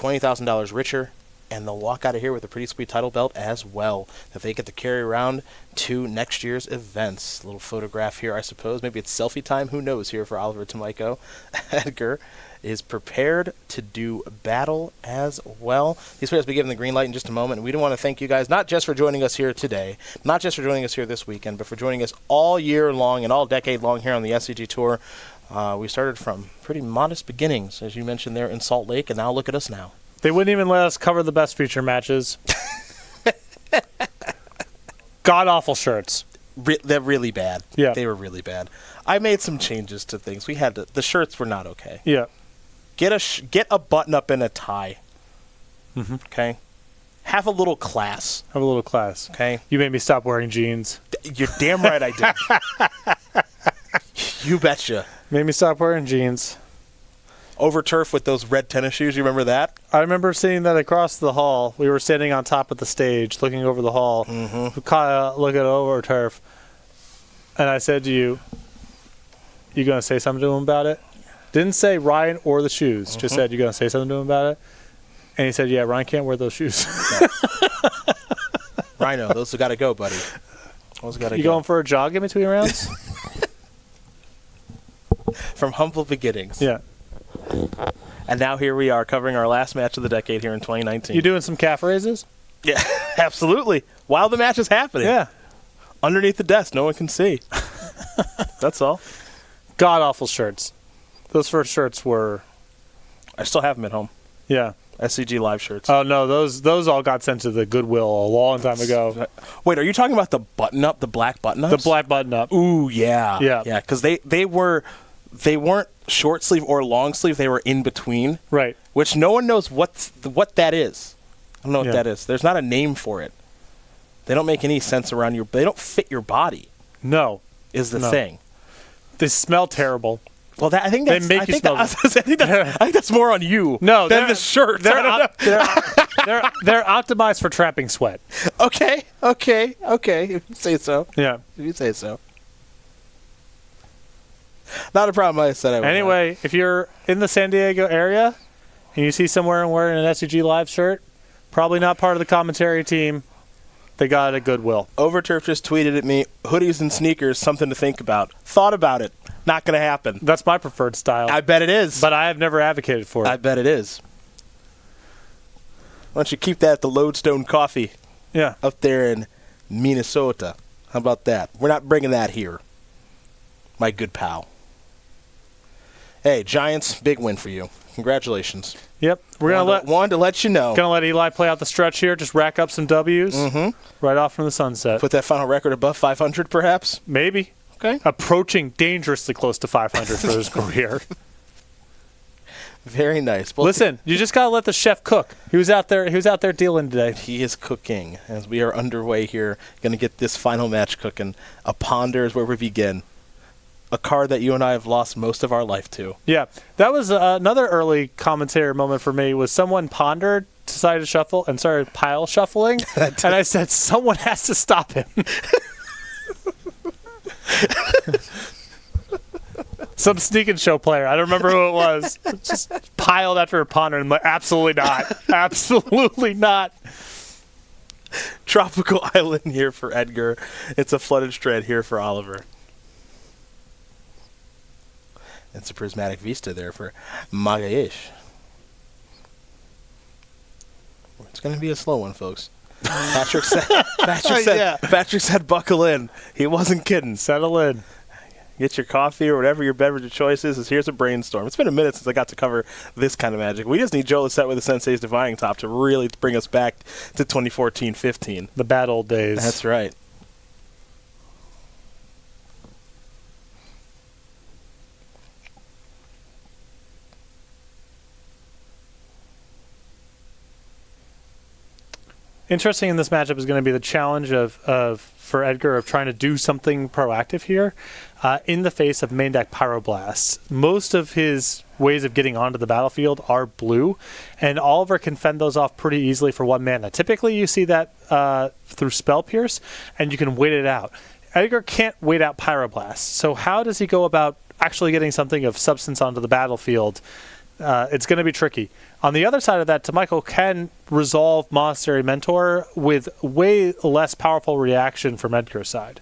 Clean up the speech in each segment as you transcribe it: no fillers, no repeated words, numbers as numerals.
$20,000 richer, and they'll walk out of here with a pretty sweet title belt as well that they get to carry around to next year's events. A little photograph here, I suppose. Maybe it's selfie time. Who knows here for Oliver Tomajko. Edgar is prepared to do battle as well. These players will be given the green light in just a moment. And we do want to thank you guys, not just for joining us here today, not just for joining us here this weekend, but for joining us all year long and all decade long here on the SCG Tour. We started from pretty modest beginnings, as you mentioned there in Salt Lake, and now look at us now. They wouldn't even let us cover the best feature matches. God-awful shirts. They're really bad. Yeah. They were really bad. I made some changes to things. We had to, the shirts were not okay. Yeah. Get a button-up and a tie. Mm-hmm. Okay? Have a little class. Have a little class. Okay? You made me stop wearing jeans. You're damn right I did. You betcha. Made me stop wearing jeans. Over turf with those red tennis shoes. You remember that? I remember seeing that across the hall. We were standing on top of the stage, looking over the hall. Mm-hmm. We caught a look at over turf, and I said to you, "You gonna say something to him about it?" Didn't say Ryan or the shoes. Mm-hmm. Just said, "You gonna say something to him about it?" And he said, "Yeah, Ryan can't wear those shoes." Rhino, those have got to go, buddy. Those got to go. You going for a jog in between rounds? From humble beginnings. Yeah. And now here we are covering our last match of the decade here in 2019. You doing some calf raises? Yeah, absolutely. While the match is happening. Yeah. Underneath the desk, no one can see. That's all. God-awful shirts. Those first shirts were... I still have them at home. Yeah. SCG Live shirts. Oh, no, those all got sent to the Goodwill a long time ago. Wait, are you talking about the button-up, the black button-ups? The black button-up. Ooh, yeah. Yeah. Yeah, because they weren't short sleeve or long sleeve. They were in between. Right. Which no one knows what that is. I don't know what Yeah. that is. There's not a name for it. They don't make any sense around your... They don't fit your body. No. Is the No. thing. They smell terrible. Well, I think that's... They make you smell... I think that's more on you No, than the shirt. They're optimized for trapping sweat. Okay. If you say so. Yeah. If you say so. Not a problem. I said I would. Anyway, if you're in the San Diego area and you see someone wearing an SCG Live shirt, probably not part of the commentary team. They got it at Goodwill. Overturf just tweeted at me, hoodies and sneakers, something to think about. Thought about it. Not going to happen. That's my preferred style. I bet it is. But I have never advocated for it. I bet it is. Why don't you keep that at the Lodestone Coffee Yeah. up there in Minnesota? How about that? We're not bringing that here, my good pal. Hey, Giants, big win for you. Congratulations. Yep. We're wanted to let you know. Gonna let Eli play out the stretch here, just rack up some W's Mm-hmm. right off from the sunset. Put that final record above 500, perhaps? Maybe. Okay. Approaching dangerously close to 500 for his career. Very nice. Well, Listen, you just gotta let the chef cook. He was out there dealing today. he is cooking as we are underway here. Going to get this final match cooking. A ponder is where we begin. A card that you and I have lost most of our life to. Yeah, that was another early commentary moment for me. Was someone pondered, decided to shuffle, and started pile shuffling, and I said, "Someone has to stop him." Some sneaking show player. I don't remember who it was. Just piled after a ponder. I'm like, absolutely not. Absolutely not. Tropical Island here for Edgar. It's a flooded strand here for Oliver. It's a prismatic vista there for Magalhaes. It's going to be a slow one, folks. Patrick said buckle in. He wasn't kidding. Settle in. Get your coffee or whatever your beverage of choice is. Here's a brainstorm. It's been a minute since I got to cover this kind of magic. We just need Joe Lisette with the Sensei's Divining Top to really bring us back to 2014-15. The bad old days. That's right. Interesting in this matchup is going to be the challenge for Edgar of trying to do something proactive here in the face of main deck Pyroblasts. Most of his ways of getting onto the battlefield are blue, and Oliver can fend those off pretty easily for 1 mana. Typically you see that through Spell Pierce, and you can wait it out. Edgar can't wait out Pyroblasts, so how does he go about actually getting something of substance onto the battlefield it's going to be tricky. On the other side of that, Tomajko can resolve Monastery Mentor with way less powerful reaction from Edgar's side.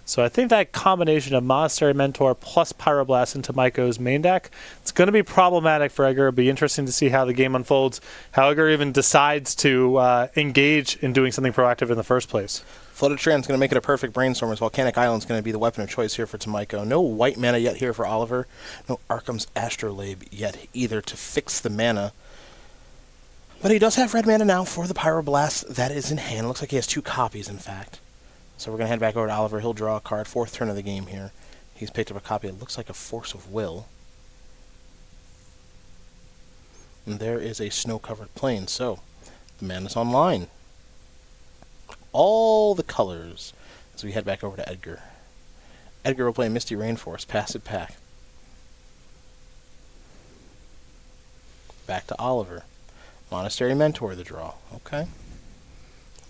So I think that combination of Monastery Mentor plus Pyroblast into Tomajko's main deck, it's going to be problematic for Edgar. It'll be interesting to see how the game unfolds, how Edgar even decides to engage in doing something proactive in the first place. Flooded Strand's going to make it a perfect brainstorm, as Volcanic Island's going to be the weapon of choice here for Tomajko. No white mana yet here for Oliver. No Arkham's Astrolabe yet either to fix the mana. But he does have red mana now for the Pyroblast that is in hand. Looks like he has 2 copies, in fact. So we're going to head back over to Oliver. He'll draw a card. 4th turn of the game here. He's picked up a copy. It looks like a Force of Will. And there is a snow-covered plain. So the mana's online. All the colors as we head back over to Edgar. Edgar will play Misty Rainforest. Pass it back. Back to Oliver. Monastery Mentor the draw. Okay.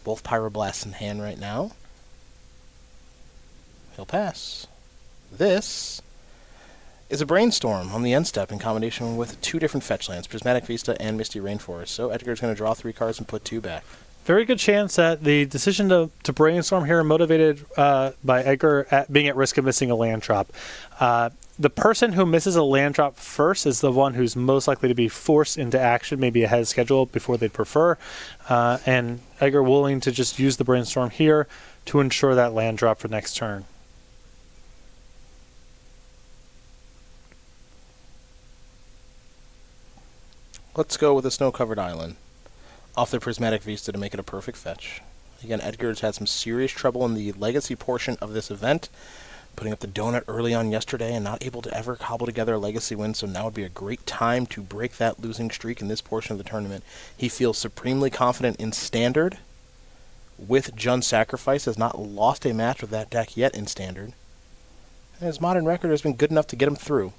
Both Pyroblasts in hand right now. He'll pass. This is a Brainstorm on the end step in combination with 2 different fetch lands, Prismatic Vista and Misty Rainforest. So Edgar's going to draw 3 cards and put 2 back. Very good chance that the decision to brainstorm here motivated by Edgar being at risk of missing a land drop. The person who misses a land drop first is the one who's most likely to be forced into action, maybe ahead of schedule before they'd prefer. And Edgar willing to just use the brainstorm here to ensure that land drop for next turn. Let's go with a snow-covered island off the Prismatic Vista to make it a perfect fetch. Again, Edgar's had some serious trouble in the legacy portion of this event, putting up the donut early on yesterday and not able to ever cobble together a legacy win, so now would be a great time to break that losing streak in this portion of the tournament. He feels supremely confident in Standard with Jund Sacrifice, has not lost a match with that deck yet in Standard. And his Modern record has been good enough to get him through.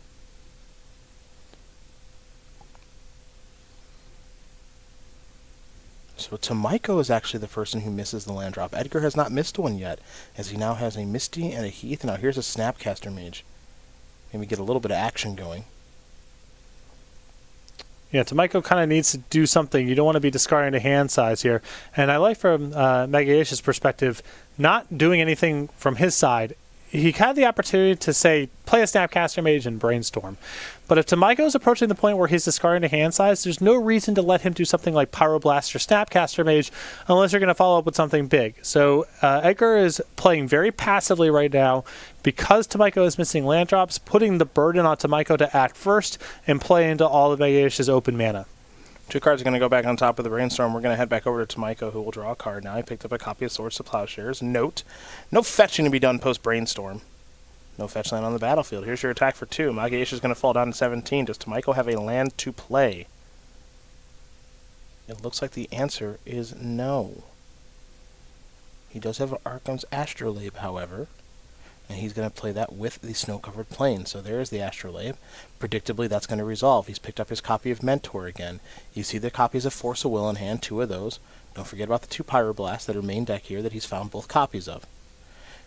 So Tomajko is actually the person who misses the land drop. Edgar has not missed one yet, as he now has a Misty and a Heath. Now here's a Snapcaster Mage. Maybe get a little bit of action going. Yeah, Tomajko kind of needs to do something. You don't want to be discarding the hand size here. And I like from Magalhaes' perspective, not doing anything from his side. He had the opportunity to say, play a Snapcaster Mage and brainstorm. But if Tomajko's approaching the point where he's discarding a hand size, there's no reason to let him do something like Pyroblast or Snapcaster Mage unless you're going to follow up with something big. So Edgar is playing very passively right now because Tomajko is missing land drops, putting the burden on Tomajko to act first and play into all of Magalhaes' open mana. 2 cards are going to go back on top of the Brainstorm. We're going to head back over to Tomajko, who will draw a card. Now he picked up a copy of Swords to Plowshares. Note, no fetching to be done post-Brainstorm. No fetch land on the battlefield. Here's your attack for 2. Magalhaes is going to fall down to 17. Does Tomajko have a land to play? It looks like the answer is no. He does have Arkham's Astrolabe, however, and he's going to play that with the snow-covered plain. So there's the Astrolabe. Predictably, that's going to resolve. He's picked up his copy of Mentor again. You see the copies of Force of Will in hand, 2 of those. Don't forget about the 2 Pyroblasts that are main deck here that he's found both copies of.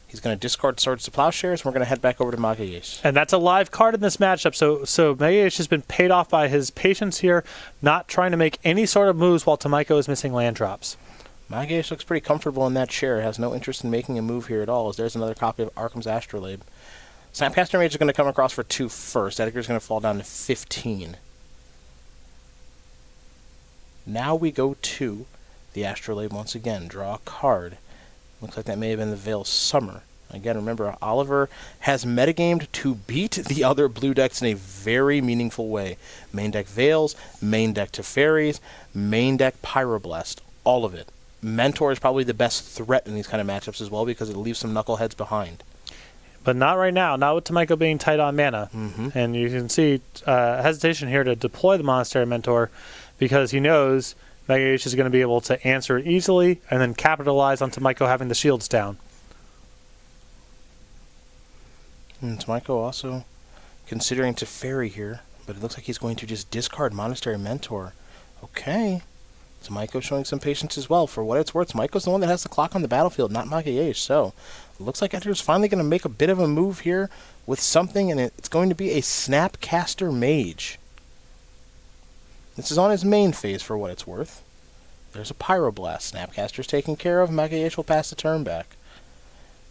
He's going to discard Swords to Plowshares, and we're going to head back over to Magalhaes. And that's a live card in this matchup, so Magalhaes has been paid off by his patience here, not trying to make any sort of moves while Tomajko is missing land drops. Magalhaes looks pretty comfortable in that chair, has no interest in making a move here at all, as there's another copy of Arkham's Astrolabe. Snapcaster Mage is going to come across for 2 first. Edgar's going to fall down to 15. Now we go to the Astrolabe once again. Draw a card. Looks like that may have been the Veil Summer. Again, remember, Oliver has metagamed to beat the other blue decks in a very meaningful way. Main deck Veils, main deck Teferis, main deck Pyroblast. All of it. Mentor is probably the best threat in these kind of matchups as well because it leaves some knuckleheads behind. But not right now. Not with Tomajko being tight on mana. And you can see hesitation here to deploy the Monastery Mentor because he knows Magalhaes is going to be able to answer it easily and then capitalize on Tomajko having the shields down. And Tomajko also considering Teferi here, but it looks like he's going to just discard Monastery Mentor. Okay. Tomajko showing some patience as well. For what it's worth, Tomajko's the one that has the clock on the battlefield, not Magalhaes. So, it looks like Edgar's finally going to make a bit of a move here with something, and it's going to be a Snapcaster Mage. This is on his main phase for what it's worth. There's a Pyroblast. Snapcaster's taken care of. Magalhaes will pass the turn back.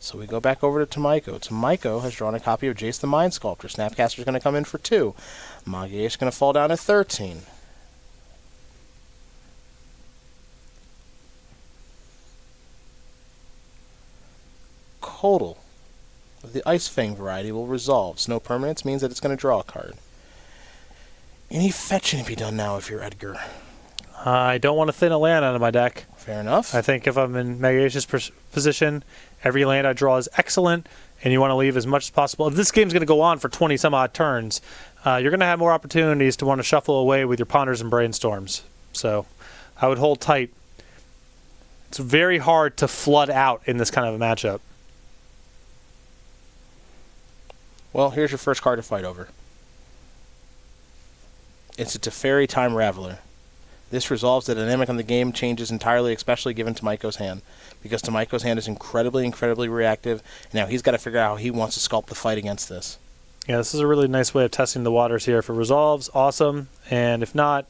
So we go back over to Tomajko. Tomajko has drawn a copy of Jace the Mind Sculptor. Snapcaster's going to come in for 2. Magalhaes going to fall down to 13. Codal of the Ice Fang variety will resolve. Snow Permanence means that it's going to draw a card. Any fetching to be done now if you're Edgar? I don't want to thin a land out of my deck. Fair enough. I think if I'm in Magalhaes' position, every land I draw is excellent, and you want to leave as much as possible. If this game's going to go on for 20-some-odd turns, you're going to have more opportunities to want to shuffle away with your Ponders and Brainstorms. So I would hold tight. It's very hard to flood out in this kind of a matchup. Well, here's your first card to fight over. It's a Teferi Time Raveler. This resolves the dynamic on the game changes entirely, especially given Tomajko's hand. Because Tomajko's hand is incredibly, incredibly reactive. Now he's got to figure out how he wants to sculpt the fight against this. Yeah, this is a really nice way of testing the waters here. If it resolves, awesome. And if not,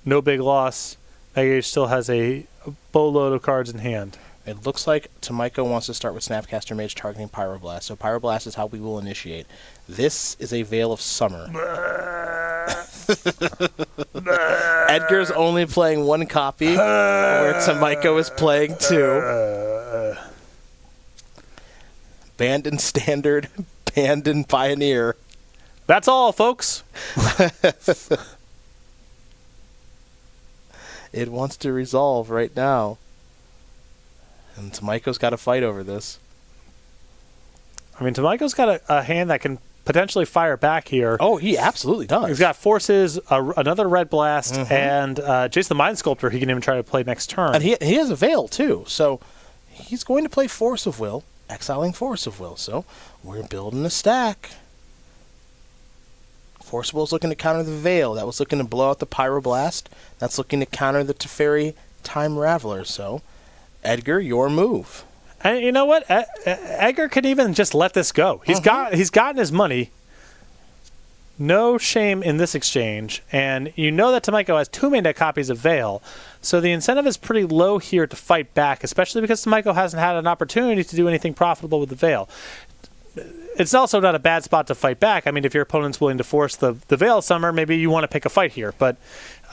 no big loss. Magalhaes still has a boatload of cards in hand. It looks like Tomajko wants to start with Snapcaster Mage targeting Pyroblast. So Pyroblast is how we will initiate. This is a Veil of Summer. Edgar's only playing 1 copy, where Tomajko is playing 2. Banned in Standard, banned in Pioneer. That's all, folks. It wants to resolve right now. And Tomajko's got to fight over this. I mean, Tomajko's got a hand that can potentially fire back here. Oh, he absolutely does. He's got Forces, another Red Blast, and Jace the Mind Sculptor he can even try to play next turn. And he has a Veil, too. So he's going to play Force of Will, exiling Force of Will. So we're building a stack. Force of Will's looking to counter the Veil. That was looking to blow out the Pyroblast. That's looking to counter the Teferi Time Raveler. So, Edgar, your move. And you know what? Edgar can even just let this go. He's gotten his money. No shame in this exchange. And you know that Tomajko has 2 main deck copies of Veil. So the incentive is pretty low here to fight back, especially because Tomajko hasn't had an opportunity to do anything profitable with the Veil. It's also not a bad spot to fight back. I mean, if your opponent's willing to force the Veil Summer, maybe you want to pick a fight here. But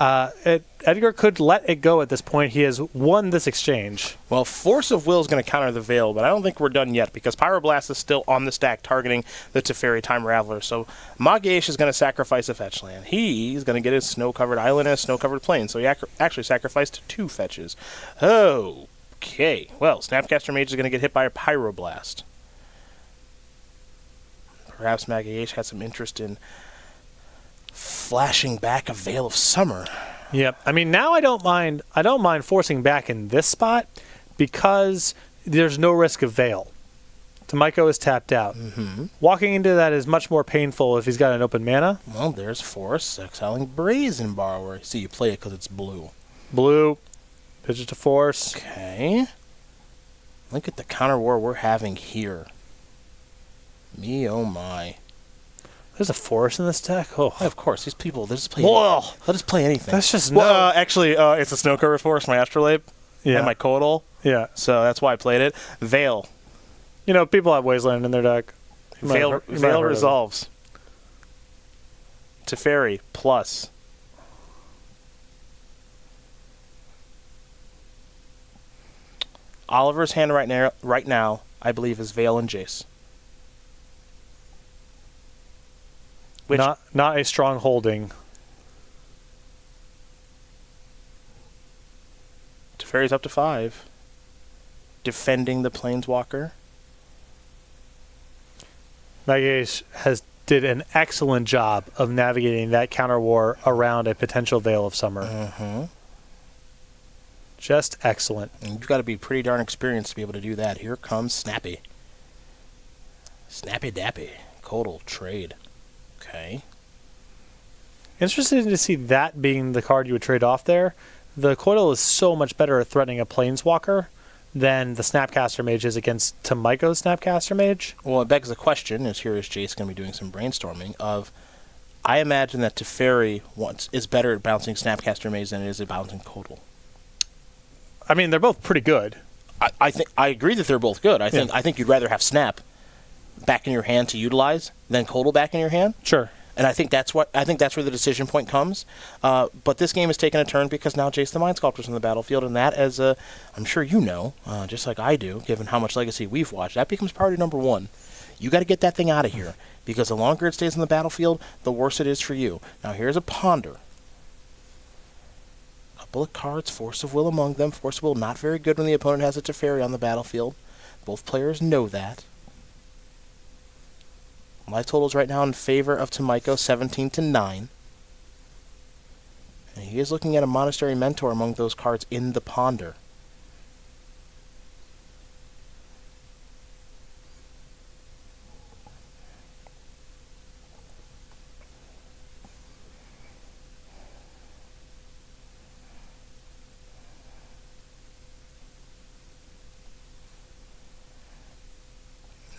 Edgar could let it go at this point. He has won this exchange. Well, Force of Will is going to counter the Veil, but I don't think we're done yet because Pyroblast is still on the stack targeting the Teferi Time Raveler. So Magalhaes is going to sacrifice a fetch land. He's going to get his snow-covered island and a snow-covered plain. So he actually sacrificed 2 fetches. Okay. Well, Snapcaster Mage is going to get hit by a Pyroblast. Perhaps Magalhaes had some interest in flashing back a Veil of Summer. Yep. I mean, now I don't mind forcing back in this spot because there's no risk of Veil. Tomajko is tapped out. Walking into that is much more painful if he's got an open mana. Well, there's Force, exiling Brazen Borrower. See, you play it because it's blue. Blue. Pitch it to Force. Okay. Look at the counter war we're having here. Me, oh my. There's a Force in this deck? Oh. Of course, these people, they just play Whoa. Let us play anything. That's just well, actually, it's a Snow-Covered Force, my Astrolabe, and my Codal. Yeah. So that's why I played it. Veil. You know, people have Wasteland in their deck. Veil resolves. Teferi, plus. Oliver's hand right now, I believe, is Veil and Jace. Which, not a strong holding. Teferi's up to 5. Defending the Planeswalker. Magalhaes did an excellent job of navigating that counter war around a potential Veil of Summer. Just excellent. And you've got to be pretty darn experienced to be able to do that. Here comes Snappy. Snappy Dappy. Codal trade. Okay. Interesting to see that being the card you would trade off there. The Coil is so much better at threatening a Planeswalker than the Snapcaster Mage is against Tomajko's Snapcaster Mage. Well, it begs the question, as here is Jace going to be doing some brainstorming, of I imagine that Teferi is better at bouncing Snapcaster Maze than it is at bouncing Kotal. I mean, they're both pretty good. I agree that they're both good. I think you'd rather have Snap back in your hand to utilize than Kotal back in your hand. Sure. And I think that's where the decision point comes. But this game has taken a turn because now Jace the Mind Sculptor's on the battlefield, and that, as I'm sure you know, just like I do, given how much Legacy we've watched, that becomes priority number one. You got to get that thing out of here, because the longer it stays on the battlefield, the worse it is for you. Now here's a Ponder. Couple of cards, Force of Will among them. Force of Will not very good when the opponent has a Teferi on the battlefield. Both players know that. Life totals right now in favor of Tomajko, 17-9. And he is looking at a Monastery Mentor among those cards in the Ponder.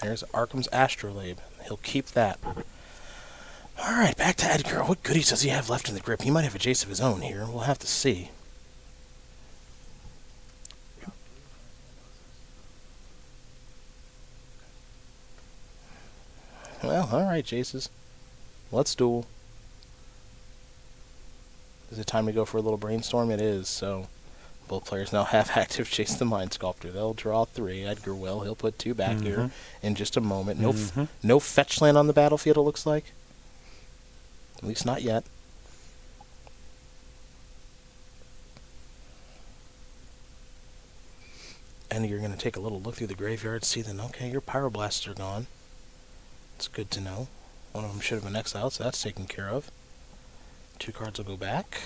There's Arkham's Astrolabe. He'll keep that. All right, back to Edgar. What goodies does he have left in the grip? He might have a Jace of his own here. We'll have to see. Well, all right, Jaces. Let's duel. Is it time to go for a little brainstorm? It is, so... Both players now have active Chase the Mind Sculptor. They'll draw 3. Edgar will. He'll put 2 back here in just a moment. No fetch land on the battlefield, it looks like. At least not yet. And you're going to take a little look through the graveyard, see then, okay, your Pyroblasts are gone. It's good to know. One of them should have been exiled, so that's taken care of. 2 cards will go back.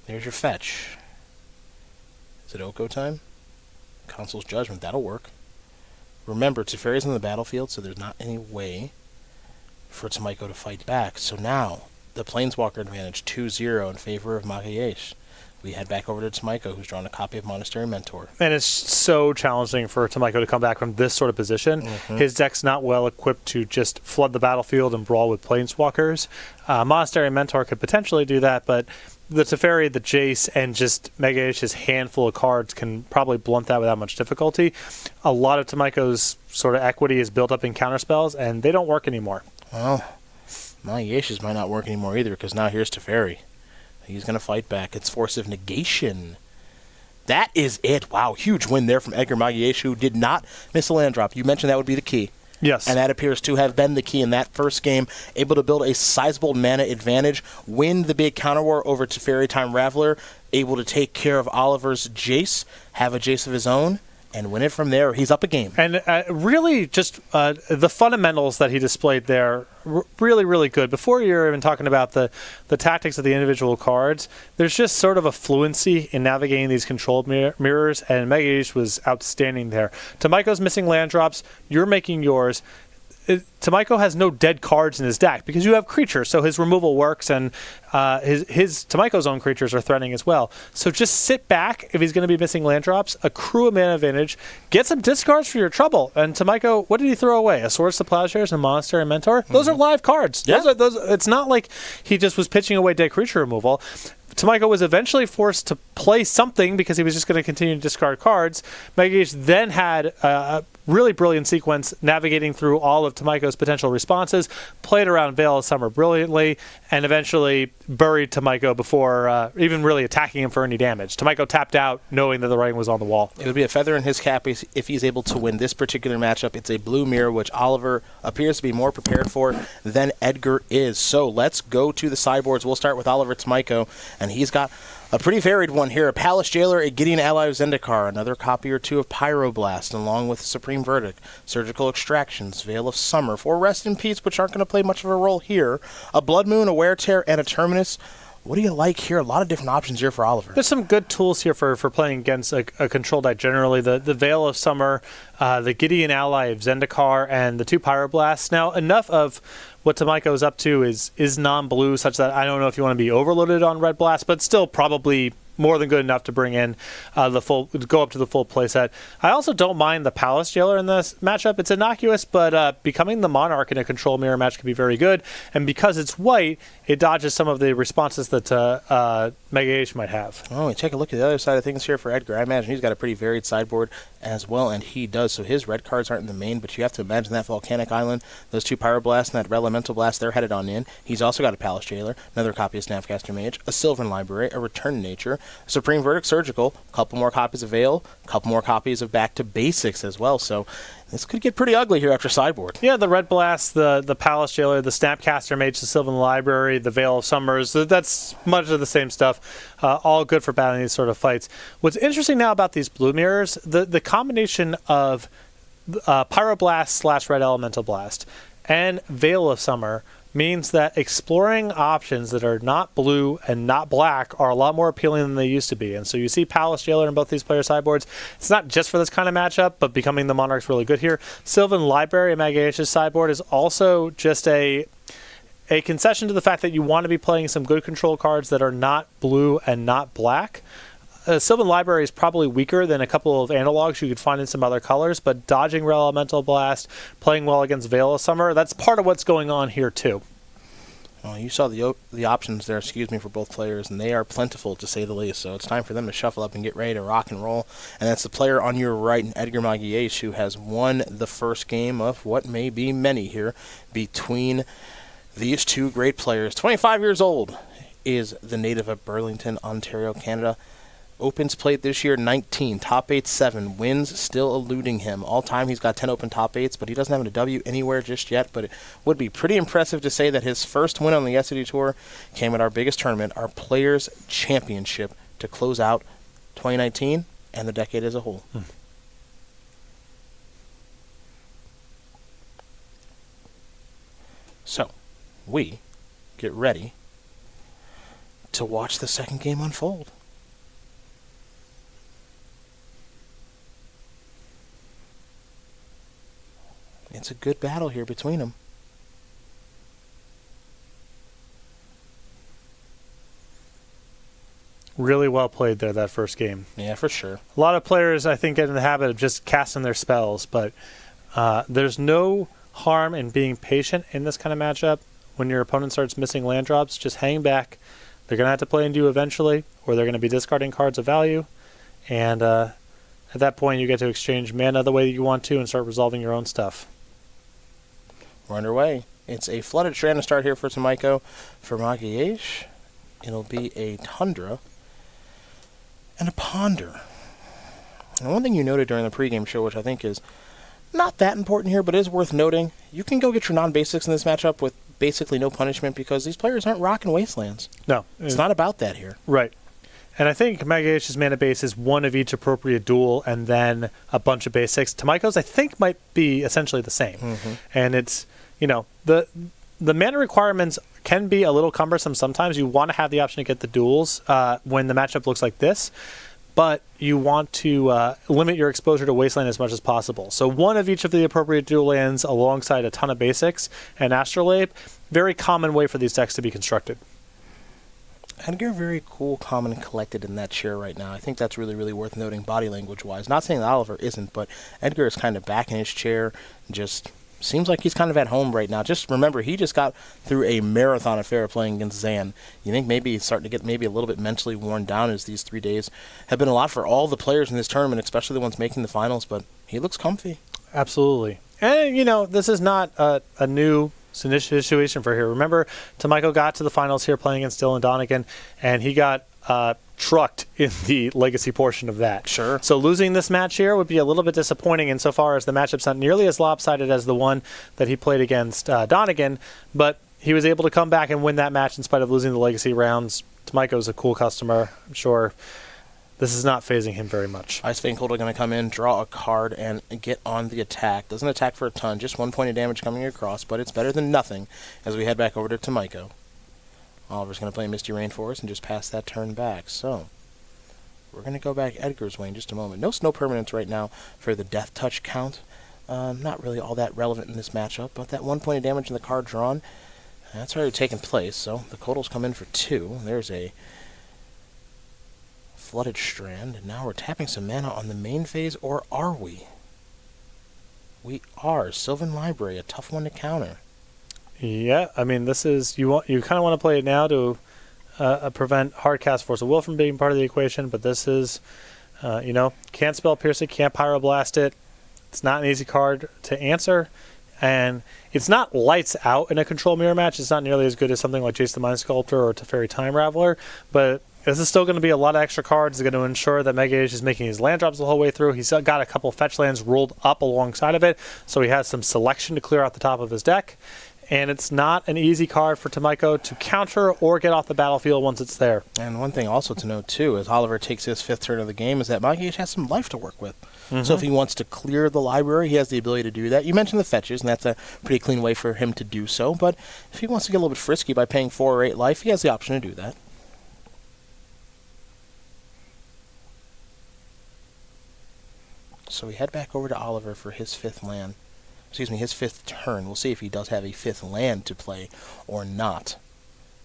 There's your fetch. Is it Oko time? Consul's Judgment, that'll work. Remember, Teferi's on the battlefield, so there's not any way for Tomajko to fight back. So now, the Planeswalker advantage, 2-0 in favor of Magalhaes. We head back over to Tomajko, who's drawn a copy of Monastery Mentor. And it's so challenging for Tomajko to come back from this sort of position. His deck's not well equipped to just flood the battlefield and brawl with Planeswalkers. Monastery Mentor could potentially do that, but the Teferi, the Jace, and just Magalhaes' handful of cards can probably blunt that without much difficulty. A lot of Tomajko's sort of equity is built up in counterspells, and they don't work anymore. Well, Magalhaes might not work anymore either, because now here's Teferi. He's going to fight back. It's Force of Negation. That is it. Wow, huge win there from Edgar Magalhaes, who did not miss a land drop. You mentioned that would be the key. Yes. And that appears to have been the key in that first game. Able to build a sizable mana advantage, win the big counter war over Teferi Time Raveler, able to take care of Oliver's Jace, have a Jace of his own, and win it from there. He's up a game. And really just the fundamentals that he displayed there, really, really good. Before you're even talking about the tactics of the individual cards, there's just sort of a fluency in navigating these controlled mirrors, and Magalhaes was outstanding there. Tomajko's missing land drops. You're making yours. Tomajko has no dead cards in his deck because you have creatures, so his removal works, and his Tomajko's own creatures are threatening as well. So just sit back if he's going to be missing land drops, accrue a mana advantage, get some discards for your trouble. And Tomajko, what did he throw away? A Swords to Plowshares and Monastery Mentor? Those are live cards. Yeah. It's not like he just was pitching away dead creature removal. Tomajko was eventually forced to play something because he was just going to continue to discard cards. Magalhaes then had a really brilliant sequence navigating through all of Tomajko's potential responses, played around Veil of Summer brilliantly, and eventually buried Tomajko before even really attacking him for any damage. Tomajko tapped out knowing that the writing was on the wall. It would be a feather in his cap if he's able to win this particular matchup. It's a blue mirror, which Oliver appears to be more prepared for than Edgar is. So let's go to the sideboards. We'll start with Oliver Tomajko, and he's got a pretty varied one here. A Palace Jailer, a Gideon Ally of Zendikar, another copy or 2 of Pyroblast, along with Supreme Verdict, Surgical Extractions, Veil of Summer, 4 Rest in Peace, which aren't going to play much of a role here, a Blood Moon, a Wear Tear, and a Terminus. What do you like here? A lot of different options here for Oliver. There's some good tools here for playing against a control deck generally. The Veil of Summer, the Gideon Ally of Zendikar, and the 2 Pyroblasts. Now, enough of what Tomajko is up to is non-blue, such that I don't know if you want to be overloaded on Red Blast, but still probably more than good enough to bring in go up to the full playset. I also don't mind the Palace Jailer in this matchup. It's innocuous, but becoming the Monarch in a control mirror match can be very good. And because it's white, it dodges some of the responses that Magalhaes might have. Oh, we take a look at the other side of things here for Edgar. I imagine he's got a pretty varied sideboard as well, and he does. So his red cards aren't in the main, but you have to imagine that Volcanic Island, those 2 Pyroblasts, and that Elemental Blast, they're headed on in. He's also got a Palace Jailer, another copy of Snapcaster Mage, a Sylvan Library, a Return Nature, Supreme Verdict Surgical, a couple more copies of Veil, a couple more copies of Back to Basics as well. So this could get pretty ugly here after sideboard. Yeah, the Red Blast, the Palace Jailer, the Snapcaster Mage, the Sylvan Library, the Veil of Summers, that's much of the same stuff. All good for battling these sort of fights. What's interesting now about these blue mirrors, the combination of Pyroblast / Red Elemental Blast and Veil of Summer means that exploring options that are not blue and not black are a lot more appealing than they used to be. And so you see Palace Jailer in both these player sideboards. It's not just for this kind of matchup, but becoming the Monarch's really good here. Sylvan Library in Magalhaes' sideboard is also just a concession to the fact that you want to be playing some good control cards that are not blue and not black. Sylvan Library is probably weaker than a couple of analogs you could find in some other colors, but dodging Red Elemental Blast, playing well against Veil of Summer, that's part of what's going on here too. Well, you saw the options there, for both players, and they are plentiful to say the least. So it's time for them to shuffle up and get ready to rock and roll. And that's the player on your right, Edgar Magalhaes, who has won the first game of what may be many here between these two great players. 25 years old is the native of Burlington, Ontario, Canada. Opens played this year 19, top 8 7, wins still eluding him. All time he's got 10 open top 8s, but he doesn't have a W anywhere just yet. But it would be pretty impressive to say that his first win on the SCG Tour came at our biggest tournament, our Players' Championship, to close out 2019 and the decade as a whole. So, we get ready to watch the second game unfold. It's a good battle here between them. Really well played there, that first game. Yeah, for sure. A lot of players, I think, get in the habit of just casting their spells, but there's no harm in being patient in this kind of matchup. When your opponent starts missing land drops, just hang back. They're going to have to play into you eventually, or they're going to be discarding cards of value. And at that point, you get to exchange mana the way you want to and start resolving your own stuff. We're underway. It's a Flooded Strand to start here for Tomajko. For Magalhaes, it'll be a Tundra and a Ponder. And one thing you noted during the pregame show, which I think is not that important here, but is worth noting, you can go get your non-basics in this matchup with basically no punishment because these players aren't rocking Wastelands. No. It's not about that here. Right. And I think Magalhaes' mana base is one of each appropriate duel and then a bunch of basics. Tomajko's, I think, might be essentially the same. Mm-hmm. And it's, the mana requirements can be a little cumbersome sometimes. You want to have the option to get the duels when the matchup looks like this, but you want to limit your exposure to Wasteland as much as possible. So one of each of the appropriate dual lands alongside a ton of basics and Astrolabe, very common way for these decks to be constructed. Edgar, very cool, calm, and collected in that chair right now. I think that's really, really worth noting body language-wise. Not saying that Oliver isn't, but Edgar is kind of back in his chair, just seems like he's kind of at home right now. Just remember, he just got through a marathon affair playing against Zan. You think maybe he's starting to get maybe a little bit mentally worn down as these 3 days have been a lot for all the players in this tournament, especially the ones making the finals, but he looks comfy. Absolutely. And, this is not a new situation for here. Remember, Tomajko got to the finals here playing against Dylan Donegan, and he got trucked in the legacy portion of that. Sure. So losing this match here would be a little bit disappointing insofar as the matchup's not nearly as lopsided as the one that he played against Donegan, but he was able to come back and win that match in spite of losing the legacy rounds. Tomajko's a cool customer. I'm sure this is not phasing him very much. Ice Fang Cold are going to come in, draw a card, and get on the attack. Doesn't attack for a ton, just 1 point of damage coming across, but it's better than nothing as we head back over to Tomajko. Oliver's going to play Misty Rainforest and just pass that turn back. So, we're going to go back Edgar's way in just a moment. No snow permanents right now for the Death Touch count. Not really all that relevant in this matchup, but that 1 point of damage in the card drawn, that's already taken place. So, the Kodals come in for 2. There's a Flooded Strand, and now we're tapping some mana on the main phase, or are we? We are. Sylvan Library, a tough one to counter. Yeah, I mean, this is you kind of want to play it now to prevent Hardcast Force of Will from being part of the equation, but this is, can't Spell Pierce it, can't Pyroblast it. It's not an easy card to answer, and it's not lights out in a control mirror match. It's not nearly as good as something like Jace the Mind Sculptor or Teferi Time Raveler, but this is still going to be a lot of extra cards. It's going to ensure that Magalhaes is making his land drops the whole way through. He's got a couple fetch lands rolled up alongside of it, so he has some selection to clear out the top of his deck. And it's not an easy card for Tomajko to counter or get off the battlefield once it's there. And one thing also to note, too, as Oliver takes his 5th turn of the game, is that Magalhaes has some life to work with. So if he wants to clear the library, he has the ability to do that. You mentioned the fetches, and that's a pretty clean way for him to do so. But if he wants to get a little bit frisky by paying 4 or 8 life, he has the option to do that. So we head back over to Oliver for his 5th land. His 5th turn. We'll see if he does have a 5th land to play or not.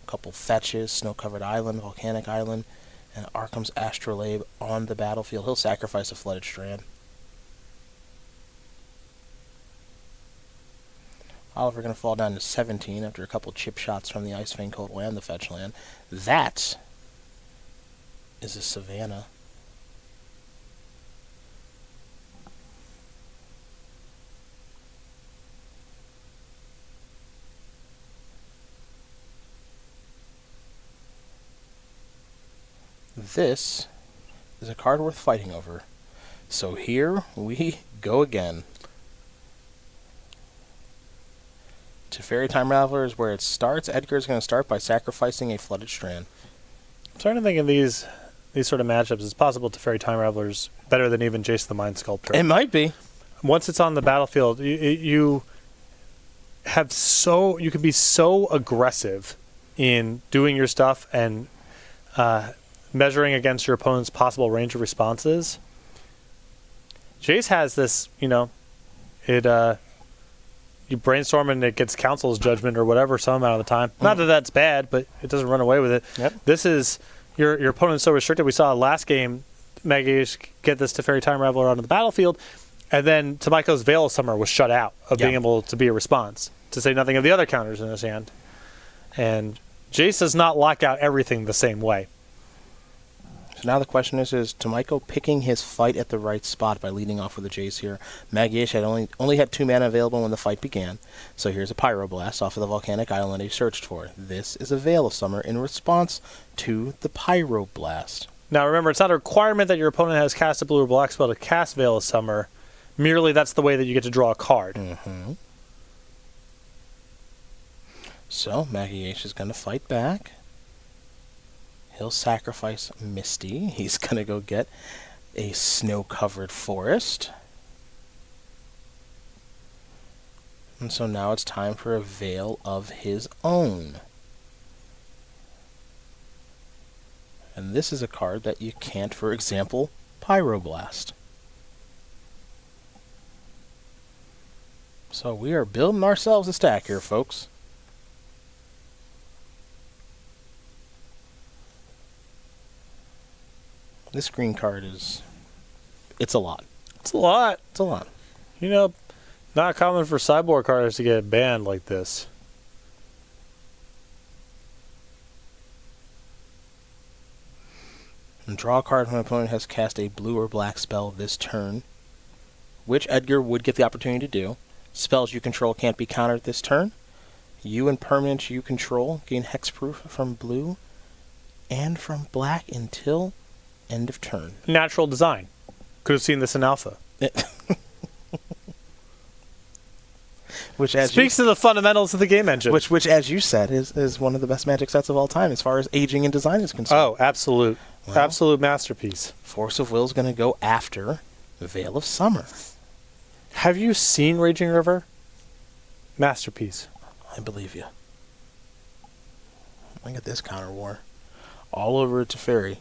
A couple fetches, Snow-Covered Island, Volcanic Island, and Arkham's Astrolabe on the battlefield. He'll sacrifice a Flooded Strand. Oliver going to fall down to 17 after a couple chip shots from the Icefang Cold and the fetch land. That is a Savannah. This is a card worth fighting over. So here we go again. Teferi Time Raveler is where it starts. Edgar is going to start by sacrificing a Flooded Strand. I'm starting to think in these sort of matchups, it's possible Teferi Time Raveler's better than even Jace the Mind Sculptor. It might be. Once it's on the battlefield, you can be so aggressive in doing your stuff and measuring against your opponent's possible range of responses. Jace has this, you brainstorm and it gets Council's Judgment or whatever some amount of the time. Not that that's bad, but it doesn't run away with it. Yep. This is, your opponent's so restricted. We saw last game, Magalhaes get this Teferi Time Raveler onto the battlefield, and then Tomajko's Veil of Summer was shut out of being able to be a response, to say nothing of the other counters in his hand. And Jace does not lock out everything the same way. So now the question is Tomajko picking his fight at the right spot by leading off with a Jace here? Magalhaes had only had 2 mana available when the fight began. So here's a Pyroblast off of the Volcanic Island he searched for. This is a Veil of Summer in response to the Pyroblast. Now remember, it's not a requirement that your opponent has cast a blue or black spell to cast Veil of Summer. Merely that's the way that you get to draw a card. So Magalhaes is going to fight back. He'll sacrifice Misty. He's going to go get a Snow-Covered Forest. And so now it's time for a Veil of his own. And this is a card that you can't, for example, Pyroblast. So we are building ourselves a stack here, folks. This green card it's a lot. It's a lot. It's a lot. Not common for sideboard cards to get banned like this. And draw a card when an opponent has cast a blue or black spell this turn, which Edgar would get the opportunity to do. Spells you control can't be countered this turn. You and permanents you control gain hexproof from blue and from black until end of turn. Natural design. Could have seen this in alpha. Which as speaks to the fundamentals of the game engine. Which as you said, is one of the best Magic sets of all time as far as aging and design is concerned. Oh, absolute. Well, absolute masterpiece. Force of Will is going to go after Veil of Summer. Have you seen Raging River? Masterpiece. I believe you. Look at this counter war. All over Teferi.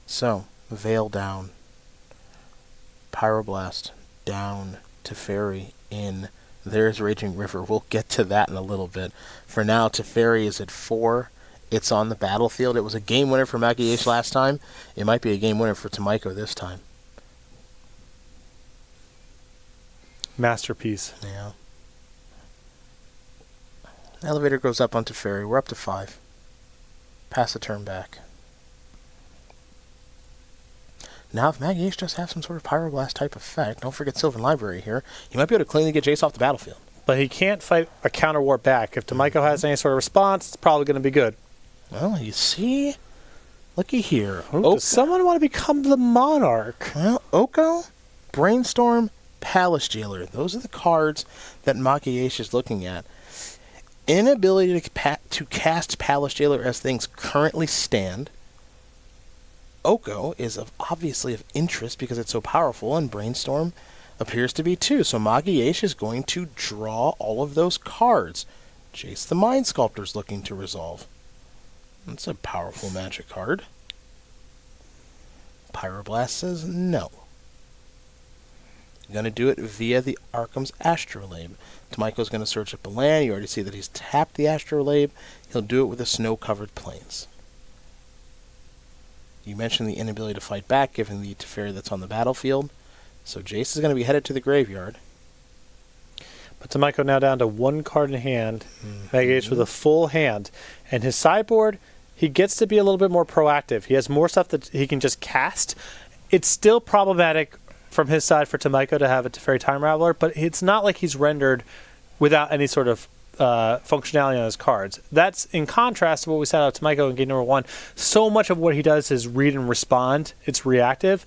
So, Veil down. Pyroblast down. Teferi in. There's Raging River. We'll get to that in a little bit. For now, Teferi is at 4. It's on the battlefield. It was a game winner for Magalhaes last time. It might be a game winner for Tomajko this time. Masterpiece. Yeah. Elevator goes up onto Teferi. We're up to 5. Pass the turn back. Now, if Magalhaes just have some sort of Pyroblast type effect, don't forget Sylvan Library here, he might be able to cleanly get Jace off the battlefield. But he can't fight a counter warp back. If Tomajko has any sort of response, it's probably going to be good. Well, you see? Looky here. Ooh, does someone want to become the Monarch? Well, Oko, Brainstorm, Palace Jailer. Those are the cards that Magalhaes is looking at. Inability to cast Palace Jailer as things currently stand. Oko is obviously of interest because it's so powerful, and Brainstorm appears to be too. So Magalhaes is going to draw all of those cards. Jace the Mind Sculptor is looking to resolve. That's a powerful magic card. Pyroblast says no. Going to do it via the Arkham's Astrolabe. Tomajko's going to search up the land. You already see that he's tapped the Astrolabe. He'll do it with the snow-covered plains. You mentioned the inability to fight back given the Teferi that's on the battlefield. So Jace is going to be headed to the graveyard. But Tomajko now down to 1 card in hand. Magalhaes with a full hand. And his sideboard, he gets to be a little bit more proactive. He has more stuff that he can just cast. It's still problematic from his side for Tomajko to have a Teferi Time Raveler, but it's not like he's rendered without any sort of functionality on his cards. That's in contrast to what we said out of Tomajko in game number 1. So much of what he does is read and respond. It's reactive.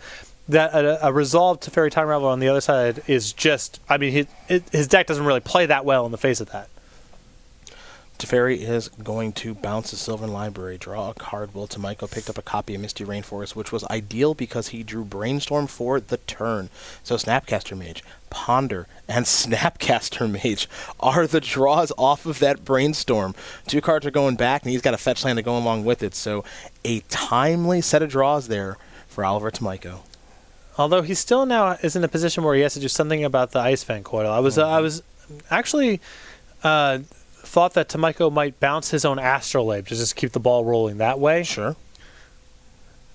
That a resolved Teferi Time Raveler on the other side is just, I mean, his deck doesn't really play that well in the face of that. Teferi is going to bounce the Sylvan Library, draw a card. Will Tomajko picked up a copy of Misty Rainforest, which was ideal because he drew Brainstorm for the turn. So Snapcaster Mage, Ponder, and Snapcaster Mage are the draws off of that Brainstorm. 2 cards are going back, and he's got a fetch land to go along with it. So a timely set of draws there for Oliver Tomajko. Although he still now is in a position where he has to do something about the Ice Fan Coil. I was actually thought that Tomajko might bounce his own Astrolabe to just keep the ball rolling that way. Sure.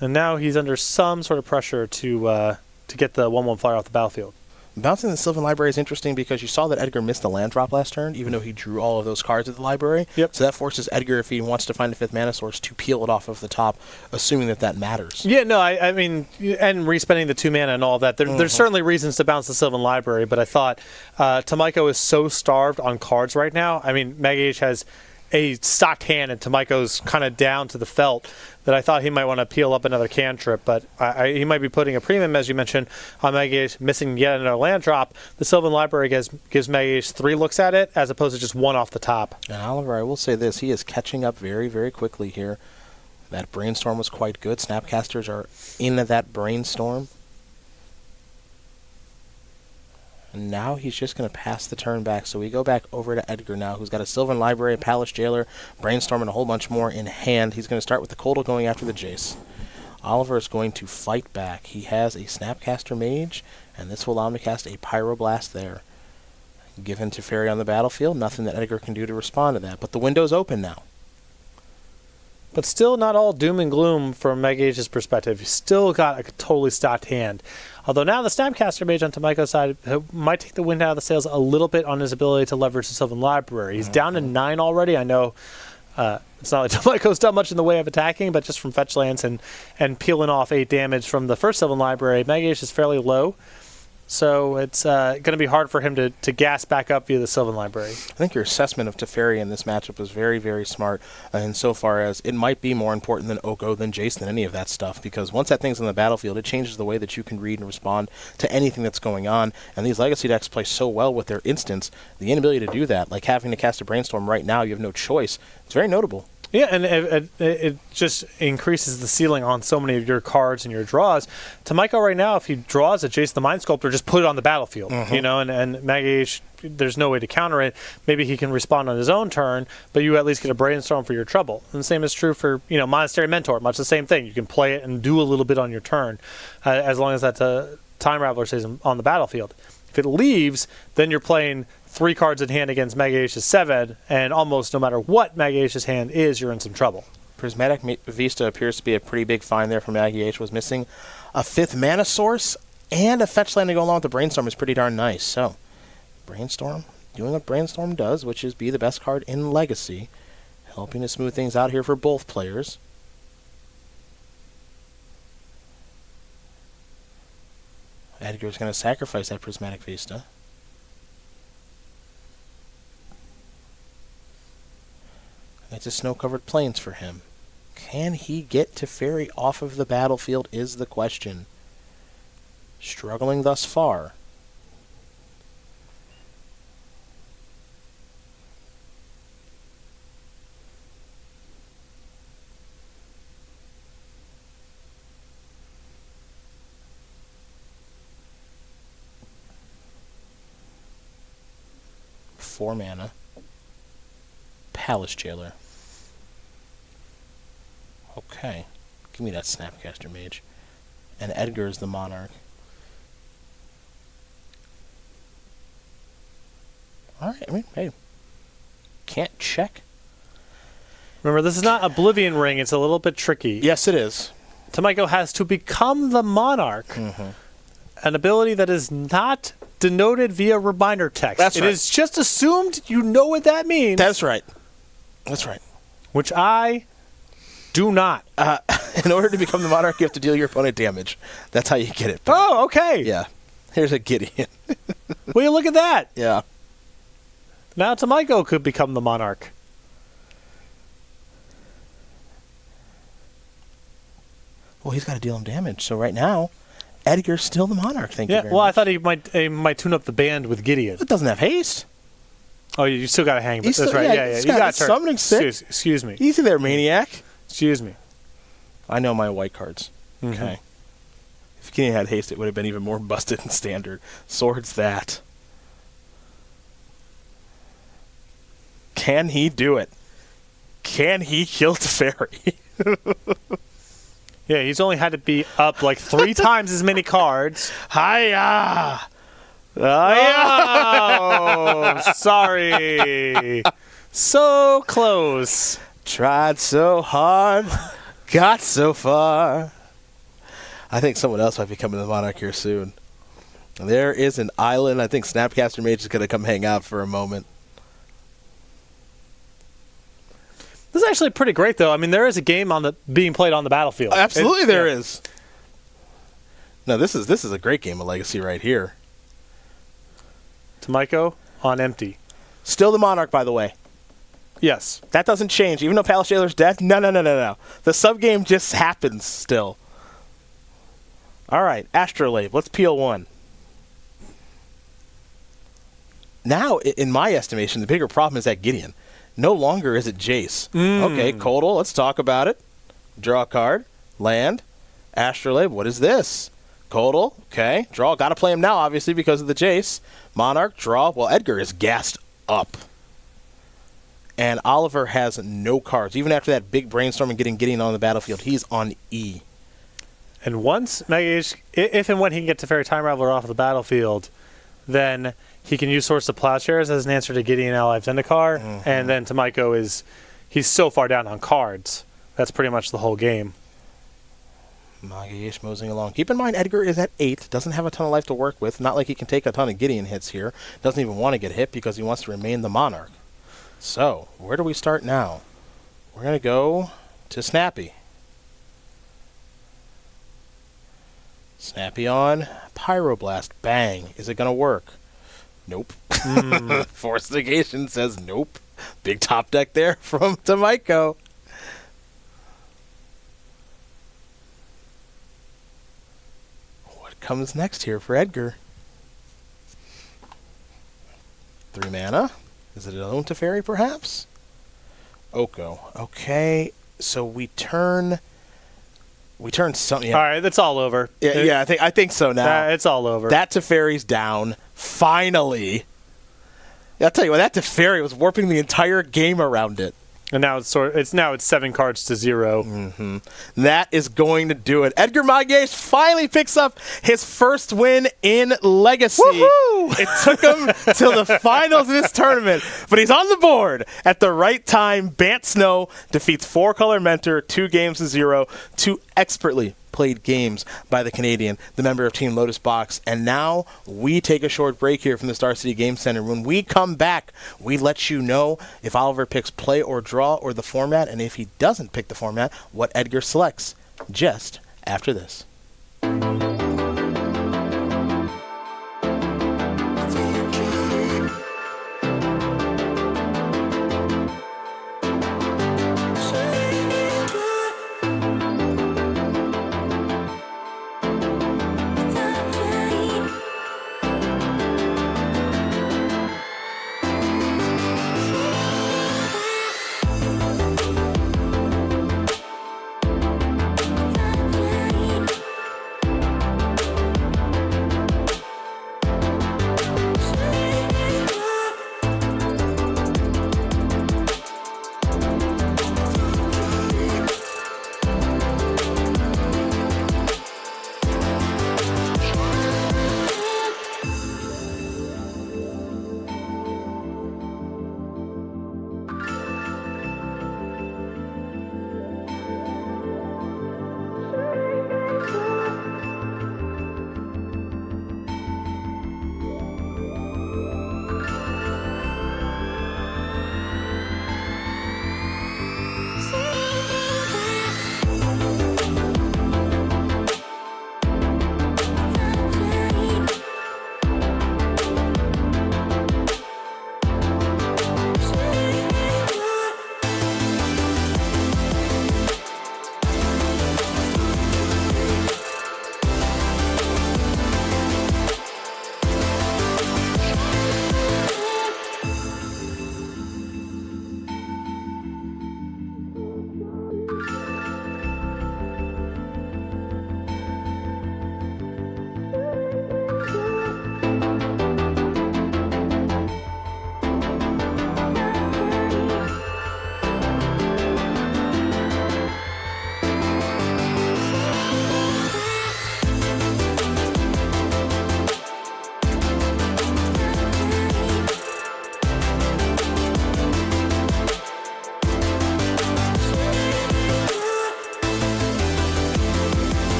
And now he's under some sort of pressure to get the 1/1 flyer off the battlefield. Bouncing the Sylvan Library is interesting because you saw that Edgar missed the land drop last turn, even though he drew all of those cards at the library. Yep. So that forces Edgar, if he wants to find a 5th mana source, to peel it off of the top, assuming that that matters. Yeah, no, I mean, and respending the 2 mana and all that, there's certainly reasons to bounce the Sylvan Library, but I thought Tomajko is so starved on cards right now. I mean, Magalhaes has a stocked hand, and Tomajko's kind of down to the felt, that I thought he might want to peel up another cantrip, but he might be putting a premium, as you mentioned, on Magalhaes missing yet another land drop. The Sylvan Library gives Magalhaes 3 looks at it, as opposed to just 1 off the top. And Oliver, I will say this, he is catching up very, very quickly here. That Brainstorm was quite good. Snapcasters are in that Brainstorm. And now he's just going to pass the turn back. So we go back over to Edgar now, who's got a Sylvan Library, a Palace Jailer, Brainstorm, and a whole bunch more in hand. He's going to start with the Coldle going after the Jace. Oliver is going to fight back. He has a Snapcaster Mage, and this will allow him to cast a Pyroblast there. Given to Teferi on the battlefield, nothing that Edgar can do to respond to that. But the window's open now. But still not all doom and gloom from Magalhaes' perspective. He's still got a totally stocked hand. Although now the Snapcaster Mage on Tomajko's side might take the wind out of the sails a little bit on his ability to leverage the Sylvan Library. He's down to 9 already. I know it's not like Tomajko's done much in the way of attacking, but just from fetch lands and peeling off 8 damage from the first Sylvan Library, Magalhaes is fairly low. So it's going to be hard for him to gas back up via the Sylvan Library. I think your assessment of Teferi in this matchup was very, very smart, insofar as it might be more important than Oko, than Jace, than any of that stuff, because once that thing's on the battlefield, it changes the way that you can read and respond to anything that's going on, and these Legacy decks play so well with their instants, the inability to do that, like having to cast a Brainstorm right now, you have no choice. It's very notable. Yeah, and it just increases the ceiling on so many of your cards and your draws. Tomajko right now, if he draws a Jace the Mind Sculptor, just put it on the battlefield, you know, and Magalhaes, there's no way to counter it. Maybe he can respond on his own turn, but you at least get a Brainstorm for your trouble. And the same is true for, you know, Monastery Mentor, much the same thing. You can play it and do a little bit on your turn, as long as that Time Raveler stays on the battlefield. If it leaves, then you're playing 3 cards in hand against Magalhaes' 7, and almost no matter what Magalhaes' hand is, you're in some trouble. Prismatic Vista appears to be a pretty big find there from Magalhaes. Was missing a 5th mana source and a fetch land to go along with the Brainstorm is pretty darn nice. So, Brainstorm doing what Brainstorm does, which is be the best card in Legacy, helping to smooth things out here for both players. Edgar's going to sacrifice that Prismatic Vista. It's a snow-covered plains for him. Can he get Teferi off of the battlefield is the question. Struggling thus far. Four mana. Palace Jailer. Okay. Give me that Snapcaster Mage. And Edgar is the Monarch. Alright, I mean, hey. Can't check. Remember, this is not Oblivion Ring. It's a little bit tricky. Yes, it is. Tomajko has to become the Monarch. An ability that is not denoted via reminder text. That's It right. is just assumed you know what that means. That's right. That's right. Which I do not. In order to become the Monarch, you have to deal your opponent damage. That's how you get it. Oh, okay. Yeah. Here's a Gideon. Will you look at that? Yeah. Now Tomajko could become the Monarch. Well, he's got to deal him damage. So right now, Edgar's still the Monarch. Thank you Yeah, very well, much. I thought he might tune up the band with Gideon. It doesn't have haste. Oh, you still got to hang. He's That's still- right. yeah, Yeah. he's You got got a summoning sick. Excuse me. Easy there, Maniac. Excuse me. I know my white cards. Okay. If Gideon had haste, it would have been even more busted in Standard. Swords that. Can he do it? Can he kill Teferi? Yeah, he's only had to be up like 3 times as many cards. Hiya! Oh, sorry. So close. Tried so hard, got so far. I think someone else might be coming to the Monarch here soon. There is an island. I think Snapcaster Mage is going to come hang out for a moment. This is actually pretty great, though. I mean, there is a game being played on the battlefield. Absolutely, there is. No, this is a great game of Legacy right here. Tomajko on empty. Still the Monarch, by the way. Yes. That doesn't change. Even though Palace Jailer's dead, no. The sub-game just happens still. All right, Astrolabe. Let's peel one. Now, in my estimation, the bigger problem is that Gideon. No longer is it Jace. Okay, Kodal, let's talk about it. Draw a card. Land. Astrolabe, what is this? Kodal, okay. Draw. Got to play him now, obviously, because of the Jace. Monarch, draw. Well, Edgar is gassed up. And Oliver has no cards. Even after that big brainstorm and getting Gideon on the battlefield, he's on E. And once Magalhaes, if and when he can get Teferi Time Raveler off of the battlefield, then he can use Source of Plowshares as an answer to Gideon Ally of Zendikar, and then Tomajko he's so far down on cards. That's pretty much the whole game. Magalhaes moseying along. Keep in mind, Edgar is at 8, doesn't have a ton of life to work with. Not like he can take a ton of Gideon hits here. Doesn't even want to get hit because he wants to remain the Monarch. So, where do we start now? We're going to go to Snappy. Snappy on Pyroblast. Bang. Is it going to work? Nope. Force Negation says nope. Big top deck there from Tomajko. What comes next here for Edgar? 3 mana. Is it another Teferi, perhaps? Oko. Okay, so we turn something. Yeah. All right, that's all over. Yeah, I think so now. It's all over. That Teferi's down. Finally. I'll tell you what, that Teferi was warping the entire game around it. And now it's 7 cards to 0. That is going to do it. Edgar Magalhaes finally picks up his first win in Legacy. Woohoo! It took him till the finals of this tournament, but he's on the board at the right time. Bant Snow defeats 4-color Mentor 2 games to 0. 2 expertly played games by the Canadian, the member of Team Lotus Box. And now we take a short break here from the Star City Game Center. When we come back, we let you know if Oliver picks play or draw or the format, and if he doesn't pick the format, what Edgar selects, just after this.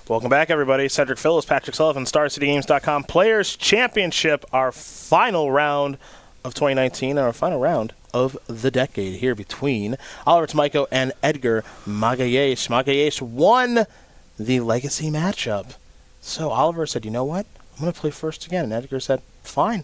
Welcome back, everybody. Cedric Phillips, Patrick Sullivan, StarCityGames.com Players Championship, our final round of 2019, our final round of the decade here between Oliver Tomajko and Edgar Magalhaes. Magalhaes won the Legacy matchup. So Oliver said, you know what? I'm going to play first again. And Edgar said, fine.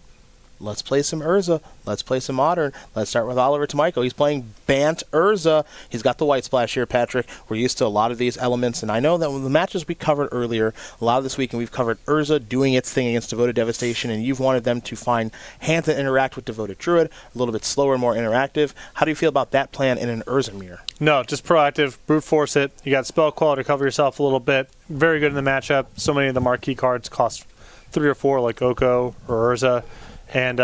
Let's play some Urza. Let's play some Modern. Let's start with Oliver Tomajko. He's playing Bant Urza. He's got the white splash here, Patrick. We're used to a lot of these elements, and I know that with the matches we covered earlier, a lot of this weekend we've covered Urza doing its thing against Devoted Devastation, and you've wanted them to find hands that interact with Devoted Druid, a little bit slower, more interactive. How do you feel about that plan in an Urza mirror? No, just proactive, brute force it. You got spell quality to cover yourself a little bit. Very good in the matchup. So many of the marquee cards cost 3 or 4, like Oko or Urza. And,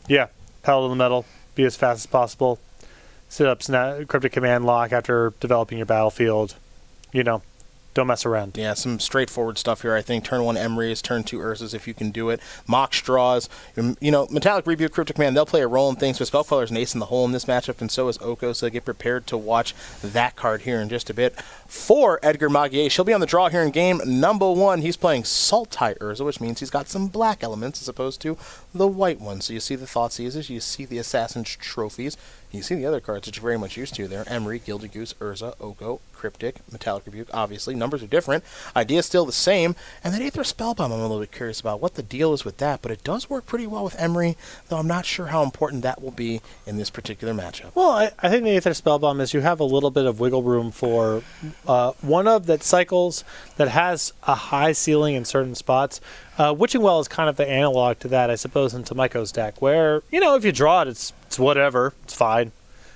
yeah, pedal to the metal, be as fast as possible. set up Cryptic Command lock after developing your battlefield. Don't mess around. Yeah, some straightforward stuff here, I think. Turn 1 Emery's, turn 2 Urzas if you can do it. Mock Straws. Metallic Rebuke, Cryptic Command, they'll play a role in things, but Spellqueller's an ace in the hole in this matchup, and so is Oko, so get prepared to watch that card here in just a bit. For Edgar Magalhaes, she'll be on the draw here in game number 1. He's playing Sultai Urza, which means he's got some black elements as opposed to the white ones. So you see the Thoughtseizes, you see the Assassin's Trophies, you see the other cards that you're very much used to there. Emery, Gilded Goose, Urza, Oko, Cryptic, Metallic Rebuke, obviously. Numbers are different. Idea's still the same. And that Aether Spellbomb, I'm a little bit curious about what the deal is with that, but it does work pretty well with Emery, though I'm not sure how important that will be in this particular matchup. Well, I think the Aether Spellbomb is you have a little bit of wiggle room for one of that cycles that has a high ceiling in certain spots. Witching Well is kind of the analog to that, I suppose, in Tomajko's deck, where, if you draw it, it's whatever. It's fine.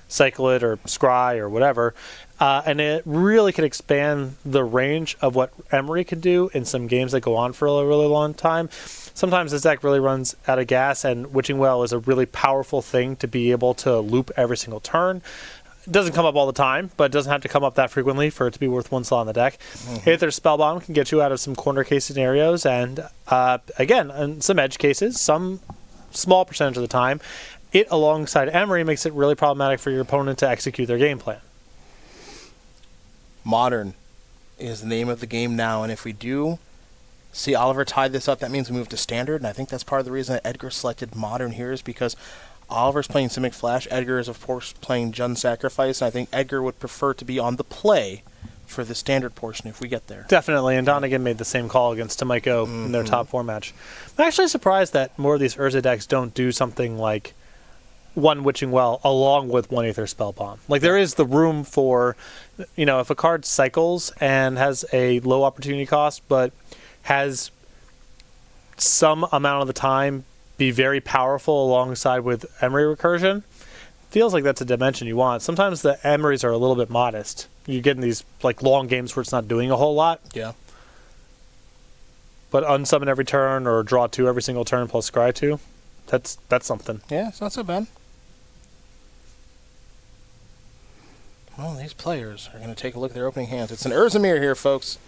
Cycle it or scry or whatever. And it really can expand the range of what Emery can do in some games that go on for a really long time. Sometimes this deck really runs out of gas, and Witching Well is a really powerful thing to be able to loop every single turn. It doesn't come up all the time, but it doesn't have to come up that frequently for it to be worth 1 slot on the deck. Aether Spellbomb can get you out of some corner case scenarios, and again, in some edge cases, some small percentage of the time, it alongside Emery makes it really problematic for your opponent to execute their game plan. Modern is the name of the game now, and if we do see Oliver tie this up, that means we move to Standard, and I think that's part of the reason that Edgar selected Modern here is because Oliver's playing Simic Flash, Edgar is, of course, playing Jund Sacrifice, and I think Edgar would prefer to be on the play for the Standard portion if we get there. Definitely, and Donegan made the same call against Tomajko in their top 4 match. I'm actually surprised that more of these Urza decks don't do something like 1 Witching Well along with 1 Aether Spellbomb. Like, there is the room for, if a card cycles and has a low opportunity cost, but has some amount of the time be very powerful alongside with Emery Recursion, feels like that's a dimension you want. Sometimes the Emerys are a little bit modest. You get in these long games where it's not doing a whole lot. Yeah. But unsummon every turn or draw 2 every single turn plus scry 2, that's something. Yeah, it's not so bad. Well, these players are going to take a look at their opening hands. It's an Urza mirror here, folks.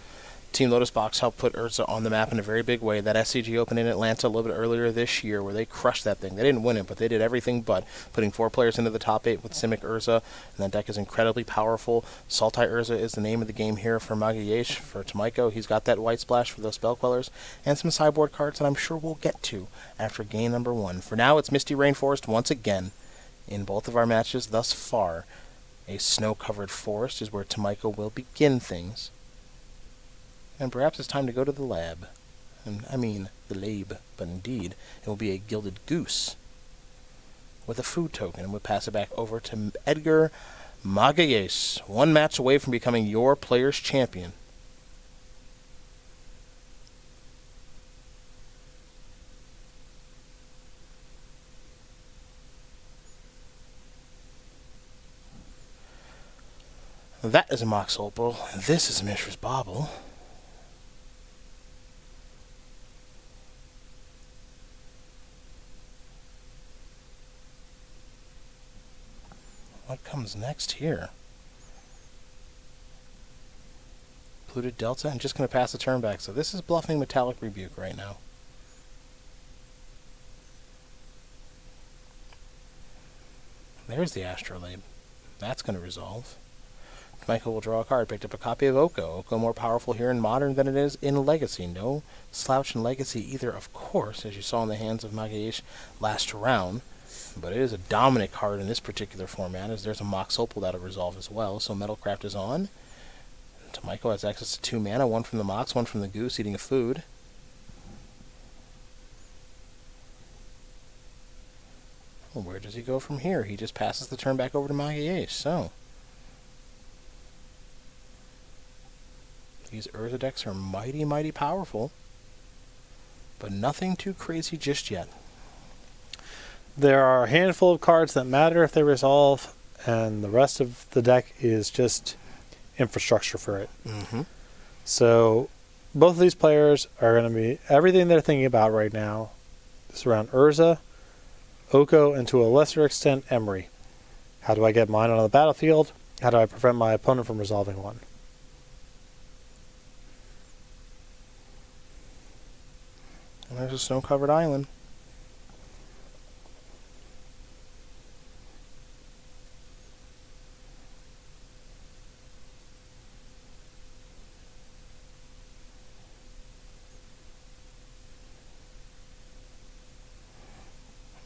Team Lotus Box helped put Urza on the map in a very big way. That SCG Open in Atlanta a little bit earlier this year where they crushed that thing. They didn't win it, but they did everything but putting 4 players into the top 8 with Simic Urza, and that deck is incredibly powerful. Sultai Urza is the name of the game here for Magalhaes. For Tomajko, he's got that White Splash for those Spellquellers, and some sideboard cards that I'm sure we'll get to after game number 1. For now, it's Misty Rainforest once again in both of our matches thus far. A snow-covered forest is where Tomajko will begin things. And perhaps it's time to go to the lab. I mean, the lab, but indeed, it will be a Gilded Goose with a food token, and we'll pass it back over to Edgar Magalhaes, 1 match away from becoming your player's champion. That is a Mox Opal. This is a Mishra's Bauble. What comes next here? Polluted Delta. I'm just going to pass the turn back. So this is bluffing Metallic Rebuke right now. There's the Astrolabe. That's going to resolve. Michael will draw a card. Picked up a copy of Oko. Oko more powerful here in Modern than it is in Legacy. No slouch in Legacy either, of course, as you saw in the hands of Magalhaes last round. But it is a dominant card in this particular format, as there's a Mox Opal that'll resolve as well. So Metalcraft is on. Tomajko has access to 2 mana, 1 from the Mox, 1 from the Goose, eating a food. Well, where does he go from here? He just passes the turn back over to Magalhaes, so these Urza decks are mighty, mighty powerful, but nothing too crazy just yet. There are a handful of cards that matter if they resolve, and the rest of the deck is just infrastructure for it. So both of these players are going to be, everything they're thinking about right now is around Urza, Oko, and to a lesser extent, Emery. How do I get mine on the battlefield? How do I prevent my opponent from resolving one? And there's a snow-covered island.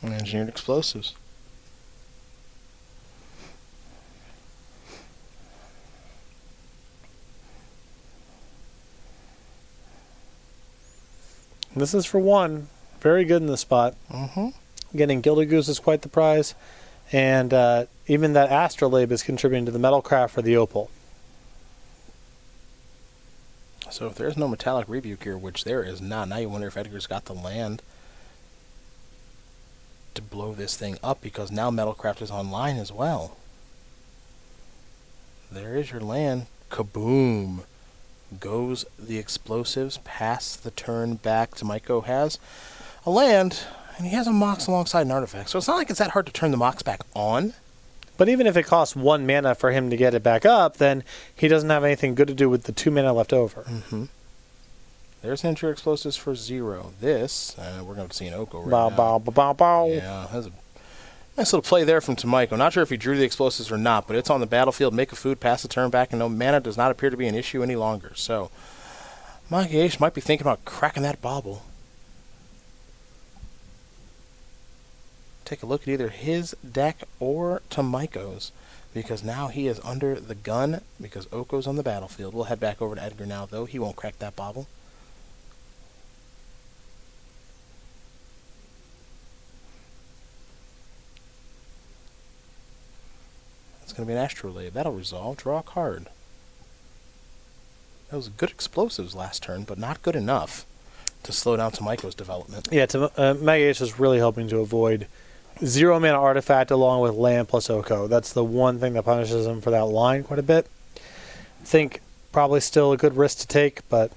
And engineered explosives. This is for one. Very good in this spot. Mm-hmm. Getting Gilded Goose is quite the prize. And even that astrolabe is contributing to the metalcraft for the opal. So if there's no metallic rebuke here, which there is not, now you wonder if Edgar's got the land to blow this thing up, because now metalcraft is online as well. There is your land. Kaboom! Goes the explosives. Pass the turn back. Tomajko has a land, and he has a Mox alongside an artifact. So it's not like it's that hard to turn the Mox back on. But even if it costs 1 mana for him to get it back up, then he doesn't have anything good to do with the 2 mana left over. Mm-hmm. There's Engineer Explosives for 0. This, we're going to see an Oko right Bow, now. bow, bow, bow, bow. Yeah, that's a nice little play there from Tomajko. Not sure if he drew the explosives or not, but it's on the battlefield. Make a food, pass the turn back, and no mana does not appear to be an issue any longer. So, Magalhaes might be thinking about cracking that bauble. Take a look at either his deck or Tomajko's, because now he is under the gun because Oko's on the battlefield. We'll head back over to Edgar now, though. He won't crack that bauble. It's going to be an astrolabe. That'll resolve. Draw a card. That was good explosives last turn, but not good enough to slow down Tomajko's development. Yeah, Magalhaes is really hoping to avoid 0 mana artifact along with land plus Oko. That's the one thing that punishes him for that line quite a bit. I think probably still a good risk to take, but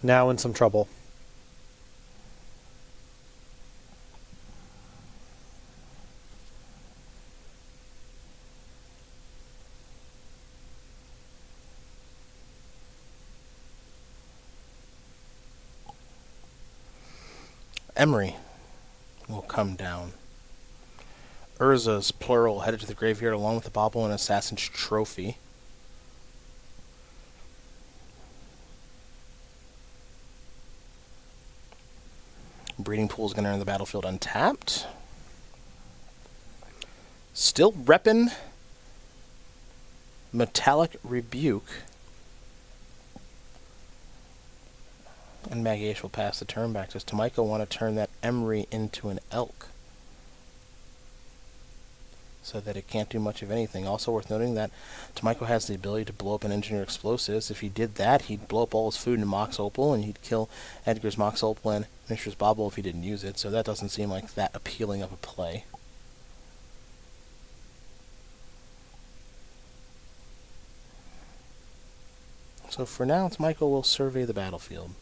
now in some trouble. Emery will come down. Urza's plural headed to the graveyard along with the bauble and Assassin's Trophy. Breeding Pool is going to enter the battlefield untapped. Still reppin' Metallic Rebuke. And Magalhaes will pass the turn back. Does Tomajko want to turn that Emery into an Elk, so that it can't do much of anything? Also worth noting that Tomajko has the ability to blow up an Engineer Explosives. If he did that, he'd blow up all his food in Mox Opal, and he'd kill Edgar's Mox Opal and Mishra's Bauble if he didn't use it, so that doesn't seem like that appealing of a play. So for now, Tomajko will survey the battlefield.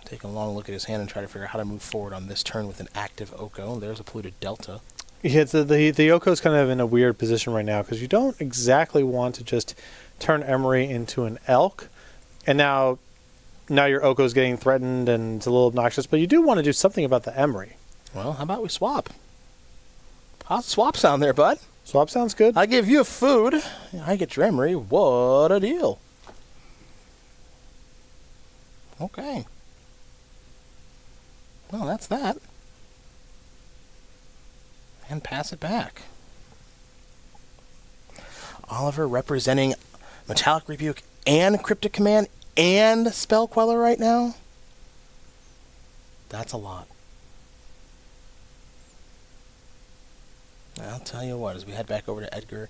Take a long look at his hand and try to figure out how to move forward on this turn with an active Oko. There's a polluted Delta. Yeah, the Oko's kind of in a weird position right now because you don't exactly want to just turn Emery into an Elk, and now your Oko's getting threatened and it's a little obnoxious, but you do want to do something about the Emery. Well, how about we swap? How's the swap sound there, bud? Swap sounds good. I give you food, I get your Emery. What a deal. Okay. Well, that's that. And pass it back. Oliver representing Metallic Rebuke and Cryptic Command and Spell Queller right now. That's a lot. I'll tell you what, as we head back over to Edgar,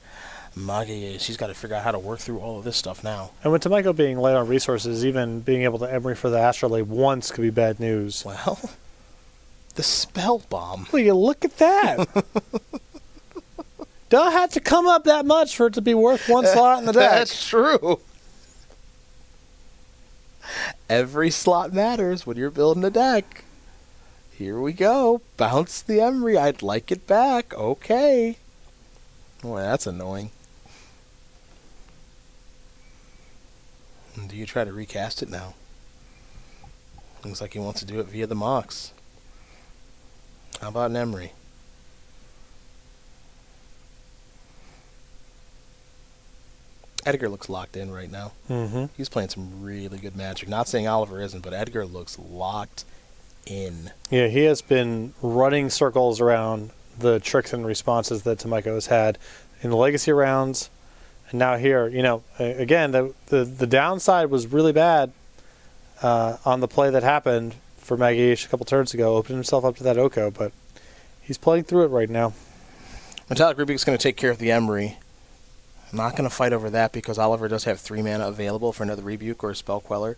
Magalhaes, she's got to figure out how to work through all of this stuff now. And with Tomajko being light on resources, even being able to Emery for the Astrolabe once could be bad news. Well, the Spell Bomb. Will you look at that? Don't have to come up that much for it to be worth one slot in the deck. That's true. Every slot matters when you're building a deck. Here we go. Bounce the Emery. I'd like it back. Okay. Boy, that's annoying. And do you try to recast it now? Looks like he wants to do it via the Mox. How about an Emery? Edgar looks locked in right now. Mm-hmm. He's playing some really good Magic. Not saying Oliver isn't, but Edgar looks locked in. Yeah, he has been running circles around the tricks and responses that Tomajko has had in the Legacy rounds. And now here, you know, again, the downside was really bad on the play that happened for Magalhaes a couple turns ago, opening himself up to that Oko, but he's playing through it right now. Metallic Rubik's going to take care of the Emery. I'm not going to fight over that because Oliver does have 3 mana available for another Rebuke or a Spell Queller.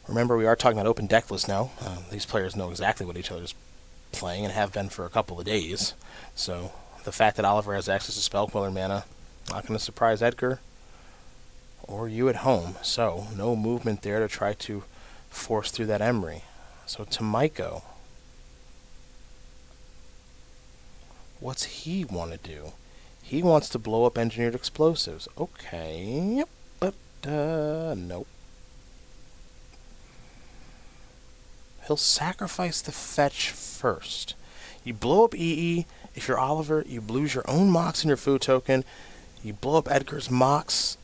Remember, we are talking about open deck lists now. These players know exactly what each other's playing and have been for a couple of days. So the fact that Oliver has access to Spell Queller mana, not going to surprise Edgar or you at home. So no movement there to try to force through that Emery. So Tomajko, what's he want to do? He wants to blow up engineered explosives. Okay, yep, but nope. He'll sacrifice the fetch first. You blow up EE. If you're Oliver, you lose your own Mox and your food token. You blow up Edgar's Mox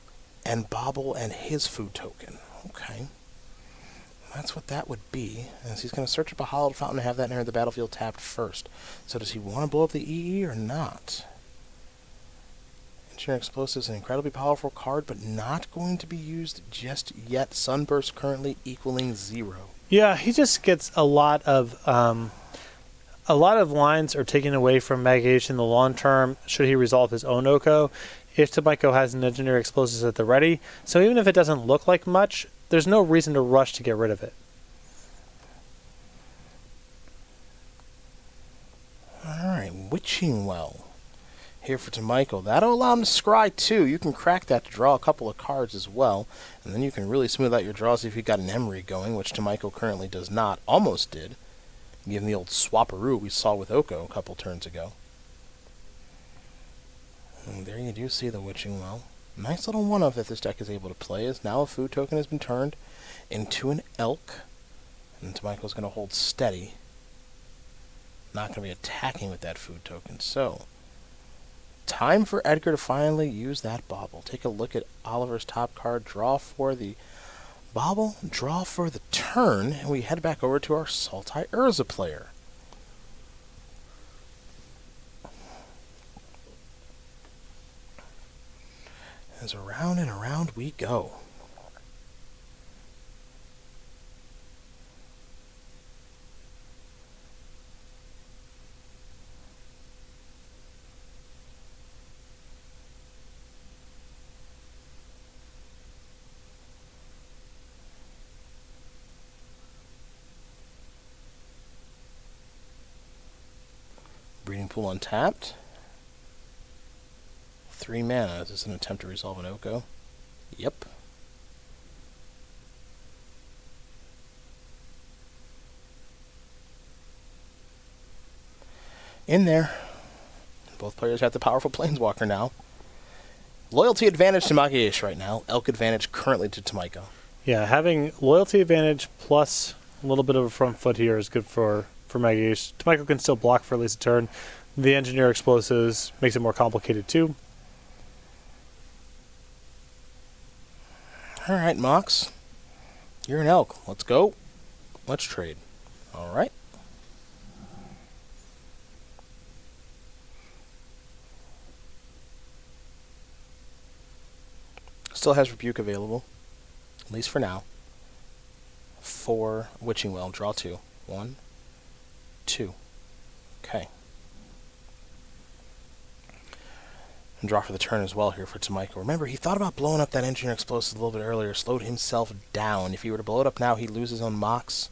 and Bobble and his food token. Okay. That's what that would be. As he's going to search up a Hallowed Fountain and have that enter the battlefield tapped first. So does he want to blow up the EE or not? Engineer Explosive is an incredibly powerful card, but not going to be used just yet. Sunburst currently equaling 0. Yeah, he just gets a lot of lines are taken away from Magalhaes in the long term should he resolve his own Oko if Tomajko has an Engineer Explosives at the ready. So even if it doesn't look like much, there's no reason to rush to get rid of it. Alright, Witching Well here for Tomajko. That'll allow him to scry too. You can crack that to draw a couple of cards as well, and then you can really smooth out your draws if you've got an Emery going, which Tomajko currently does not. Almost did, given the old swapperoo we saw with Oko a couple turns ago. And there you do see the Witching Well. Nice little one-of that this deck is able to play, as now a food token has been turned into an Elk, and Tomajko's going to hold steady. Not going to be attacking with that food token, so time for Edgar to finally use that Bobble. Take a look at Oliver's top card. Draw for the Bobble, draw for the turn, and we head back over to our Sultai Urza player. As around and around we go. Breeding Pool untapped. 3 mana. Is this an attempt to resolve an Oko? Yep. In there. Both players have the powerful Planeswalker now. Loyalty advantage to Magalhaes right now. Elk advantage currently to Tomajko. Yeah, having loyalty advantage plus a little bit of a front foot here is good for Magalhaes. Tomajko can still block for at least a turn. The Engineer Explosives makes it more complicated too. Alright, Mox. You're an Elk. Let's go. Let's trade. Alright. Still has Rebuke available. At least for now. 4 Witching Well. Draw 2. 1, 2. Okay. And draw for the turn as well here for Tomajko. Remember, he thought about blowing up that Engineer Explosive a little bit earlier, slowed himself down. If he were to blow it up now, he'd lose his own Mox,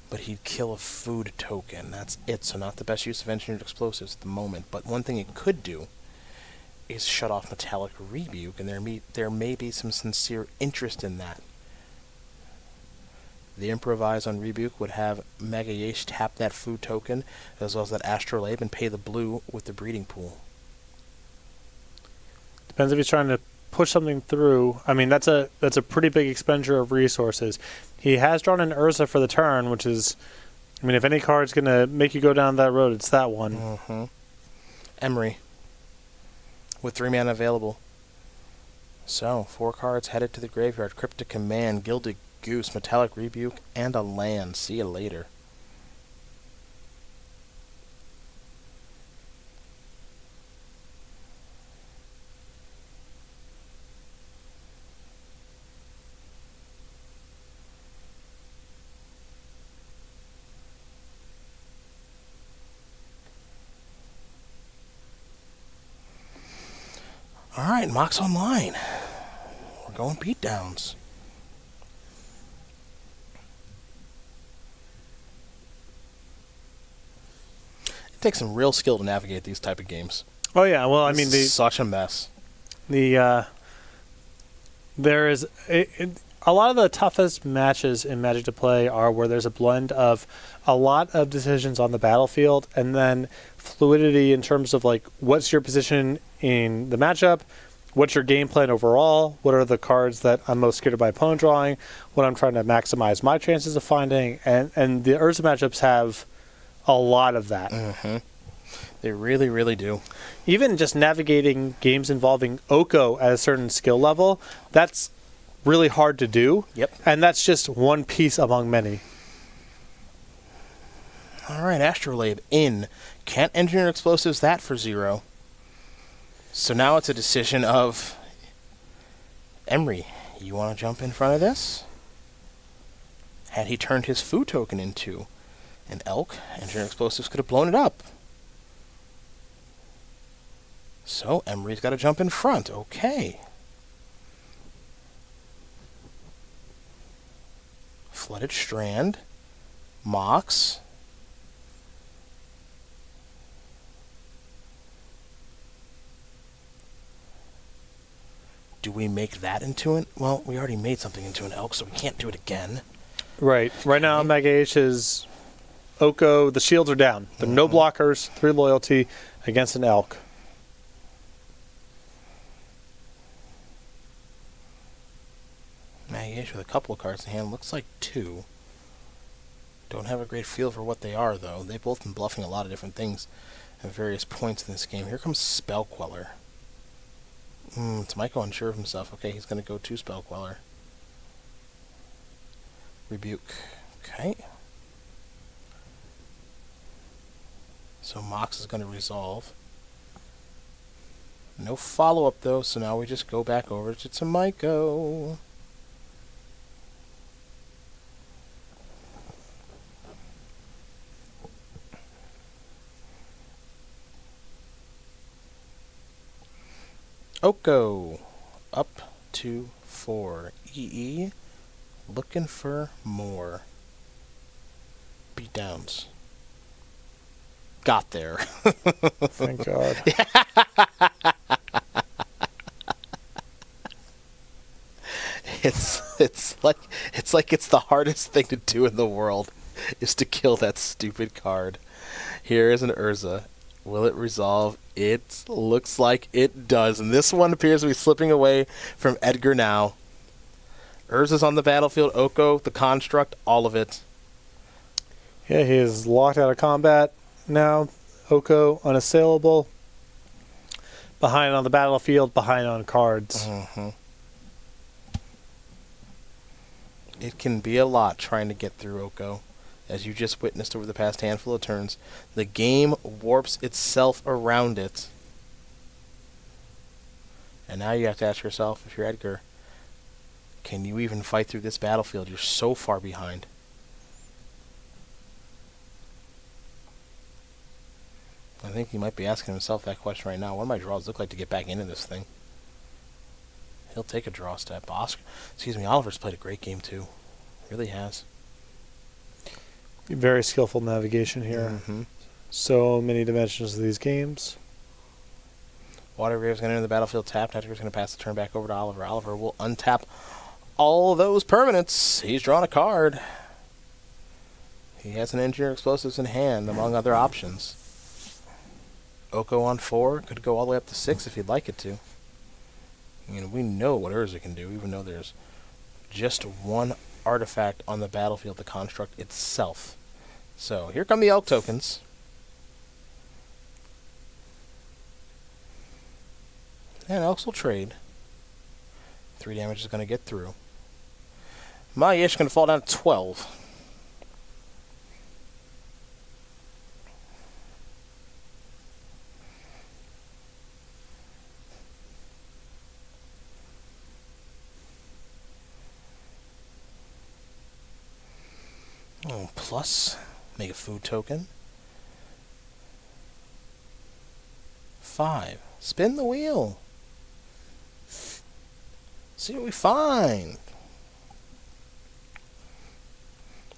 but he'd kill a food token. That's it, so not the best use of Engineered Explosives at the moment. But one thing it could do is shut off Metallic Rebuke, and there may be some sincere interest in that. The improvise on Rebuke would have Magalhaes tap that food token, as well as that Astrolabe, and pay the blue with the breeding pool. Depends if he's trying to push something through. I mean, that's a pretty big expenditure of resources. He has drawn an Urza for the turn, which is, I mean, if any card's going to make you go down that road, it's that one. Mm-hmm. Emery, with 3 mana available. So, 4 cards headed to the graveyard. Cryptic Command, Gilded Goose, Metallic Rebuke, and a land. See you later. Alright, Mox Online. We're going beatdowns. It takes some real skill to navigate these type of games. Oh yeah, well, I mean, Such a mess. there is a lot of the toughest matches in Magic to play are where there's a blend of a lot of decisions on the battlefield and then fluidity in terms of like what's your position in the matchup, what's your game plan overall, what are the cards that I'm most scared of my opponent drawing, what I'm trying to maximize my chances of finding, and the Urza matchups have a lot of that. Mm-hmm. They really, really do. Even just navigating games involving Oko at a certain skill level, that's really hard to do. Yep. And that's just one piece among many. All right, Astrolabe in. Can't engineer explosives that for 0. So now it's a decision of Emery, you want to jump in front of this? Had he turned his food token into an elk, engineer explosives could have blown it up. So Emery's got to jump in front. Okay. Flooded Strand. Mox. Do we make that into an... Well, we already made something into an elk, so we can't do it again. Right. Right now, Magalhaes is Oko. The shields are down. There are no blockers, 3 loyalty against an elk. Magalhaes with a couple of cards in hand. Looks like 2. Don't have a great feel for what they are, though. They've both been bluffing a lot of different things at various points in this game. Here comes Spell Queller. Tomajko unsure of himself. Okay, he's going to go to Spell Queller. Rebuke. Okay. So Mox is going to resolve. No follow-up, though, so now we just go back over to Tomajko. Oko, up to 4. EE, looking for more. Beatdowns. Got there. Thank God. It's like it's the hardest thing to do in the world is to kill that stupid card. Here is an Urza. Will it resolve? It looks like it does. And this one appears to be slipping away from Edgar now. Urza's on the battlefield. Oko, the construct, all of it. Yeah, he is locked out of combat now. Oko unassailable. Behind on the battlefield, behind on cards. Mm-hmm. It can be a lot trying to get through Oko. As you just witnessed over the past handful of turns, the game warps itself around it. And now you have to ask yourself, if you're Edgar, can you even fight through this battlefield? You're so far behind. I think he might be asking himself that question right now. What do my draws look like to get back into this thing? He'll take a draw step. Oliver's played a great game too. Really has. Very skillful navigation here. Mm-hmm. So many dimensions of these games. Watergrave's going to enter the battlefield tapped. Edgar's going to pass the turn back over to Oliver. Oliver will untap all those permanents. He's drawn a card. He has an engineer explosives in hand, among other options. Oko on 4, could go all the way up to 6 if he'd like it to. We know what Urza can do, even though there's just one artifact on the battlefield, the construct itself. So, here come the Elk tokens. And Elks will trade. 3 damage is going to get through. Magalhaes is going to fall down to 12. Oh, plus, make a food token. 5. Spin the wheel. See what we find.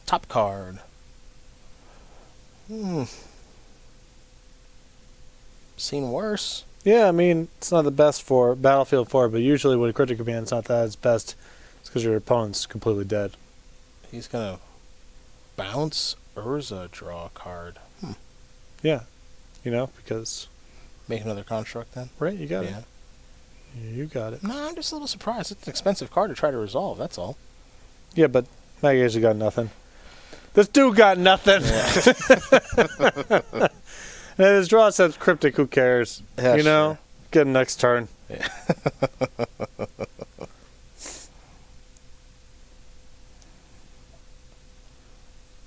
Top card. Seen worse. Yeah, I mean, it's not the best for Battlefield 4, but usually when a crit command's not that its best, it's because your opponent's completely dead. He's going to bounce Urza, draw a card. Yeah, because... Make another construct then? Right, you got it. You got it. No, I'm just a little surprised. It's an expensive card to try to resolve, that's all. Yeah, but Magalhaes got nothing. This dude got nothing. Yeah. And his draw says cryptic, who cares? Yeah, sure. Get next turn. Yeah.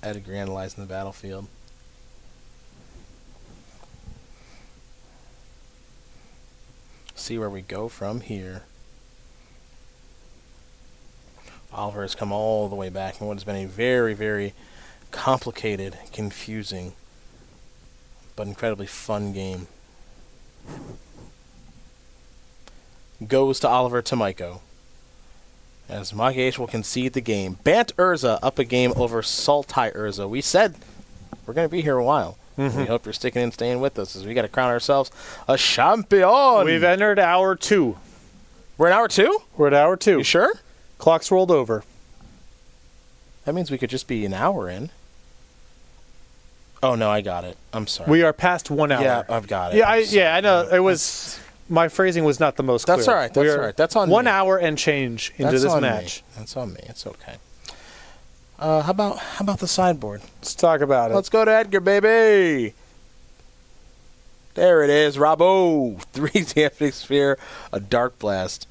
Edgar analyzing the battlefield. See where we go from here. Oliver has come all the way back in what has been a very, very complicated, confusing, but incredibly fun game. Goes to Oliver Tomajko, as Magalhaes will concede the game. Bant Urza up a game over Sultai Urza. We said we're going to be here a while. Mm-hmm. We hope you're sticking and staying with us, as we got to crown ourselves a champion. We've entered hour 2. We're in hour 2? We're at hour 2. You sure? Clock's rolled over. That means we could just be an hour in. Oh, no, I got it. I'm sorry. We are past 1 hour. Yeah, I've got it. Yeah, I know. It was... My phrasing was not the most clear. That's all right. That's all right. That's on 1 me. hour and change into this match. That's on me. It's okay. How about the sideboard? Let's talk about it. Let's go to Edgar, baby. There it is, Robbo. 3 Dampening Sphere, a Dark Blast,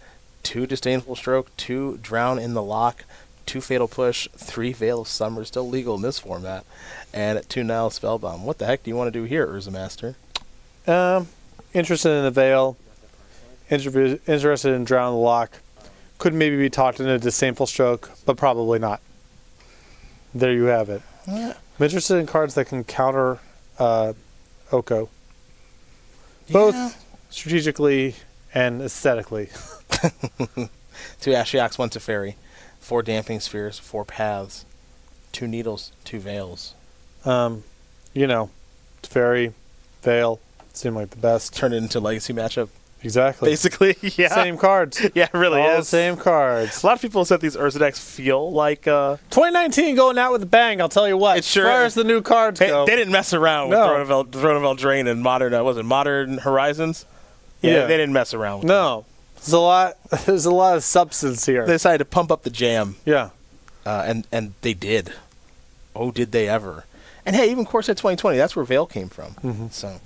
2 Disdainful Stroke, 2 Drown in the Lock, 2 Fatal Push, 3 Veil of Summer, still legal in this format, and 2 Nile Spellbound. What the heck do you want to do here, Urza Master? Interested in the Veil. Interested in Drown in the Lock. Could maybe be talked into Disdainful Stroke, but probably not. There you have it. Yeah. I'm interested in cards that can counter Oko. Both strategically and aesthetically. 2 Ashiok's, 1 Teferi, 4 Damping Spheres, 4 Paths, 2 Needles, 2 Veils. Teferi, Veil seem like the best. Turn it into Legacy matchup. Exactly. Basically, yeah. Same cards. Yeah, it really All is. the same cards. A lot of people said these Urza decks feel like... 2019 going out with a bang, I'll tell you what. It sure as far is. as the new cards go. They didn't mess around with Throne of Eldraine and Modern Horizons? Yeah. They didn't mess around with No. There's a lot of substance here. They decided to pump up the jam. Yeah. And they did. Oh, did they ever. And hey, even Core Set 2020, that's where Veil came from. Mm-hmm. So...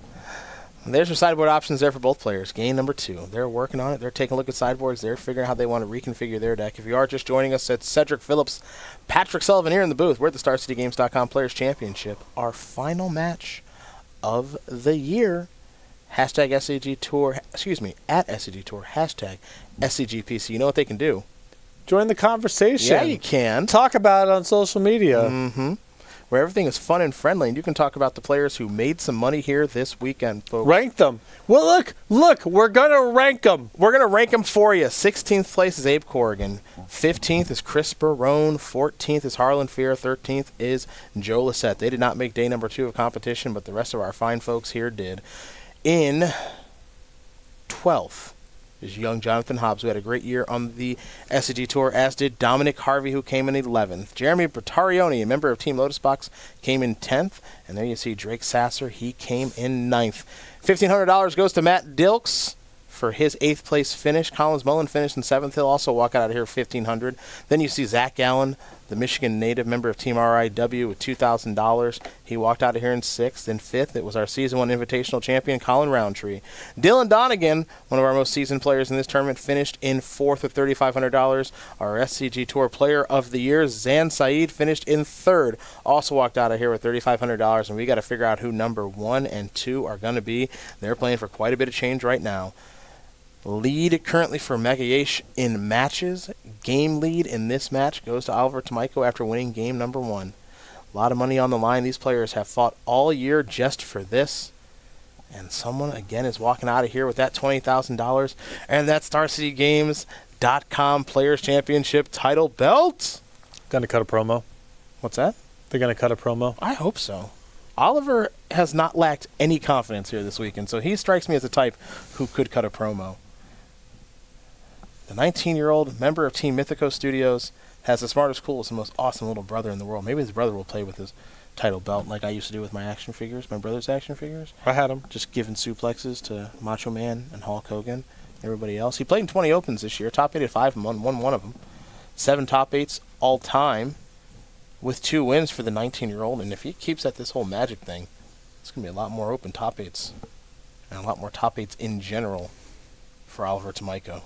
There's your sideboard options there for both players. Game number 2. They're working on it. They're taking a look at sideboards. They're figuring out how they want to reconfigure their deck. If you are just joining us, it's Cedric Phillips, Patrick Sullivan here in the booth. We're at the StarCityGames.com Players Championship. Our final match of the year. Hashtag SCG Tour. Excuse me, at SCG Tour. Hashtag SCGPC. You know what they can do? Join the conversation. Yeah, you can. Talk about it on social media. Mm-hmm. Where everything is fun and friendly, and you can talk about the players who made some money here this weekend, folks. Rank them. Well, look, we're going to rank them. We're going to rank them for you. 16th place is Abe Corrigan. 15th is Chris Barone. 14th is Harlan Fear. 13th is Joe Lissette. They did not make day number 2 of competition, but the rest of our fine folks here did. In 12th There's young Jonathan Hobbs, who had a great year on the SCG Tour, as did Dominic Harvey, who came in 11th. Jeremy Bertarioni, a member of Team Lotus Box, came in 10th. And there you see Drake Sasser. He came in 9th. $1,500 goes to Matt Dilks for his 8th place finish. Collins Mullen finished in 7th. He'll also walk out of here $1,500. Then you see Zach Allen, the Michigan native member of Team RIW, with $2,000. He walked out of here in 6th. In 5th, it was our Season 1 Invitational champion, Colin Roundtree. Dylan Donegan, one of our most seasoned players in this tournament, finished in 4th with $3,500. Our SCG Tour Player of the Year, Zan Saeed, finished in 3rd. Also walked out of here with $3,500, and we got to figure out who number 1 and 2 are going to be. They're playing for quite a bit of change right now. Lead currently for Magalhaes in matches. Game lead in this match goes to Oliver Tomajko after winning game number 1. A lot of money on the line. These players have fought all year just for this. And someone, again, is walking out of here with that $20,000. And that's StarCityGames.com Players Championship title belt. Going to cut a promo. What's that? They're going to cut a promo. I hope so. Oliver has not lacked any confidence here this weekend, so he strikes me as the type who could cut a promo. The 19-year-old member of Team Mythico Studios has the smartest, coolest, and most awesome little brother in the world. Maybe his brother will play with his title belt like I used to do with my action figures, my brother's action figures. I had him. Just giving suplexes to Macho Man and Hulk Hogan, everybody else. He played in 20 Opens this year, top 8 at 5 and won one of them. 7 top 8s all time with 2 wins for the 19-year-old. And if he keeps at this whole Magic thing, it's going to be a lot more open top 8s and a lot more top 8s in general for Oliver Tomajko.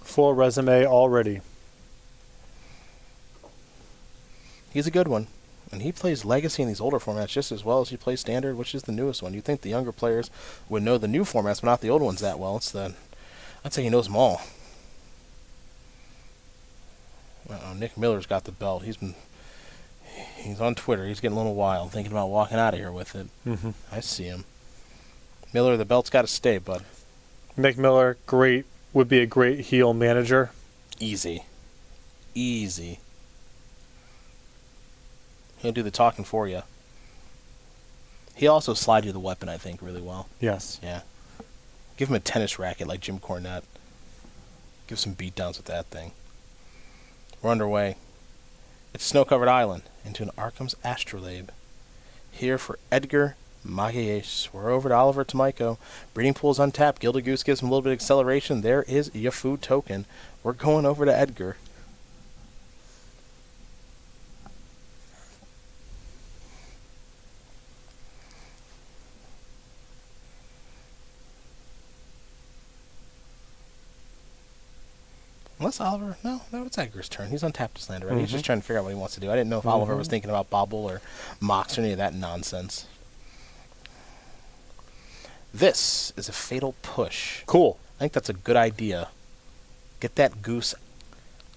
Full resume already. He's a good one. And he plays Legacy in these older formats just as well as he plays Standard, which is the newest one. You'd think the younger players would know the new formats, but not the old ones that well. I'd say he knows them all. Nick Miller's got the belt. He's on Twitter. He's getting a little wild, thinking about walking out of here with it. Mm-hmm. I see him. Miller, the belt's got to stay, bud. Nick Miller, would be a great heel manager. Easy. He'll do the talking for you. He also slide you the weapon, I think, really well. Yes. Yeah. Give him a tennis racket like Jim Cornette. Give some beatdowns with that thing. We're underway. It's a snow-covered island into an Arkham's astrolabe. Here for Edgar Magalhaes. We're over to Oliver Tomajko. Breeding pool's untapped. Gilded Goose gives him a little bit of acceleration. There is your food token. We're going over to Edgar. Unless Oliver... No, it's Edgar's turn. He's untapped his land already. He's just trying to figure out what he wants to do. I didn't know if Oliver was thinking about Bobble or Mox or any of that nonsense. This is a fatal push. Cool. I think that's a good idea. Get that goose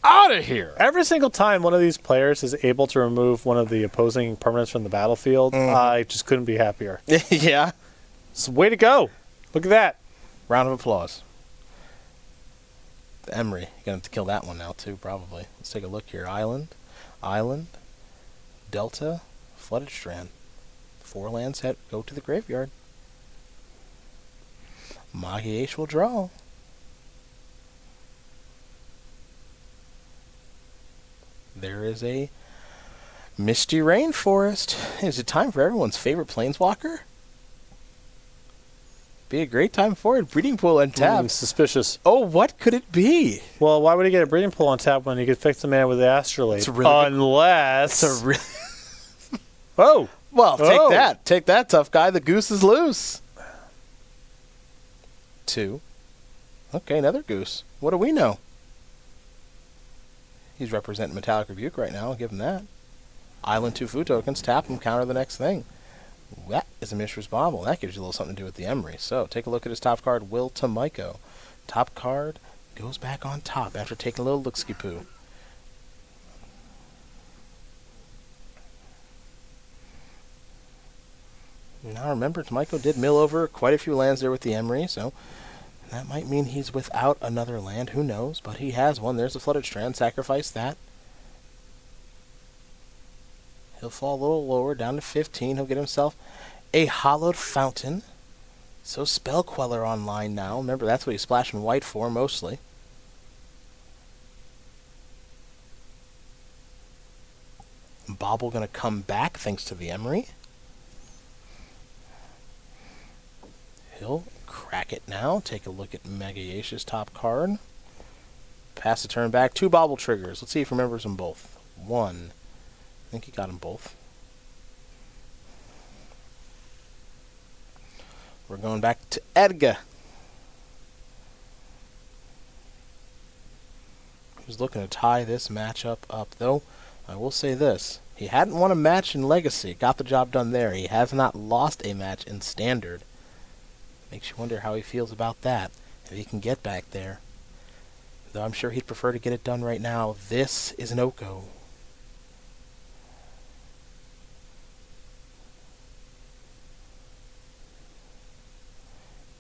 out of here. Every single time one of these players is able to remove one of the opposing permanents from the battlefield, I just couldn't be happier. Yeah. So way to go. Look at that. Round of applause. The Emery. You're going to have to kill that one now, too, probably. Let's take a look here. Island, Delta, Flooded Strand. 4 lands go to the graveyard. Magalhaes will draw. There is a Misty Rainforest. Is it time for everyone's favorite planeswalker? Be a great time for it. Breeding pool untapped. Suspicious. Oh, what could it be? Well, why would he get a breeding pool on tap when he could fix the man with the astrolabe? Unless... Oh! Well, take that. Take that, tough guy. The goose is loose. 2. Okay, another goose. What do we know? He's representing Metallic Rebuke right now. I'll give him that. Island 2 food tokens. Tap him, counter the next thing. That is a Mishra's Bobble. That gives you a little something to do with the Emery. So, take a look at his top card, Will Tomajko. Top card goes back on top after taking a little look-ski-poo. Now, remember, Tomajko did mill over quite a few lands there with the Emery, so that might mean he's without another land. Who knows? But he has one. There's a Flooded Strand. Sacrifice that. He'll fall a little lower, down to 15. He'll get himself a Hollowed Fountain. So Spell Queller online now. Remember, that's what he's splashing white for, mostly. Bobble going to come back, thanks to the Emery. He'll crack it now. Take a look at Magalhaes' top card. Pass the turn back. 2 Bobble triggers. Let's see if he remembers them both. 1. I think he got them both. We're going back to Edgar. He's looking to tie this matchup up, though. I will say this. He hadn't won a match in Legacy. Got the job done there. He has not lost a match in Standard. Makes you wonder how he feels about that. If he can get back there. Though I'm sure he'd prefer to get it done right now. This is an Oko.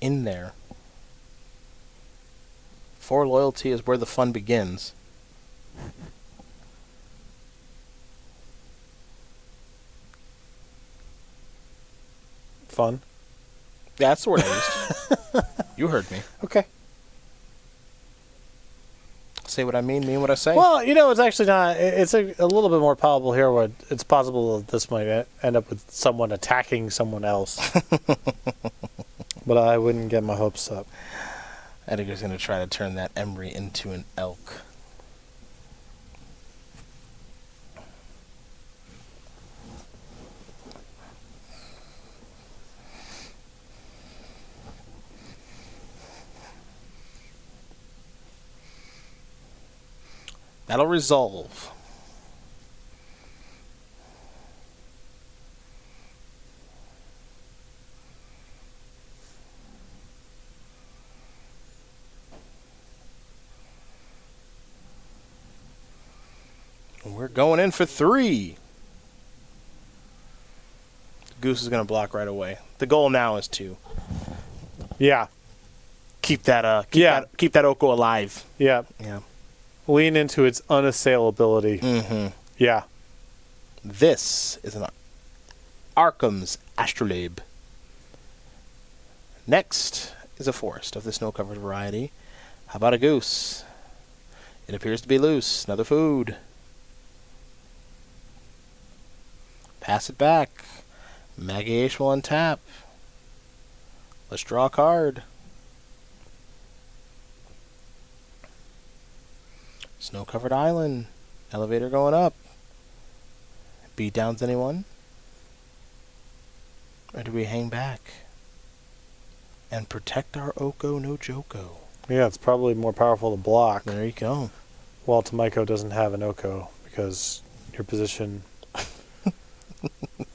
In there. 4 loyalty is where the fun begins. Fun. Yeah, that's the word I used. You heard me. Okay. Say what I mean what I say. Well, it's actually not. It's a little bit more probable here where it's possible that this might end up with someone attacking someone else. But I wouldn't get my hopes up. Edgar's going to try to turn that Emery into an elk. That'll resolve. We're going in for 3. Goose is going to block right away. The goal now is to Yeah. keep that Oko alive. Yeah. Yeah. Lean into its unassailability. Mm-hmm. Yeah. This is an Arkham's Astrolabe. Next is a forest of the snow-covered variety. How about a goose? It appears to be loose. Another food. Pass it back. Magalhaes will untap. Let's draw a card. Snow-covered island. Elevator going up. Beat downs anyone? Or do we hang back? And protect our Oko no Joko. Yeah, it's probably more powerful to block. There you go. While Tomajko doesn't have an Oko because your position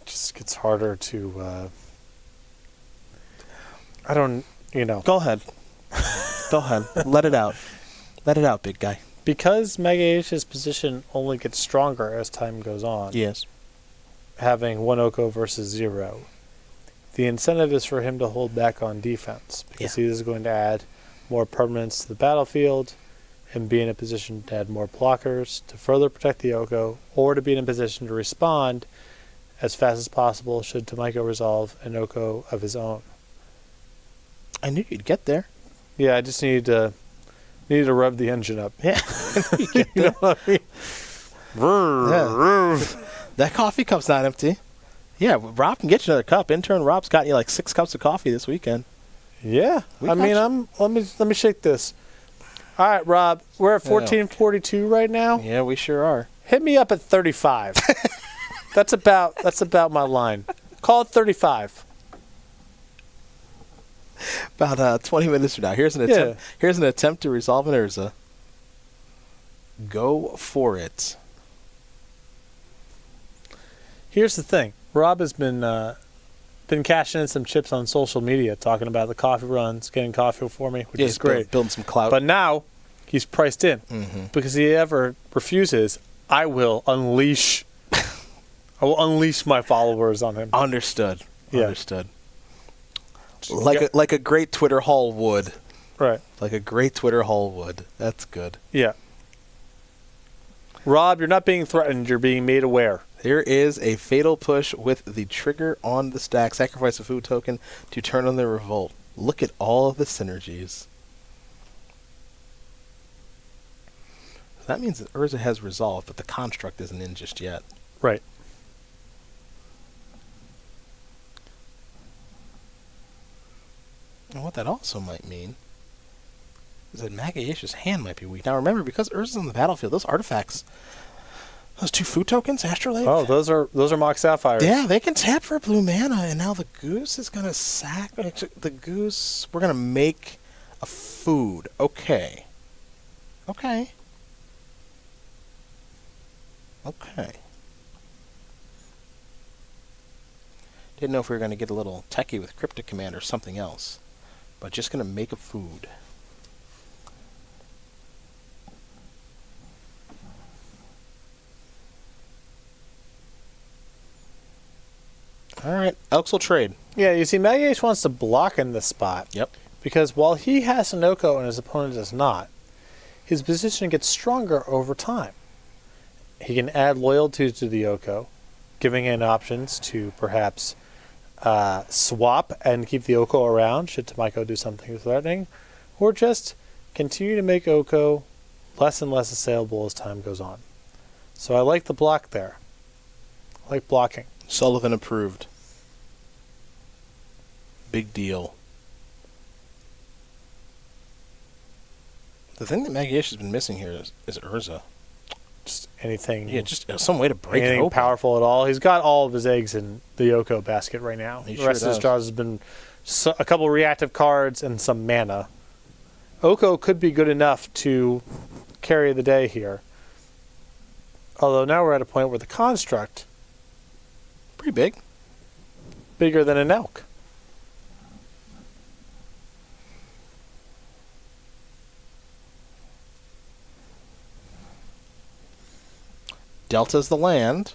just gets harder to. I don't, Go ahead. Go ahead. Let it out. Let it out, big guy. Because Magalhaes' position only gets stronger as time goes on. Yes. Having 1 Oko versus 0. The incentive is for him to hold back on defense because he is going to add more permanents to the battlefield and be in a position to add more blockers to further protect the Oko or to be in a position to respond as fast as possible should Tomajko resolve an Oko of his own. I knew you'd get there. Yeah, I just need to rev the engine up. Yeah. You know what I mean? Yeah. That coffee cup's not empty. Yeah, Rob can get you another cup. Intern Rob's got you like 6 cups of coffee this weekend. Yeah. Let me shake this. All right, Rob, we're at 1442 right now. Yeah, we sure are. Hit me up at 35. That's about my line. Call it 35. About 20 minutes from now. Here's an attempt. Yeah. Here's an attempt to resolve an Urza. Go for it. Here's the thing. Rob has been cashing in some chips on social media, talking about the coffee runs, getting coffee for me, which is great. Building some clout. But now he's priced in because if he ever refuses, I will unleash my followers on him. Understood. Yeah. Understood. Like a great Twitter haul would. Right. Like a great Twitter haul would. That's good. Yeah. Rob, you're not being threatened. You're being made aware. There is a fatal push with the trigger on the stack. Sacrifice a food token to turn on the revolt. Look at all of the synergies. That means that Urza has resolved, but the construct isn't in just yet. Right. And what that also might mean is that Magalhaes' hand might be weak. Now remember, because Urza's on the battlefield, those artifacts, those 2 food tokens, Astrolabe. Oh, those are Mock Sapphires. Yeah, they can tap for blue mana, and now the goose is going to sack. The goose, we're going to make a food. Okay. Okay. Okay. Didn't know if we were going to get a little techie with Cryptic Command or something else. But just going to make a food. Alright, Elks will trade. Yeah, you see, Magalhaes wants to block in this spot. Yep. Because while he has an Oko and his opponent does not, his position gets stronger over time. He can add loyalty to the Oko, giving in options to perhaps swap and keep the Oko around should Tomajko do something threatening, or just continue to make Oko less and less assailable as time goes on. So I like the block there. I like blocking. Sullivan approved. Big deal. The thing that Magalhaes has been missing here is Urza. Just anything. Yeah, just some way to break it anything open. powerful at all. He's got all of his eggs in the Yoko basket right now. He The sure rest of his does. draws has been a couple reactive cards and some mana. Oko could be good enough to carry the day here. Although now we're at a point where the construct Pretty big. bigger than an elk. Delta's the land.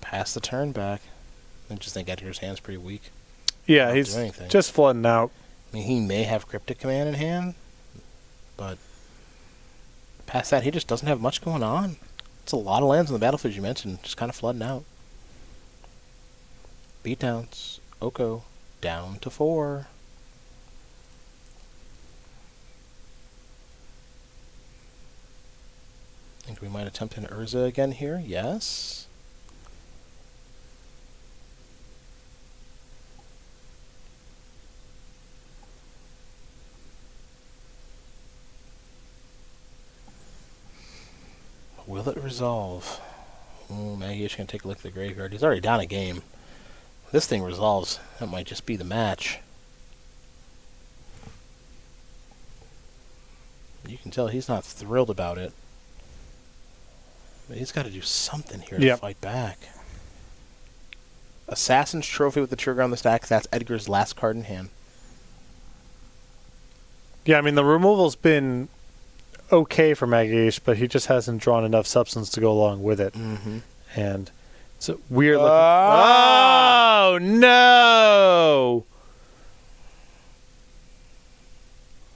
Pass the turn back. I just think Edgar's hand's pretty weak. Yeah, Don't he's do anything. just flooding out. I mean, he may have Cryptic Command in hand, but past that, he just doesn't have much going on. It's a lot of lands on the battlefield, you mentioned, just kind of flooding out. Beatdowns. Oko down to 4. Think we might attempt an Urza again here. Yes. Will it resolve? Oh, Magalhaes can take a look at the graveyard. He's already down a game. If this thing resolves, that might just be the match. You can tell he's not thrilled about it. But he's got to do something here to fight back. Assassin's Trophy with the trigger on the stack. That's Edgar's last card in hand. Yeah, I mean, the removal's been okay for Magalhaes, but he just hasn't drawn enough substance to go along with it. Mm-hmm. And it's a weird looking... Oh, no!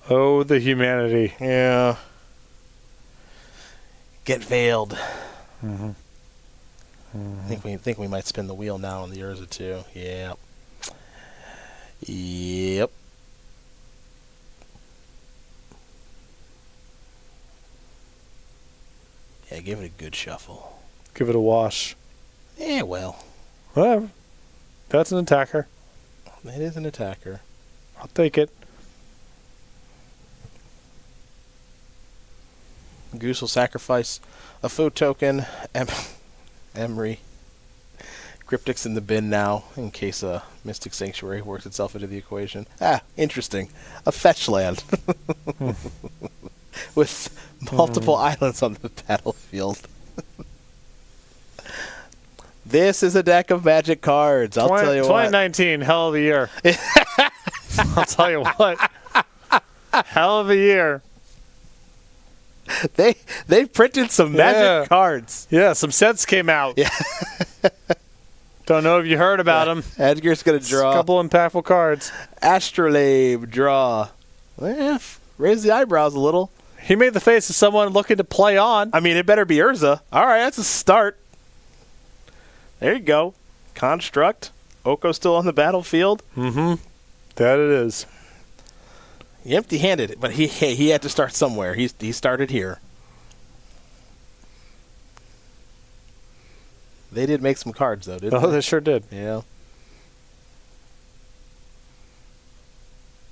Oh, the humanity. Yeah. Get veiled. Mm-hmm. I think we might spin the wheel now on the Urza too. Yep. Yep. Yeah, give it a good shuffle. Give it a wash. Yeah, well. Whatever. That's an attacker. It is an attacker. I'll take it. Goose will sacrifice a food token. Emery. Cryptic's in the bin now, in case Mystic Sanctuary works itself into the equation. Ah, interesting. A fetch land. With multiple islands on the battlefield. This is a deck of Magic cards. I'll tell you what. 2019, hell of a year. I'll tell you what. Hell of a year. They printed some Magic cards. Yeah, some sets came out. Yeah. Don't know if you heard about them. Edgar's going to draw. A couple impactful cards. Astrolabe, draw. Well, raise the eyebrows a little. He made the face of someone looking to play on. I mean, it better be Urza. All right, that's a start. There you go. Construct. Oko still on the battlefield. Mm-hmm. That it is. He empty-handed, but he had to start somewhere. He started here. They did make some cards, though, didn't they? Oh, they sure did. Yeah.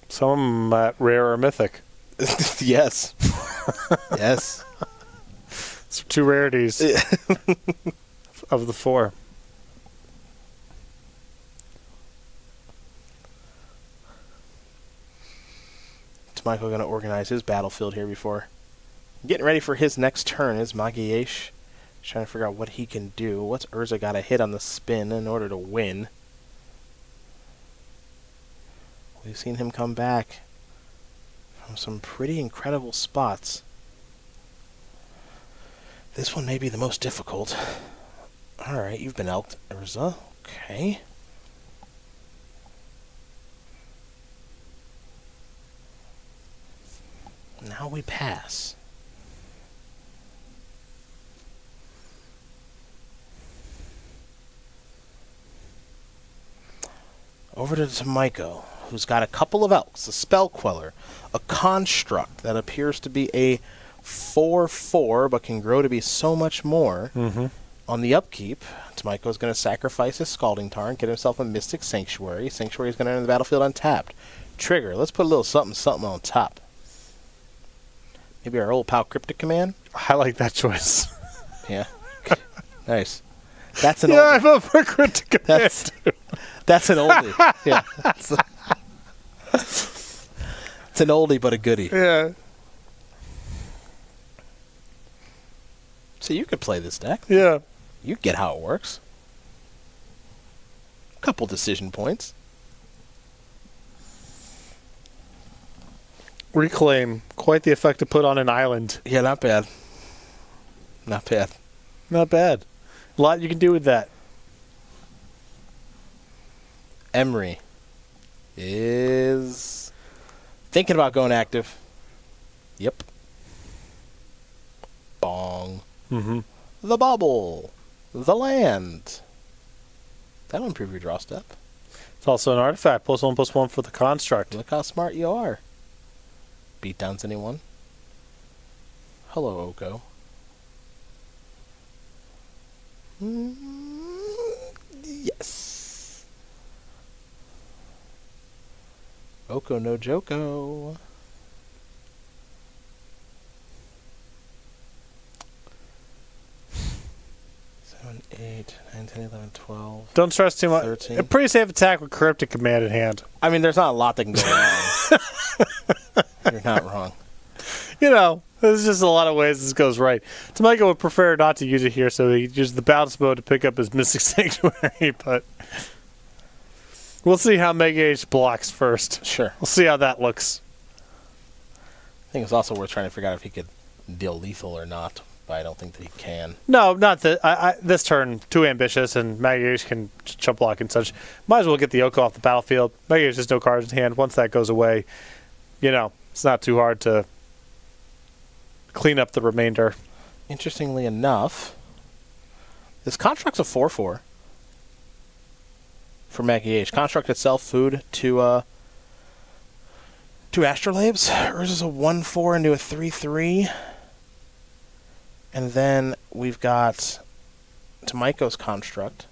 Some of them rare or mythic. Yes. Yes. It's 2 rarities of the 4. Tomajko going to organize his battlefield here before getting ready for his next turn. Is Magalhaes trying to figure out what he can do. What's Urza got to hit on the spin in order to win? We've seen him come back from some pretty incredible spots. This one may be the most difficult. Alright, you've been elked, Urza. Okay. Now we pass. Over to Tomajko, who's got a couple of elks, a spell queller, a construct that appears to be a 4/4 but can grow to be so much more. Mm-hmm. On the upkeep, Tomajko is going to sacrifice his Scalding Tarn, get himself a Mystic Sanctuary. Sanctuary is going to enter the battlefield untapped. Trigger, let's put a little something on top. Maybe our old pal Cryptic Command? I like that choice. Yeah. Nice. That's an yeah, I oldie. vote for Cryptic Command. That's an oldie. Yeah. It's an oldie but a goodie. Yeah. So you could play this deck. Yeah. You get how it works. Couple decision points. Reclaim. Quite the effect to put on an island. Yeah, not bad. Not bad. Not bad. A lot you can do with that. Emery is thinking about going active. Yep. Bong. Mm-hmm. The bubble. The land. That'll improve your draw step. It's also an artifact. +1/+1 for the construct. Look how smart you are. Beatdowns anyone? Hello, Oko. Yes. Oko no Joko. 7, 8, 9, 10, 11, 12. Don't stress too much. 13. A pretty safe attack with Cryptic Command in hand. I mean, there's not a lot that can go wrong. You're not wrong. You know, there's just a lot of ways this goes right. Tomajko would prefer not to use it here, so he uses the bounce mode to pick up his Mystic Sanctuary, but we'll see how Magalhaes blocks first. Sure. We'll see how that looks. I think it's also worth trying to figure out if he could deal lethal or not, but I don't think that he can. No, not that. This turn, too ambitious, and Magalhaes can chump block and such. Might as well get the Oko off the battlefield. Magalhaes has no cards in hand. Once that goes away, you know, it's not too hard to clean up the remainder. Interestingly enough, this construct's a 4/4 for Magalhaes. Construct itself, food to Astrolabes. Ours is a 1/4 into a 3/3. And then we've got Tomajko's construct,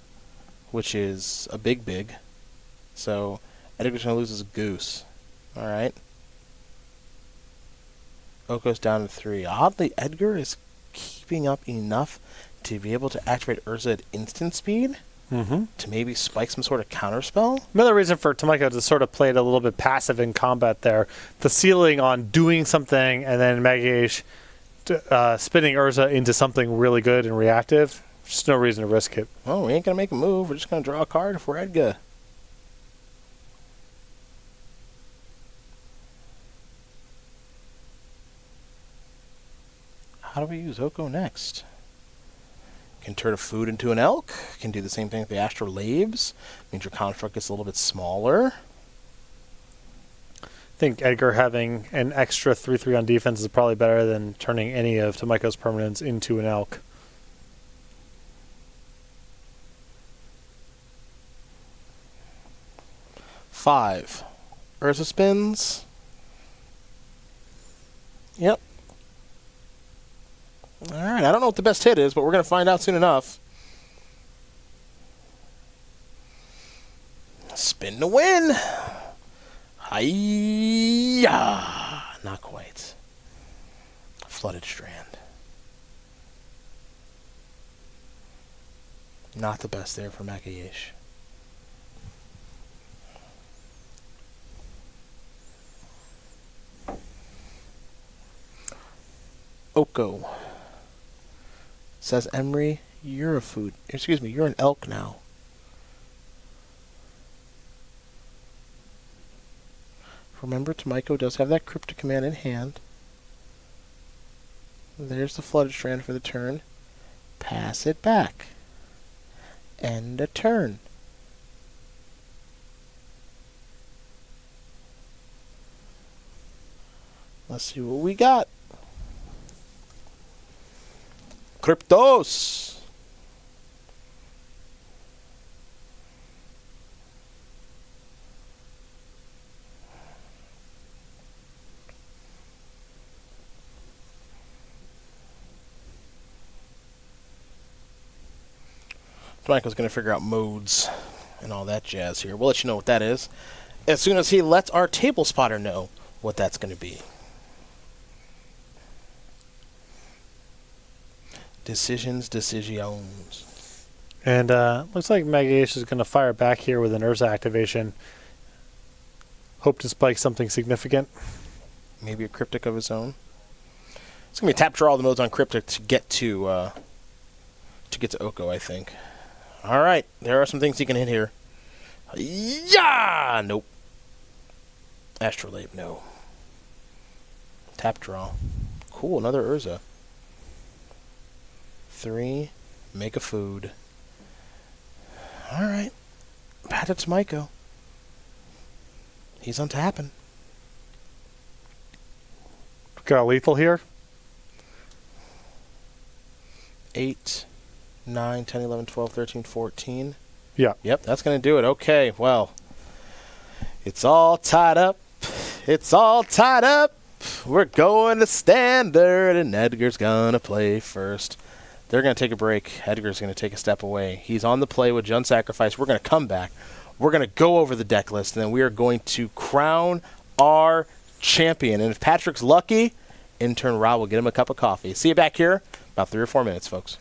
which is a big. So Edgar's going to lose his goose. All right. Oko's down to 3. Oddly, Edgar is keeping up enough to be able to activate Urza at instant speed to maybe spike some sort of counterspell. Another reason for Tomajko to sort of play it a little bit passive in combat there. The ceiling on doing something and then Magalhaes spinning Urza into something really good and reactive. Just no reason to risk it. Oh, we ain't going to make a move. We're just going to draw a card if we're Edgar. How do we use Oko next? Can turn a food into an elk. Can do the same thing with the Astrolabes. Means your construct gets a little bit smaller. I think Edgar having an extra 3/3 on defense is probably better than turning any of Tomajko's permanents into an elk. 5. Urza spins. Yep. Alright, I don't know what the best hit is, but we're going to find out soon enough. Spin to win. Hi-ya! Not quite. Flooded Strand. Not the best there for Magalhaes. Oko. Says Emery, you're a food. Excuse me, you're an elk now. Remember, Tomajko does have that cryptic command in hand. There's the Flooded Strand for the turn. Pass it back. End a turn. Let's see what we got. Cryptos. Michael's going to figure out modes and all that jazz here. We'll let you know what that is as soon as he lets our table spotter know what that's going to be. Decisions. And looks like Magalhaes is going to fire back here with an Urza activation. Hope to spike something significant. Maybe a Cryptic of his own. It's going to be tap draw all the modes on Cryptic to get to Oko, I think. All right, there are some things he can hit here. Yeah! Nope. Astrolabe, no. Tap draw. Cool, another Urza. 3, make a food. All right. Back to Tomajko. He's untapping. Got a lethal here. 8, 9, 10, 11, 12, 13, 14. Yeah. Yep, that's going to do it. Okay, well, it's all tied up. It's all tied up. We're going to standard, and Edgar's going to play first. They're going to take a break. Edgar's going to take a step away. He's on the play with Jund Sacrifice. We're going to come back. We're going to go over the deck list, and then we are going to crown our champion. And if Patrick's lucky, intern Rob will get him a cup of coffee. See you back here about 3 or 4 minutes, folks.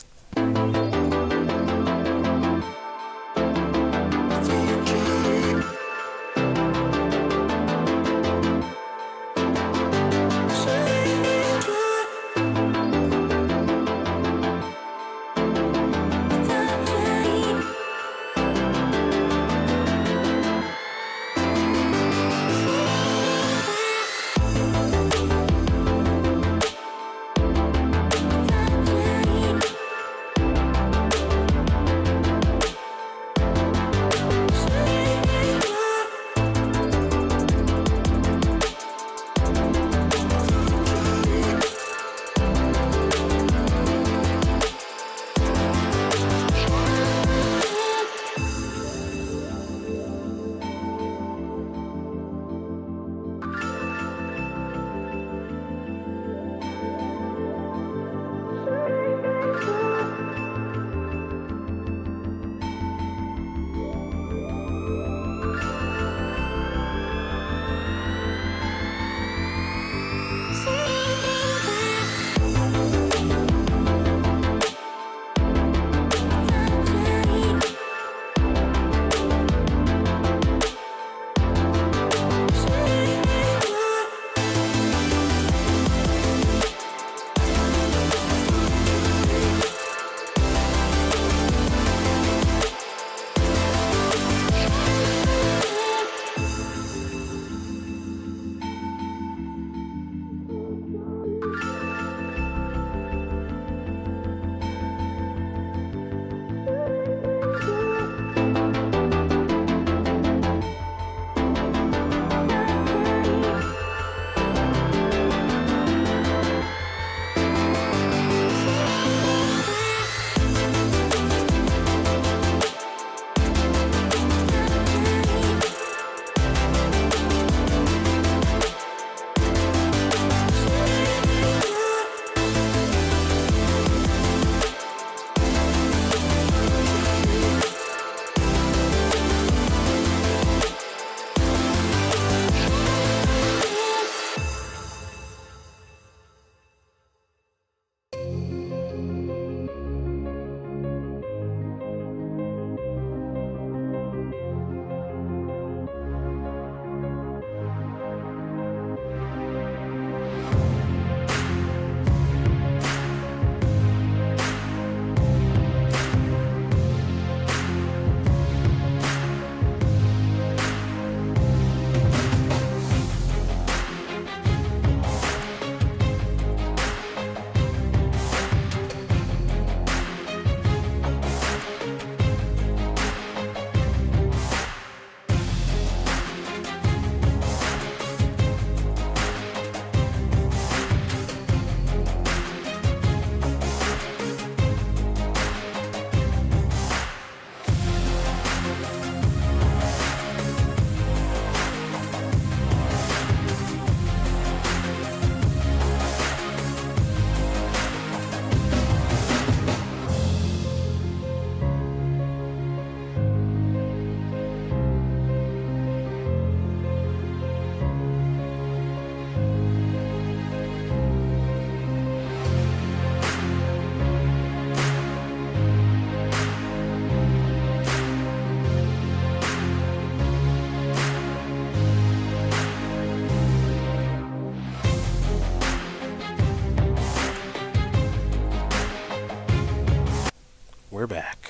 we're back.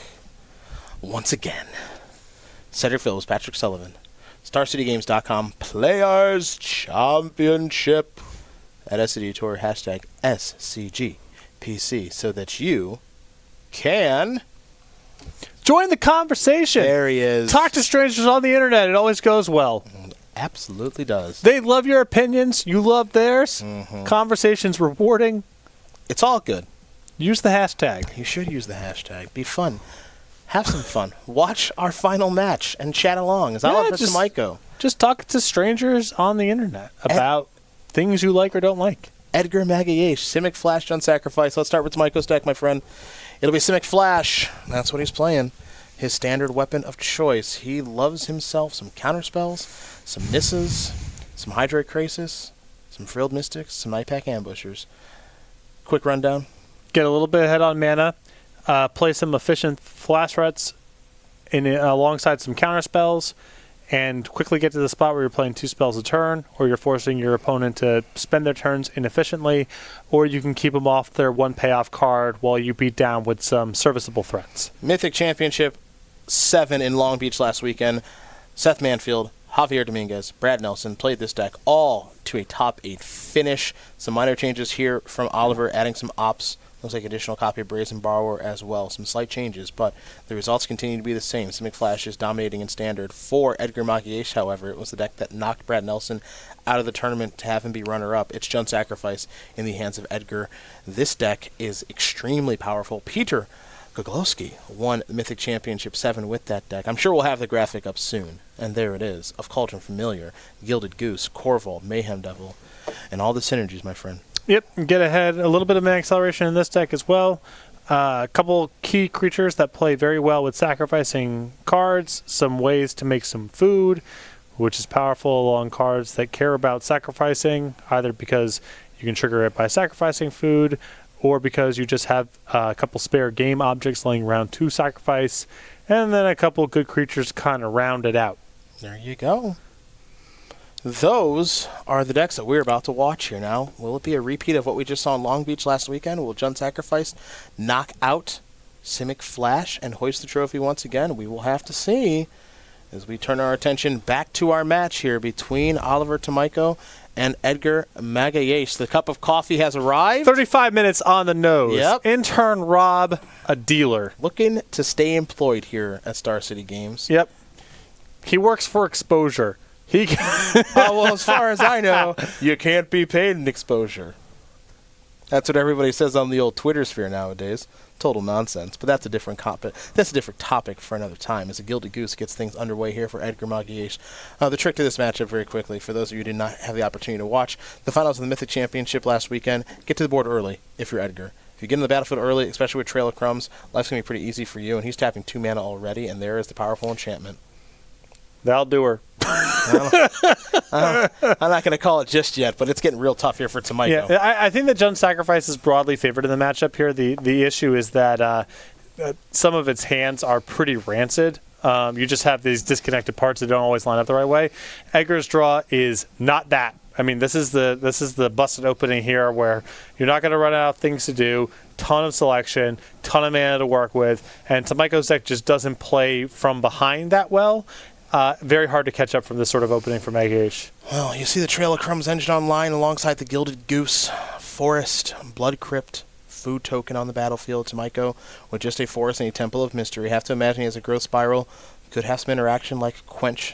Once again. Cedric Phillips, Patrick Sullivan. StarCityGames.com Players Championship at SCG Tour, hashtag SCGPC, so that you can join the conversation. There he is. Talk to strangers on the internet. It always goes well. Absolutely does. They love your opinions. You love theirs. Conversation's rewarding. It's all good. Use the hashtag. You should use the hashtag. Be fun. Have some fun. Watch our final match and chat along. As Oliver Tomajko. Just talk to strangers on the internet about things you like or don't like. Edgar Magalhaes, Simic Flash, Jund Sacrifice. Let's start with Tomajko's deck, my friend. It'll be Simic Flash. That's what he's playing. His standard weapon of choice. He loves himself some counterspells, some Nissas, some Hydrate Krasis, some Frilled Mystics, some Night Pack Ambushers. Quick rundown. Get a little bit ahead on mana. Play some efficient flash threats alongside some counterspells, and quickly get to the spot where you're playing 2 spells a turn, or you're forcing your opponent to spend their turns inefficiently, or you can keep them off their 1 payoff card while you beat down with some serviceable threats. Mythic Championship 7 in Long Beach last weekend. Seth Manfield, Javier Dominguez, Brad Nelson played this deck all to a top 8 finish. Some minor changes here from Oliver, adding some ops. Looks like additional copy of Brazen Borrower as well. Some slight changes, but the results continue to be the same. Simic Flash is dominating in Standard. For Edgar Magalhaes, however, it was the deck that knocked Brad Nelson out of the tournament to have him be runner-up. It's Jund Sacrifice in the hands of Edgar. This deck is extremely powerful. Peter Goglowski won the Mythic Championship 7 with that deck. I'm sure we'll have the graphic up soon. And there it is, of Cauldron Familiar, Gilded Goose, Corval, Mayhem Devil, and all the synergies, my friend. Yep, get ahead. A little bit of mana acceleration in this deck as well. A couple key creatures that play very well with sacrificing cards. Some ways to make some food, which is powerful along cards that care about sacrificing, either because you can trigger it by sacrificing food, or because you just have a couple spare game objects laying around to sacrifice, and then a couple good creatures kind of round it out. There you go. Those are the decks that we're about to watch here now. Will it be a repeat of what we just saw in Long Beach last weekend? Will Jund Sacrifice knock out Simic Flash and hoist the trophy once again? We will have to see as we turn our attention back to our match here between Oliver Tomajko and Edgar Magalhaes. The cup of coffee has arrived. 35 minutes on the nose. Yep. Intern Rob, a dealer. Looking to stay employed here at Star City Games. Yep. He works for exposure. He well, as far as I know, you can't be paid in exposure. That's what everybody says on the old Twitter sphere nowadays. Total nonsense. But that's a different that's a different topic for another time. As a Gilded Goose gets things underway here for Edgar Magalhaes. The trick to this matchup, very quickly, for those of you who did not have the opportunity to watch the finals of the Mythic Championship last weekend, get to the board early if you're Edgar. If you get in the battlefield early, especially with Trail of Crumbs, life's going to be pretty easy for you. And he's tapping 2 mana already, and there is the powerful enchantment. That'll do her. I'm not going to call it just yet, but it's getting real tough here for Tomajko. Yeah, I think that Jund Sacrifice is broadly favored in the matchup here. The issue is that some of its hands are pretty rancid. You just have these disconnected parts that don't always line up the right way. Edgar's draw is not that. I mean, this is the busted opening here where you're not going to run out of things to do, ton of selection, ton of mana to work with, and Tomajko's deck just doesn't play from behind that well. Very hard to catch up from this sort of opening for Magalhaes. Well, you see the Trail of Crumbs engine online alongside the Gilded Goose, Forest, Blood Crypt, food token on the battlefield. Tomajko with just a Forest and a Temple of Mystery. Have to imagine he has a Growth Spiral. Could have some interaction like Quench.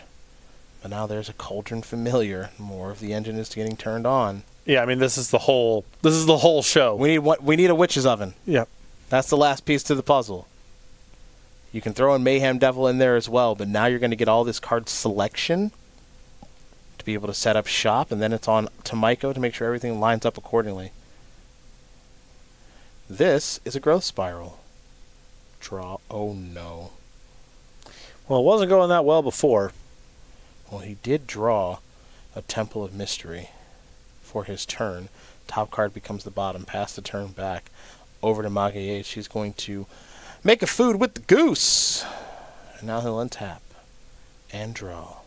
But now there's a Cauldron Familiar. More of the engine is getting turned on. Yeah, I mean this is the whole show. We need a Witch's Oven. Yep. That's the last piece to the puzzle. You can throw in Mayhem Devil in there as well, but now you're going to get all this card selection to be able to set up shop, and then it's on Tomajko to make sure everything lines up accordingly. This is a Growth Spiral. Draw. Oh, no. Well, it wasn't going that well before. Well, he did draw a Temple of Mystery for his turn. Top card becomes the bottom. Pass the turn back over to Magalhaes. She's going to make a food with the goose. And now he'll untap and draw.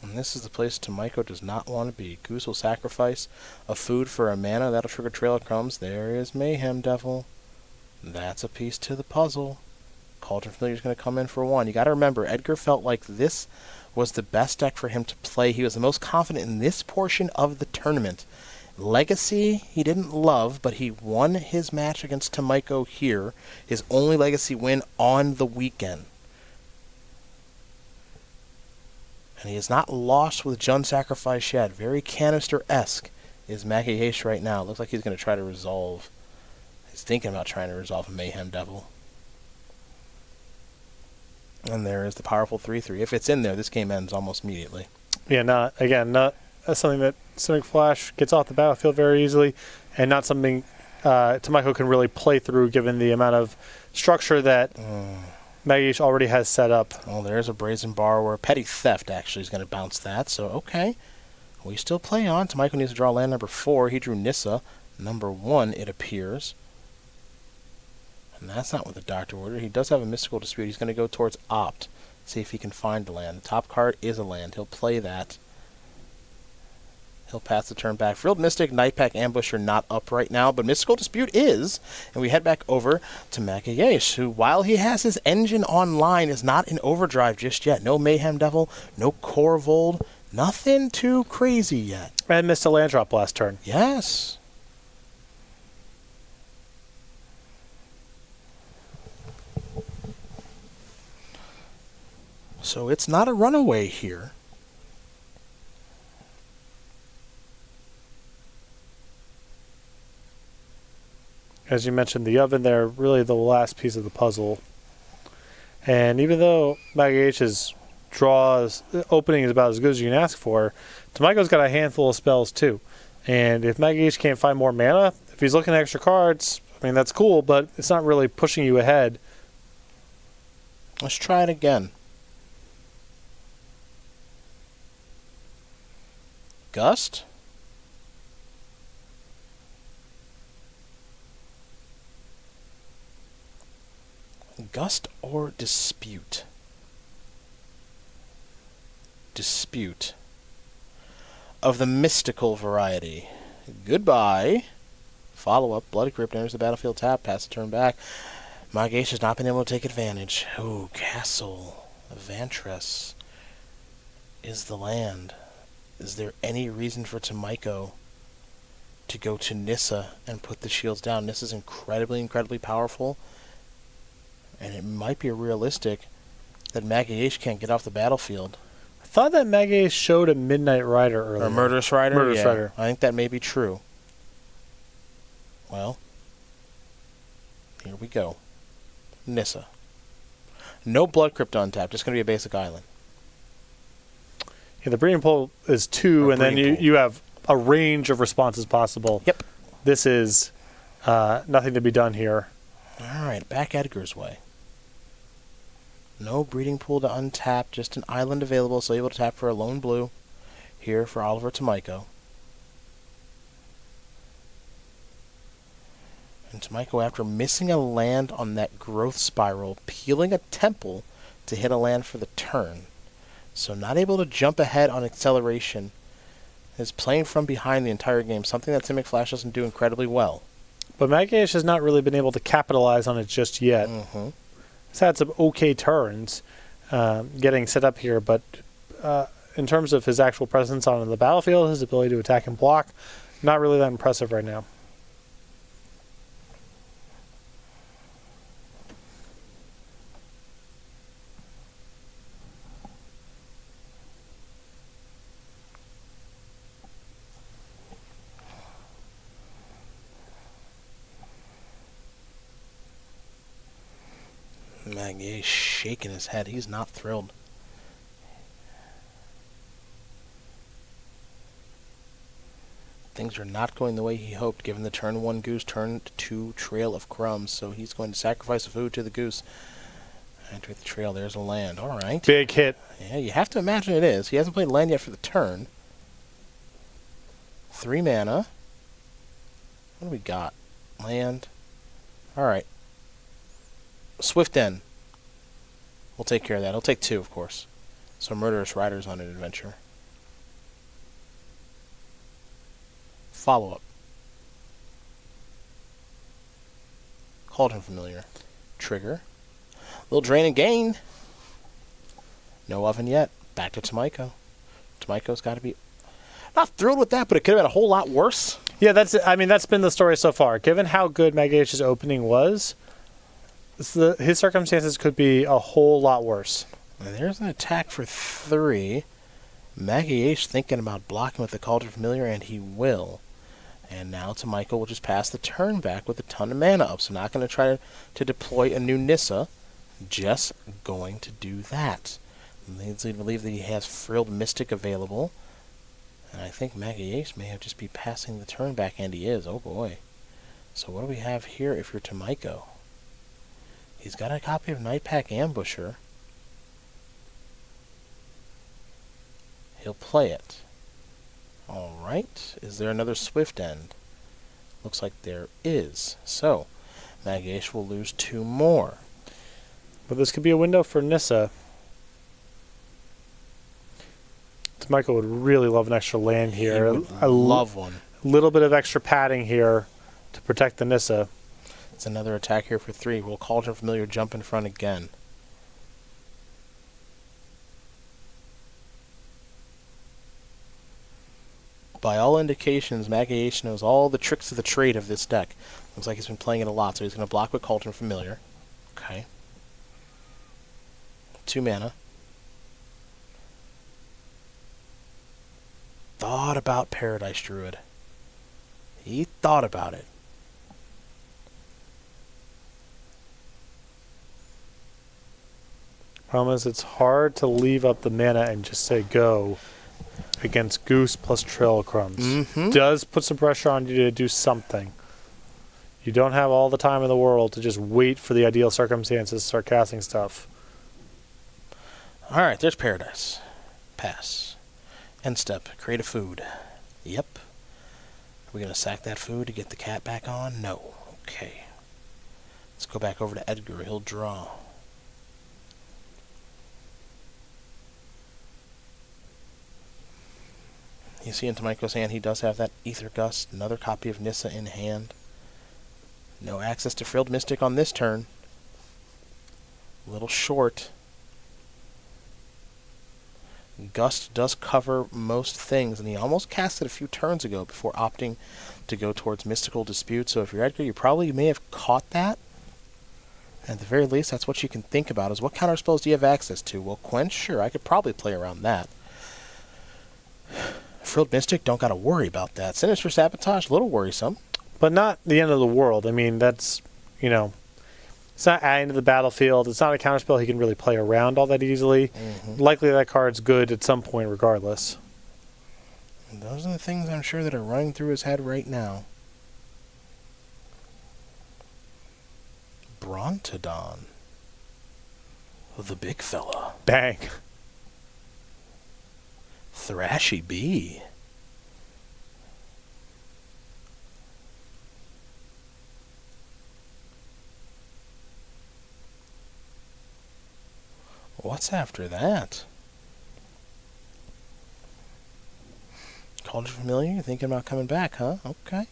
And This is the place Tomajko does not want to be. Goose will sacrifice a food for a mana. That'll trigger Trail of Crumbs. There is Mayhem Devil. That's a piece to the puzzle. Cauldron Familiar is going to come in for 1. You got to remember, Edgar felt like this was the best deck for him to play. He was the most confident in this portion of the tournament. Legacy, he didn't love, but he won his match against Tomajko here. His only Legacy win on the weekend. And he has not lost with Jund Sacrifice yet. Very Canister-esque is Magalhaes right now. Looks like he's going to try to resolve. He's thinking about trying to resolve a Mayhem Devil. And there is the powerful 3/3. If it's in there, this game ends almost immediately. Yeah, not something that Cynic Flash gets off the battlefield very easily, and not something Tomajko can really play through given the amount of structure that Magalhaes already has set up. Oh, there's a Brazen Borrower. Petty Theft actually is going to bounce that, so okay. We still play on. Tomajko needs to draw land number 4. He drew Nissa, number 1, it appears. And that's not with the Doctor Order. He does have a Mystical Dispute. He's going to go towards Opt. See if he can find the land. The top card is a land. He'll play that. He'll pass the turn back. Frilled Mystic, Nightpack, Ambusher not up right now, but Mystical Dispute is. And we head back over to Magalhaes, who, while he has his engine online, is not in overdrive just yet. No Mayhem Devil, no Corvold, nothing too crazy yet. And missed a land drop last turn. Yes. So it's not a runaway here. As you mentioned, the oven there, really the last piece of the puzzle. And even though Magalhaes' draws opening is about as good as you can ask for, Tomajko's got a handful of spells too. And if Magalhaes can't find more mana, if he's looking at extra cards, I mean, that's cool, but it's not really pushing you ahead. Let's try it again. Gust? Gust or Dispute? Dispute. Of the mystical variety. Goodbye. Follow-up. Bloody Crypt enters the battlefield tap. Pass the turn back. Magalhaes has not been able to take advantage. Ooh, Castle. Vantress is the land. Is there any reason for Tomajko to go to Nissa and put the shields down? Nissa's incredibly, incredibly powerful. And it might be realistic that Magalhaes can't get off the battlefield. I thought that Magalhaes showed a Midnight Rider earlier. Or Murderous Rider? Murderous Rider. I think that may be true. Well, here we go. Nissa. No Blood Crypt untapped. Just going to be a basic island. Yeah, the breeding pool is 2, and then you have a range of responses possible. Yep. This is nothing to be done here. All right, back Edgar's way. No breeding pool to untap, just an island available, so able to tap for a lone blue here for Oliver Tomajko. And Tomajko, after missing a land on that growth spiral, peeling a temple to hit a land for the turn. So not able to jump ahead on acceleration. Is playing from behind the entire game, something that Cynic Flash doesn't do incredibly well. But Magalhaes has not really been able to capitalize on it just yet. Mm-hmm. He's had some okay turns getting set up here, but in terms of his actual presence on the battlefield, his ability to attack and block, not really that impressive right now. Magalhaes shaking his head. He's not thrilled. Things are not going the way he hoped, given the turn 1 goose, turn 2 Trail of Crumbs. So he's going to sacrifice a food to the goose. And with the trail, there's a land. All right. Big hit. Yeah, you have to imagine it is. He hasn't played land yet for the turn. 3 mana. What do we got? Land. All right. Swift End. We'll take care of that. He'll take 2, of course. So Murderous Rider's on an adventure. Follow-up. Cauldron Familiar. Trigger. Little drain and gain. No oven yet. Back to Tomajko. Tomajko's got to be not thrilled with that, but it could have been a whole lot worse. Yeah, that's been the story so far. Given how good Magalhaes' opening was, his circumstances could be a whole lot worse. And there's an attack for 3. Magalhaes thinking about blocking with the Cauldron Familiar, and he will. And now Tomajko will just pass the turn back with a ton of mana up. So not going to try to deploy a new Nissa. Just going to do that. Leads me to believe that he has Frilled Mystic available. And I think Magalhaes may have just be passing the turn back, and he is. Oh boy. So what do we have here if you're Tomajko? He's got a copy of Nightpack Ambusher. He'll play it. Alright. Is there another Swift End? Looks like there is. So, Magalhaes will lose 2 more. But this could be a window for Nissa. Tomajko would really love an extra land here. I love one. A little bit of extra padding here to protect the Nissa. It's another attack here for 3. Will Cauldron Familiar jump in front again? By all indications, Magalhaes knows all the tricks of the trade of this deck. Looks like he's been playing it a lot, so he's going to block with Cauldron Familiar. Okay. 2 mana. Thought about Paradise Druid. He thought about it. Problem is, it's hard to leave up the mana and just say go against Goose plus Trail Crumbs. Does put some pressure on you to do something. You don't have all the time in the world to just wait for the ideal circumstances to start casting stuff. Alright, there's Paradise. Pass. End step. Create a food. Yep. Are we going to sack that food to get the cat back on? No. Okay. Let's go back over to Edgar. He'll draw. You see in Tomajko's hand, he does have that Ether Gust, another copy of Nissa in hand. No access to Frilled Mystic on this turn. A little short. Gust does cover most things, and he almost cast it a few turns ago before opting to go towards Mystical Dispute. So if you're Edgar, you may have caught that. And at the very least, that's what you can think about, is what counter spells do you have access to? Well, Quench, sure, I could probably play around that. Frilled Mystic, don't got to worry about that. Sinister Sabotage, a little worrisome. But not the end of the world. I mean, that's, it's not adding to the battlefield. It's not a counterspell he can really play around all that easily. Likely that card's good at some point regardless. And those are the things I'm sure that are running through his head right now. Brontodon. The big fella. Bang. Thrashy Bee. What's after that? Cauldron Familiar? You're thinking about coming back, huh? Okay.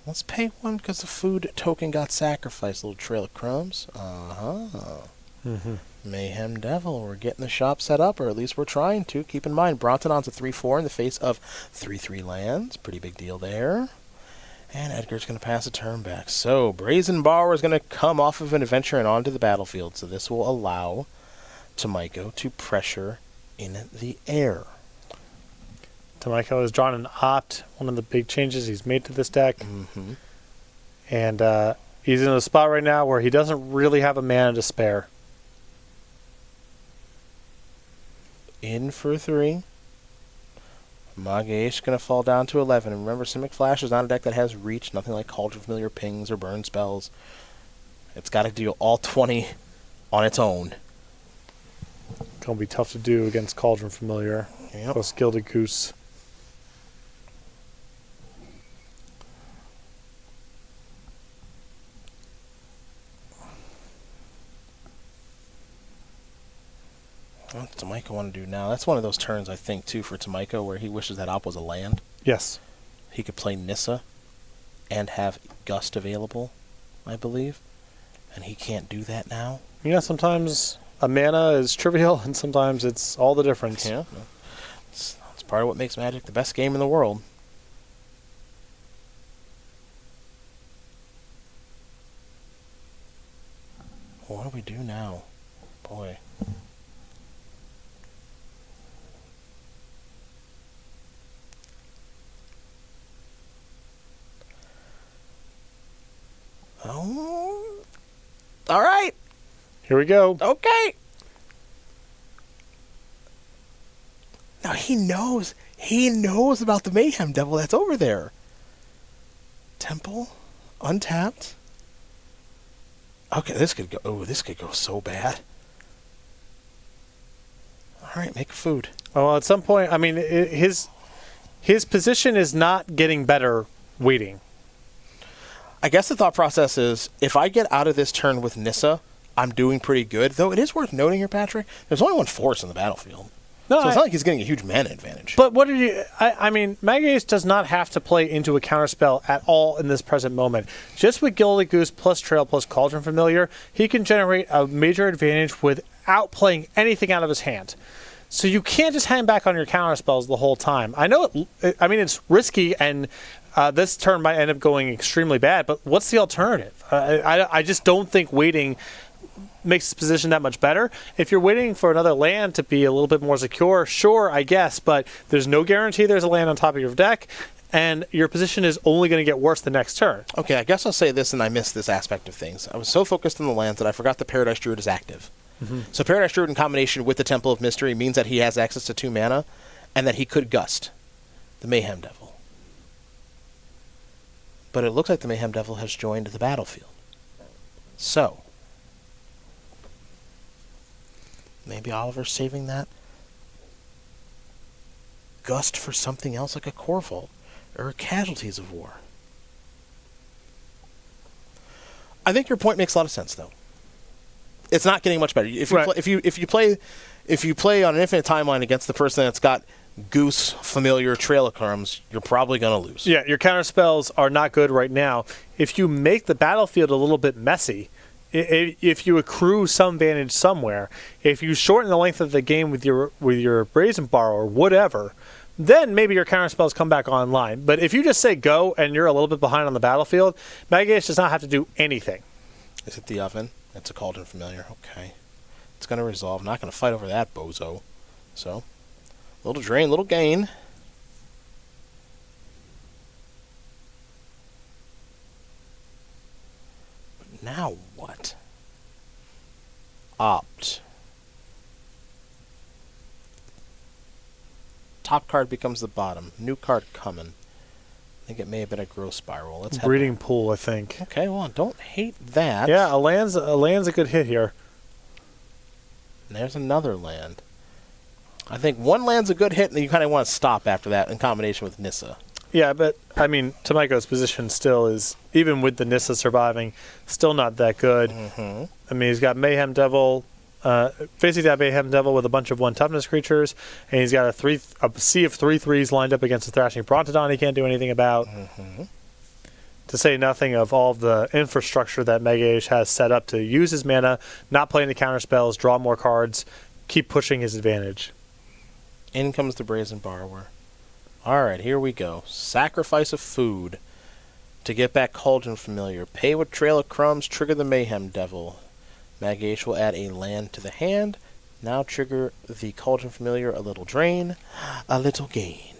Let's pay 1 because the food token got sacrificed. A little Trail of Crumbs. Mayhem Devil. We're getting the shop set up, or at least we're trying to. Keep in mind, Brontodon's a 3/4 in the face of 3/3 lands. Pretty big deal there. And Edgar's going to pass a turn back. So, Brazen Borrower is going to come off of an adventure and onto the battlefield. So this will allow Tomajko to pressure in the air. Tomajko has drawn an Opt, one of the big changes he's made to this deck. And he's in a spot right now where he doesn't really have a mana to spare. In for 3. Magalhaes going to fall down to 11. And remember, Simic Flash is not a deck that has reach. Nothing like Cauldron Familiar pings or burn spells. It's got to deal all 20 on its own. Gonna be tough to do against Cauldron Familiar. Plus Gilded Goose. What does Tomajko want to do now? That's one of those turns, I think, too, for Tomajko, where he wishes that Op was a land. Yes. he could play Nissa and have Gust available, I believe. And he can't do that now. Yeah, sometimes a mana is trivial, and sometimes it's all the difference. Yeah. It's part of what makes Magic the best game in the world. What do we do now? Boy. Oh. All right. Here we go. Okay. Now he knows. He knows about the Mayhem Devil that's over there. Temple, untapped. Okay, this could go. Oh, this could go so bad. All right, make food. Well, at some point, I mean, his position is not getting better waiting. I guess the thought process is, if I get out of this turn with Nissa, I'm doing pretty good. Though it is worth noting here, Patrick, there's only one force in the battlefield. No, so it's not like he's getting a huge mana advantage. But what are you... I mean, Magalhaes does not have to play into a counterspell at all in this present moment. Just with Gilded Goose plus Trail plus Cauldron Familiar, he can generate a major advantage without playing anything out of his hand. So you can't just hang back on your counterspells the whole time. I know it's risky, and this turn might end up going extremely bad, but what's the alternative? I just don't think waiting makes his position that much better. If you're waiting for another land to be a little bit more secure, sure, I guess, but there's no guarantee there's a land on top of your deck, and your position is only going to get worse the next turn. Okay, I guess I'll say this, and I missed this aspect of things. I was so focused on the lands that I forgot the Paradise Druid is active. Mm-hmm. So Paradise Druid in combination with the Temple of Mystery means that he has access to 2 mana, and that he could Gust the Mayhem Devil. But it looks like the Mayhem Devil has joined the battlefield. So maybe Oliver's saving that Gust for something else like a Core Vault or Casualties of War. I think your point makes a lot of sense, though. It's not getting much better. If you play on an infinite timeline against the person that's got Goose, Familiar, Trail of Crumbs, you're probably going to lose. Yeah, your counterspells are not good right now. If you make the battlefield a little bit messy, if you accrue some advantage somewhere, if you shorten the length of the game with your Brazen Bar or whatever, then maybe your counterspells come back online. But if you just say go and you're a little bit behind on the battlefield, Magalhaes does not have to do anything. Is it the oven? It's a Cauldron Familiar. Okay. It's going to resolve. I'm not going to fight over that, bozo. So, little drain, little gain. But now what? Opt. Top card becomes the bottom. New card coming. I think it may have been a growth spiral. Let's have Breeding Pool, I think. Okay, well, don't hate that. Yeah, a land's a good hit here. And there's another land. I think one land's a good hit, and then you kind of want to stop after that in combination with Nissa. Yeah, but, I mean, Tomajko's position still is, even with the Nissa surviving, still not that good. Mm-hmm. I mean, he's got Mayhem Devil, basically that Mayhem Devil with a bunch of 1 toughness creatures, and he's got a sea of 3/3s lined up against a Thrashing Brontodon he can't do anything about. Mm-hmm. To say nothing of all of the infrastructure that Magalhaes has set up to use his mana, not playing the counter spells, draw more cards, keep pushing his advantage. In comes the Brazen Borrower. Alright, here we go. Sacrifice of food to get back Cauldron Familiar. Pay with Trail of Crumbs, trigger the Mayhem Devil. Magalhaes will add a land to the hand. Now trigger the Cauldron Familiar, a little drain, a little gain.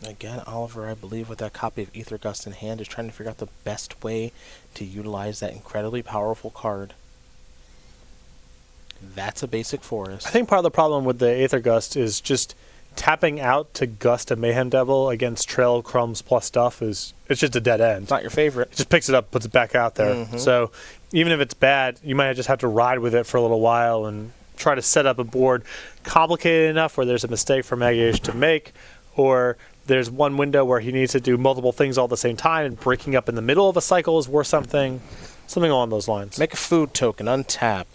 Again, Oliver, I believe, with that copy of Aether Gust in hand, is trying to figure out the best way to utilize that incredibly powerful card. That's a basic forest. I think part of the problem with the Aether Gust is just tapping out to Gust a Mayhem Devil against Trail Crumbs plus stuff it's just a dead end. It's not your favorite. It just picks it up, puts it back out there. Mm-hmm. So even if it's bad, you might just have to ride with it for a little while and try to set up a board complicated enough where there's a mistake for Magalhaes to make, or there's one window where he needs to do multiple things all at the same time, and breaking up in the middle of a cycle is worth something. Something along those lines. Make a food token, untap.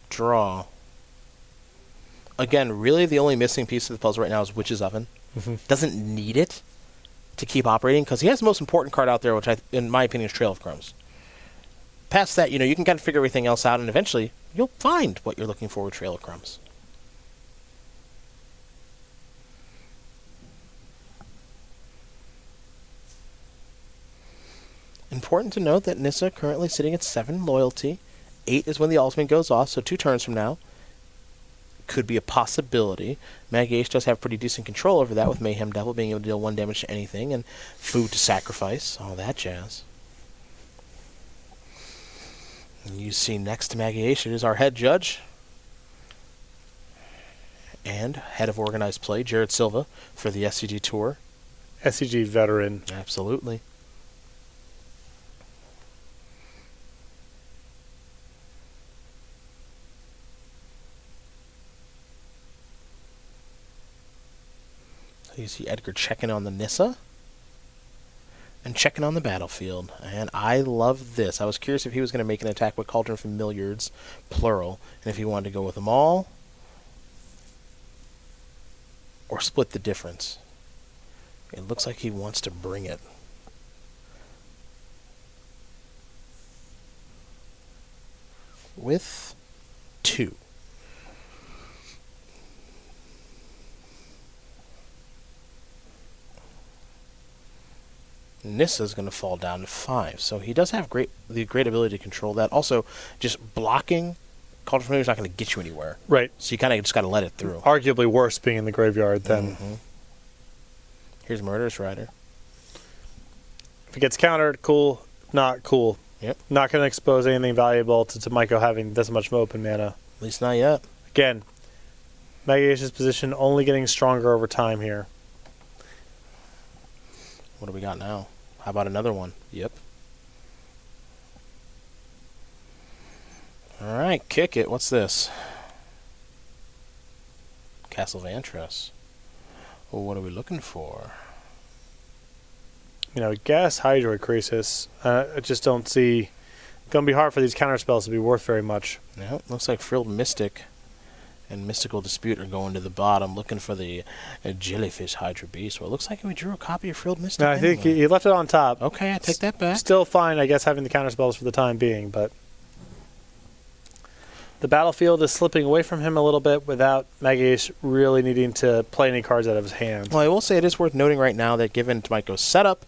Draw. Again, really the only missing piece of the puzzle right now is Witch's Oven. Doesn't need it to keep operating because he has the most important card out there, which in my opinion is Trail of Crumbs. Past that, you can kind of figure everything else out, and eventually you'll find what you're looking for with Trail of Crumbs. Important to note that Nissa currently sitting at 7 loyalty. 8 is when the ultimate goes off, so 2 turns from now. Could be a possibility. Magalhaes does have pretty decent control over that, with Mayhem Devil being able to deal 1 damage to anything, and food to sacrifice, all that jazz. And you see next to Magalhaes is our head judge and head of organized play, Jared Silva, for the SCG Tour. SCG veteran. Absolutely. You see Edgar checking on the Nissa and checking on the battlefield. And I love this. I was curious if he was going to make an attack with Cauldron Familiars, plural, and if he wanted to go with them all or split the difference. It looks like he wants to bring it. With 2. Nissa's going to fall down to 5. So he does have the great ability to control that. Also, just blocking Cauldron Familiar is not going to get you anywhere. Right. So you kind of just got to let it through. Arguably worse being in the graveyard than... Here's Murderous Rider. If it gets countered, cool. Not cool. Yep. Not going to expose anything valuable to Tomajko having this much open mana. At least not yet. Again, Magalhaes' position only getting stronger over time here. What do we got now? How about another one? Yep. All right, kick it. What's this? Castle Vantress. Well, what are we looking for? Guess Hydroid Crisis. I just don't see... Going to be hard for these counter spells to be worth very much. Yeah, looks like Frilled Mystic and Mystical Dispute are going to the bottom, looking for the Jellyfish Hydra Beast. Well, it looks like we drew a copy of Frilled Mystic. No, I think he left it on top. Okay, I take that back. Still fine, I guess, having the counter spells for the time being, but the battlefield is slipping away from him a little bit without Magalhaes really needing to play any cards out of his hand. Well, I will say it is worth noting right now that given Tomajko's setup,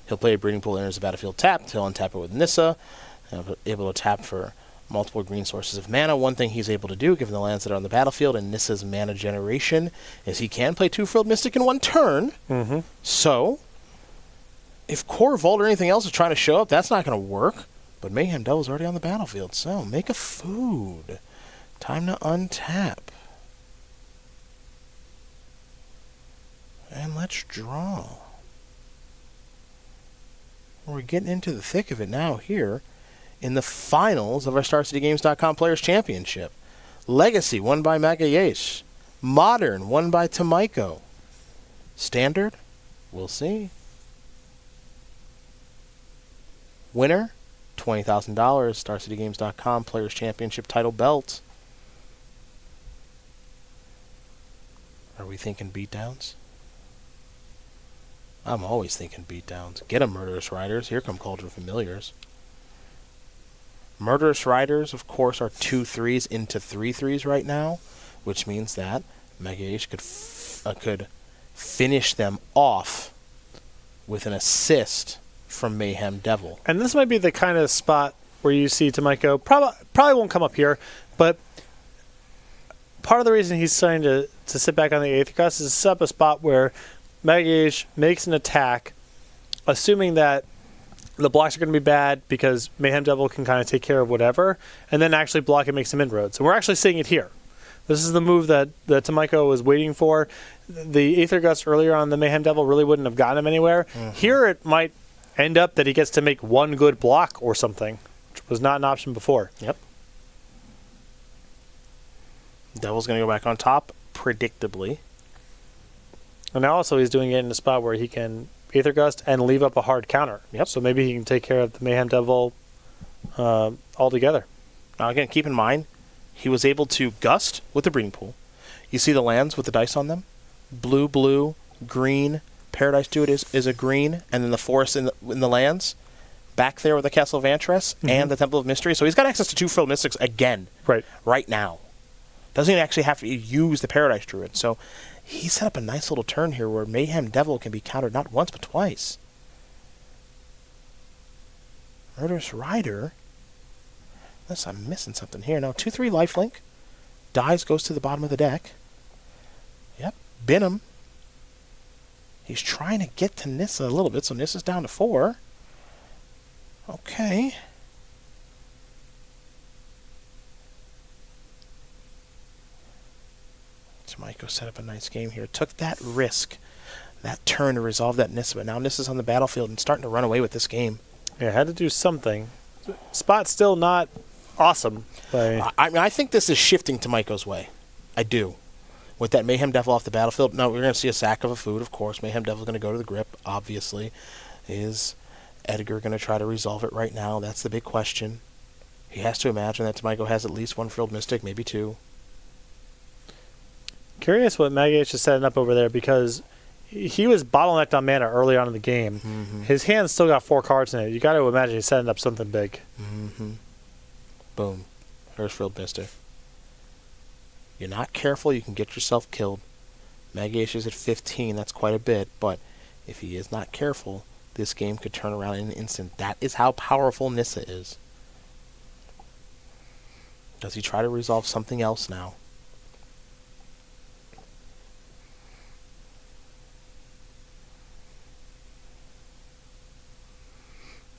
he'll play a Breeding Pool, enters the battlefield tapped. He'll untap it with Nissa, able to tap for multiple green sources of mana. One thing he's able to do, given the lands that are on the battlefield and Nissa's mana generation, is he can play 2 Frilled Mystic in 1 turn. So, if Core Vault or anything else is trying to show up, that's not going to work. But Mayhem Devil's already on the battlefield, so make a food. Time to untap. And let's draw. We're getting into the thick of it now here in the finals of our StarCityGames.com Players Championship. Legacy, won by Magalhaes. Modern, won by Tomajko. Standard? We'll see. Winner, $20,000, StarCityGames.com Players Championship title belt. Are we thinking beatdowns? I'm always thinking beatdowns. Get 'em, Murderous Riders. Here come Cauldron Familiars. Murderous Riders, of course, are 2 3s into 3 3s right now, which means that Magalhaes could finish them off with an assist from Mayhem Devil. And this might be the kind of spot where you see Tomajko probably won't come up here, but part of the reason he's starting to sit back on the Aether Gust is to set up a spot where Magalhaes makes an attack, assuming that the blocks are going to be bad because Mayhem Devil can kind of take care of whatever, and then actually block and make some inroads. And we're actually seeing it here. This is the move that Tomajko was waiting for. The Aether Gust earlier on the Mayhem Devil really wouldn't have gotten him anywhere. Here it might end up that he gets to make 1 good block or something, which was not an option before. Yep. Devil's going to go back on top, predictably. And now also he's doing it in a spot where he can Aether Gust and leave up a hard counter. Yep. So maybe he can take care of the Mayhem Devil altogether. Now again, keep in mind, he was able to gust with the breeding pool. You see the lands with the dice on them? Blue, blue, green. Paradise Druid is a green, and then the forest in the lands back there with the Castle of Antris and the Temple of Mystery. So he's got access to 2 Frilled Mystics again right now. Doesn't even actually have to use the Paradise Druid. So he set up a nice little turn here where Mayhem Devil can be countered not once but twice. Murderous Rider. Unless I'm missing something here. No, 2/3 lifelink. Dies, goes to the bottom of the deck. Yep, bin him. He's trying to get to Nissa a little bit, so Nissa's down to 4. Okay. Tomajko set up a nice game here. Took that risk, that turn to resolve that Nissa, but now Nissa's on the battlefield and starting to run away with this game. Yeah, had to do something. Spot's still not awesome. I think this is shifting Tomajko's way. I do. With that Mayhem Devil off the battlefield, no, we're going to see a sack of a food, of course. Mayhem Devil's going to go to the grip, obviously. Is Edgar going to try to resolve it right now? That's the big question. He has to imagine that Tomajko has at least 1 Frilled Mystic, maybe 2. Curious what Magalhaes is setting up over there, because he was bottlenecked on mana early on in the game. His hand's still got 4 cards in it. You got to imagine he's setting up something big. Boom. There's Frilled Mystic. You're not careful, you can get yourself killed. Magalhaes is at 15, that's quite a bit, but if he is not careful, this game could turn around in an instant. That is how powerful Nissa is. Does he try to resolve something else now?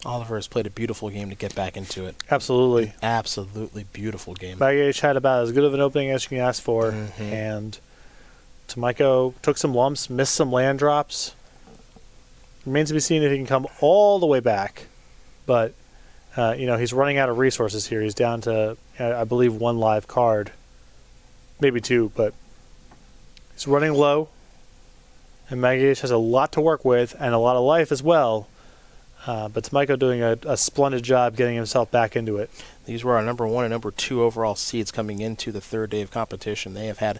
Oliver has played a beautiful game to get back into it. Absolutely. Absolutely beautiful game. Magalhaes had about as good of an opening as you can ask for, and Tomajko took some lumps, missed some land drops. Remains to be seen if he can come all the way back, but he's running out of resources here. He's down to, I believe, 1 live card, maybe 2, but he's running low, and Magalhaes has a lot to work with and a lot of life as well. But Tomajko doing a splendid job getting himself back into it. These were our number 1 and number 2 overall seeds coming into the 3rd day of competition. They have had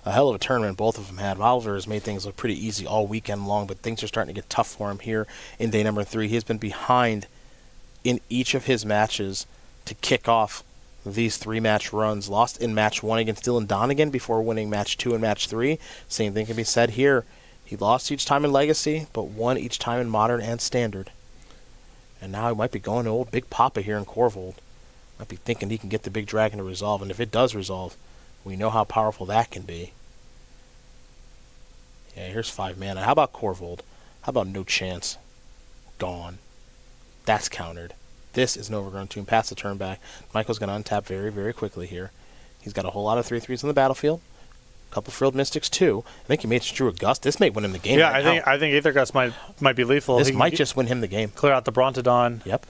a hell of a tournament, both of them had. Oliver has made things look pretty easy all weekend long, but things are starting to get tough for him here in day number 3. He has been behind in each of his matches to kick off these 3-match runs. Lost in match 1 against Dylan Donegan before winning match 2 and match 3. Same thing can be said here. He lost each time in Legacy, but won each time in Modern and Standard. And now he might be going to old Big Papa here in Corvold. Might be thinking he can get the big dragon to resolve. And if it does resolve, we know how powerful that can be. Yeah, here's 5 mana. How about Corvold? How about No Chance? Gone. That's countered. This is an Overgrown Tomb. Pass the turn back. Michael's going to untap very, very quickly here. He's got a whole lot of 3/3s on the battlefield. A couple Frilled Mystics too. I think he made Drew a Gust. This may win him the game. Yeah, right I think Aether Gust might be lethal. This might just win him the game. Clear out the Brontodon. Yep.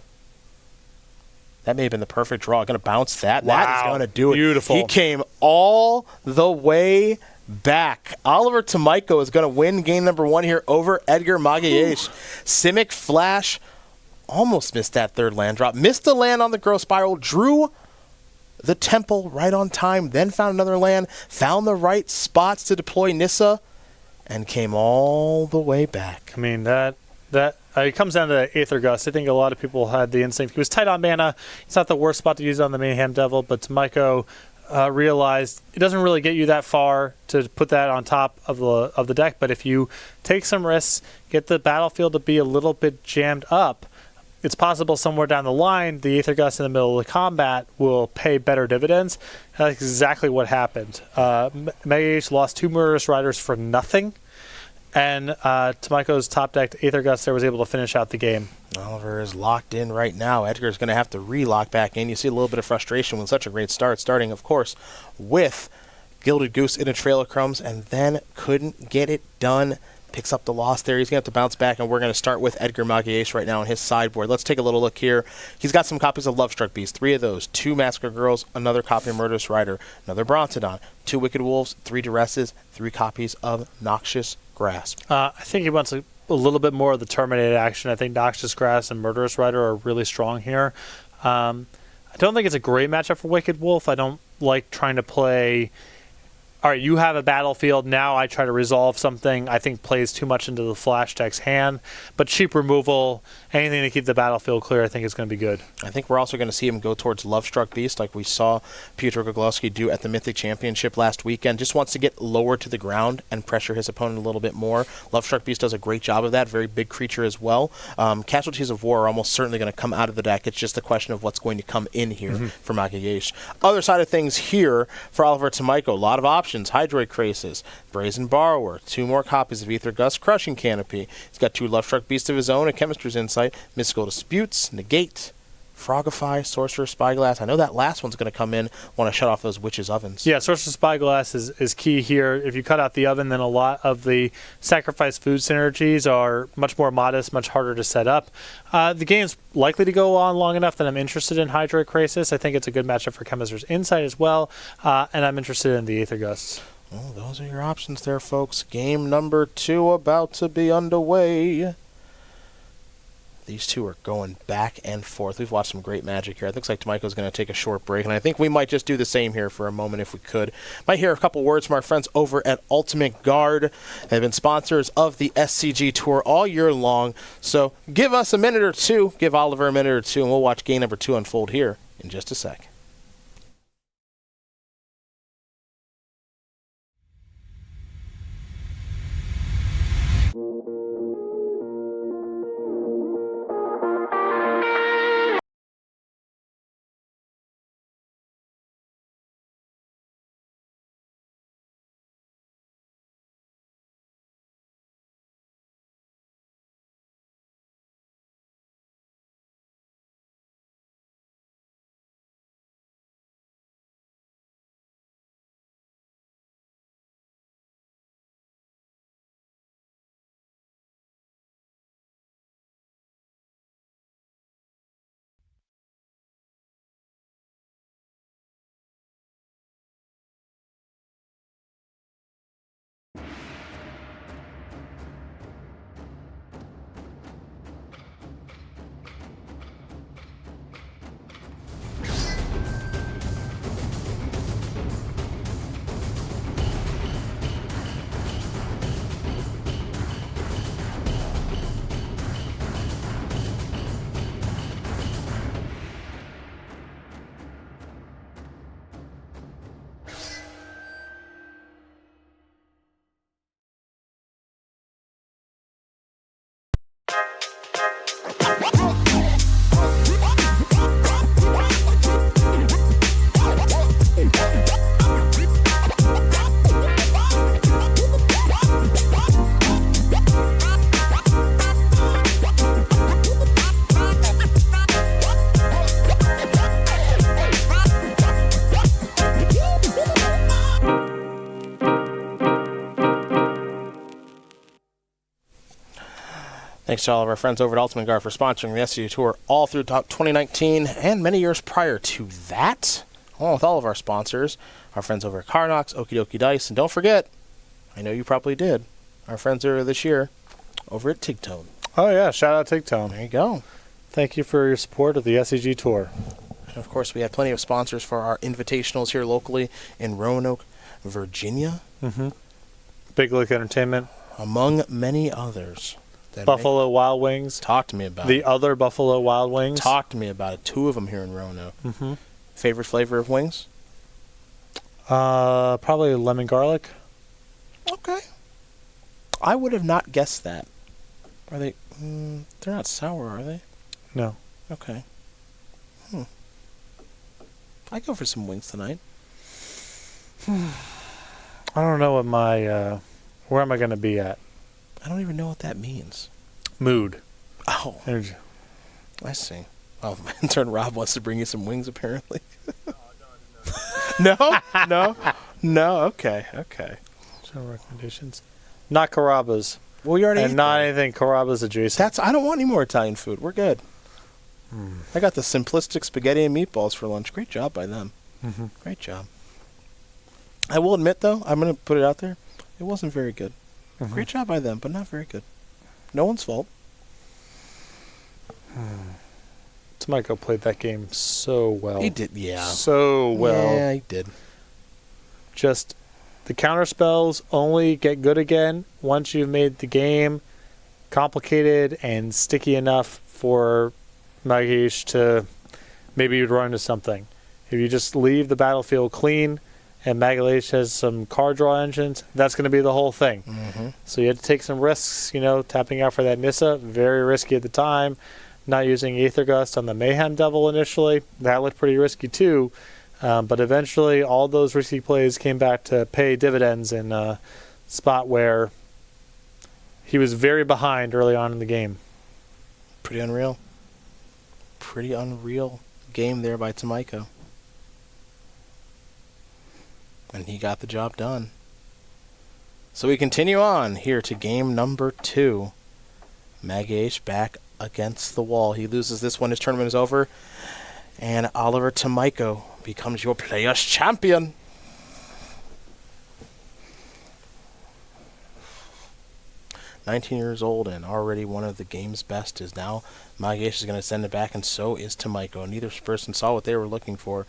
That may have been the perfect draw. Going to bounce that. Wow. That is going to do it. Beautiful. He came all the way back. Oliver Tomajko is going to win game number 1 here over Edgar Magalhaes. Simic Flash almost missed that 3rd land drop. Missed the land on the Growth Spiral. Drew the Temple right on time. Then found another land. Found the right spots to deploy Nissa. And came all the way back. I mean, that it comes down to Aether Gust. I think a lot of people had the instinct. He was tight on mana. It's not the worst spot to use on the Mayhem Devil, but Tomajko realized it doesn't really get you that far to put that on top of the deck. But if you take some risks, get the battlefield to be a little bit jammed up, it's possible somewhere down the line the Aether Gust in the middle of the combat will pay better dividends. That's exactly what happened. Magalhaes lost 2 Murderous Riders for nothing, and Tomajko's top-decked Aether Gust there was able to finish out the game. Oliver is locked in right now. Edgar's going to have to re-lock back in. You see a little bit of frustration with such a great start, starting, of course, with Gilded Goose in a Trail of Crumbs, and then couldn't get it done. Picks up the loss there. He's going to have to bounce back, and we're going to start with Edgar Magalhaes right now on his sideboard. Let's take a little look here. He's got some copies of Lovestruck Beast, 3 of those, 2 Massacre Girls, another copy of Murderous Rider, another Brontodon, 2 Wicked Wolves, 3 Duresses, 3 copies of Noxious grasp? I think he wants a little bit more of the Terminated action. I think Noxious Grasp and Murderous Rider are really strong here. I don't think it's a great matchup for Wicked Wolf. I don't like trying to play... All right, you have a battlefield. Now I try to resolve something I think plays too much into the flash deck's hand. But cheap removal, anything to keep the battlefield clear, I think is going to be good. I think we're also going to see him go towards Lovestruck Beast like we saw Piotr Goglowski do at the Mythic Championship last weekend. Just wants to get lower to the ground and pressure his opponent a little bit more. Lovestruck Beast does a great job of that. Very big creature as well. Casualties of War are almost certainly going to come out of the deck. It's just a question of what's going to come in here for Magalhaes. Other side of things here for Oliver Tomajko, a lot of options. Hydroid Krasis, Brazen Borrower, 2 more copies of Ether Gust, Crushing Canopy. He's got 2 Lovestruck Beasts of his own, a Chemistry's Insight, Mystical Disputes, Negate, Frogify, Sorcerer's Spyglass. I know that last one's going to come in. Want to shut off those Witches' Ovens. Yeah, Sorcerer's Spyglass is key here. If you cut out the oven, then a lot of the sacrifice food synergies are much more modest, much harder to set up. The game's likely to go on long enough that I'm interested in Hydroid Krasis. I think it's a good matchup for Chemistry's Insight as well, and I'm interested in the Aether Gusts. Well, those are your options there, folks. Game number 2 about to be underway. These two are going back and forth. We've watched some great Magic here. It looks like Tomajko's going to take a short break, and I think we might just do the same here for a moment if we could. Might hear a couple words from our friends over at Ultimate Guard. They've been sponsors of the SCG Tour all year long, so give us a minute or two, give Oliver a minute or two, and we'll watch game number 2 unfold here in just a sec. Thanks to all of our friends over at Ultimate Guard for sponsoring the SCG Tour all through 2019 and many years prior to that. Along with all of our sponsors, our friends over at Carnox, Okie Dokie Dice, and don't forget, I know you probably did, our friends earlier this year over at Tigtone. Oh yeah, shout out Tigtone. There you go. Thank you for your support of the SCG Tour. And of course, we have plenty of sponsors for our invitationals here locally in Roanoke, Virginia. Big Lick Entertainment. Among many others. Buffalo Wild Wings. Talk to me about it. The other Buffalo Wild Wings. Talk to me about it. 2 of them here in Roanoke. Favorite flavor of wings? Probably lemon garlic. Okay. I would have not guessed that. Are they... they're not sour, are they? No. Okay. I go for some wings tonight. I don't know what my... where am I going to be at? I don't even know what that means. Mood. Oh. Energy. I see. Oh, intern Rob wants to bring you some wings, apparently. No? No? No? Okay. Okay. Some recommendations. Not Carrabba's. Well, you already ate And not that. anything Carrabba's adjacent. I don't want any more Italian food. We're good. I got the simplistic spaghetti and meatballs for lunch. Great job by them. Great job. I will admit, though, I'm going to put it out there, it wasn't very good. Great job by them, but not very good. No one's fault. Tomajko played that game so well. He did, yeah. So well. Yeah, he did. Just the counter spells only get good again once you've made the game complicated and sticky enough for Magalhaes to maybe you'd run into something. If you just leave the battlefield clean and Magalhaes has some card draw engines, that's going to be the whole thing. Mm-hmm. So you had to take some risks, tapping out for that Nissa, very risky at the time. Not using Aether Gust on the Mayhem Devil initially, that looked pretty risky too. But eventually all those risky plays came back to pay dividends in a spot where he was very behind early on in the game. Pretty unreal. Pretty unreal game there by Tomajko. And he got the job done. So we continue on here to game number 2. Magalhaes back against the wall. He loses this one. His tournament is over. And Oliver Tomajko becomes your Players Champion. "19 years old and already one of the game's best is now Magalhaes is going to send it back, and so is Tomajko. Neither person saw what they were looking for,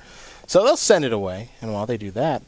so they'll send it away. And while they do that,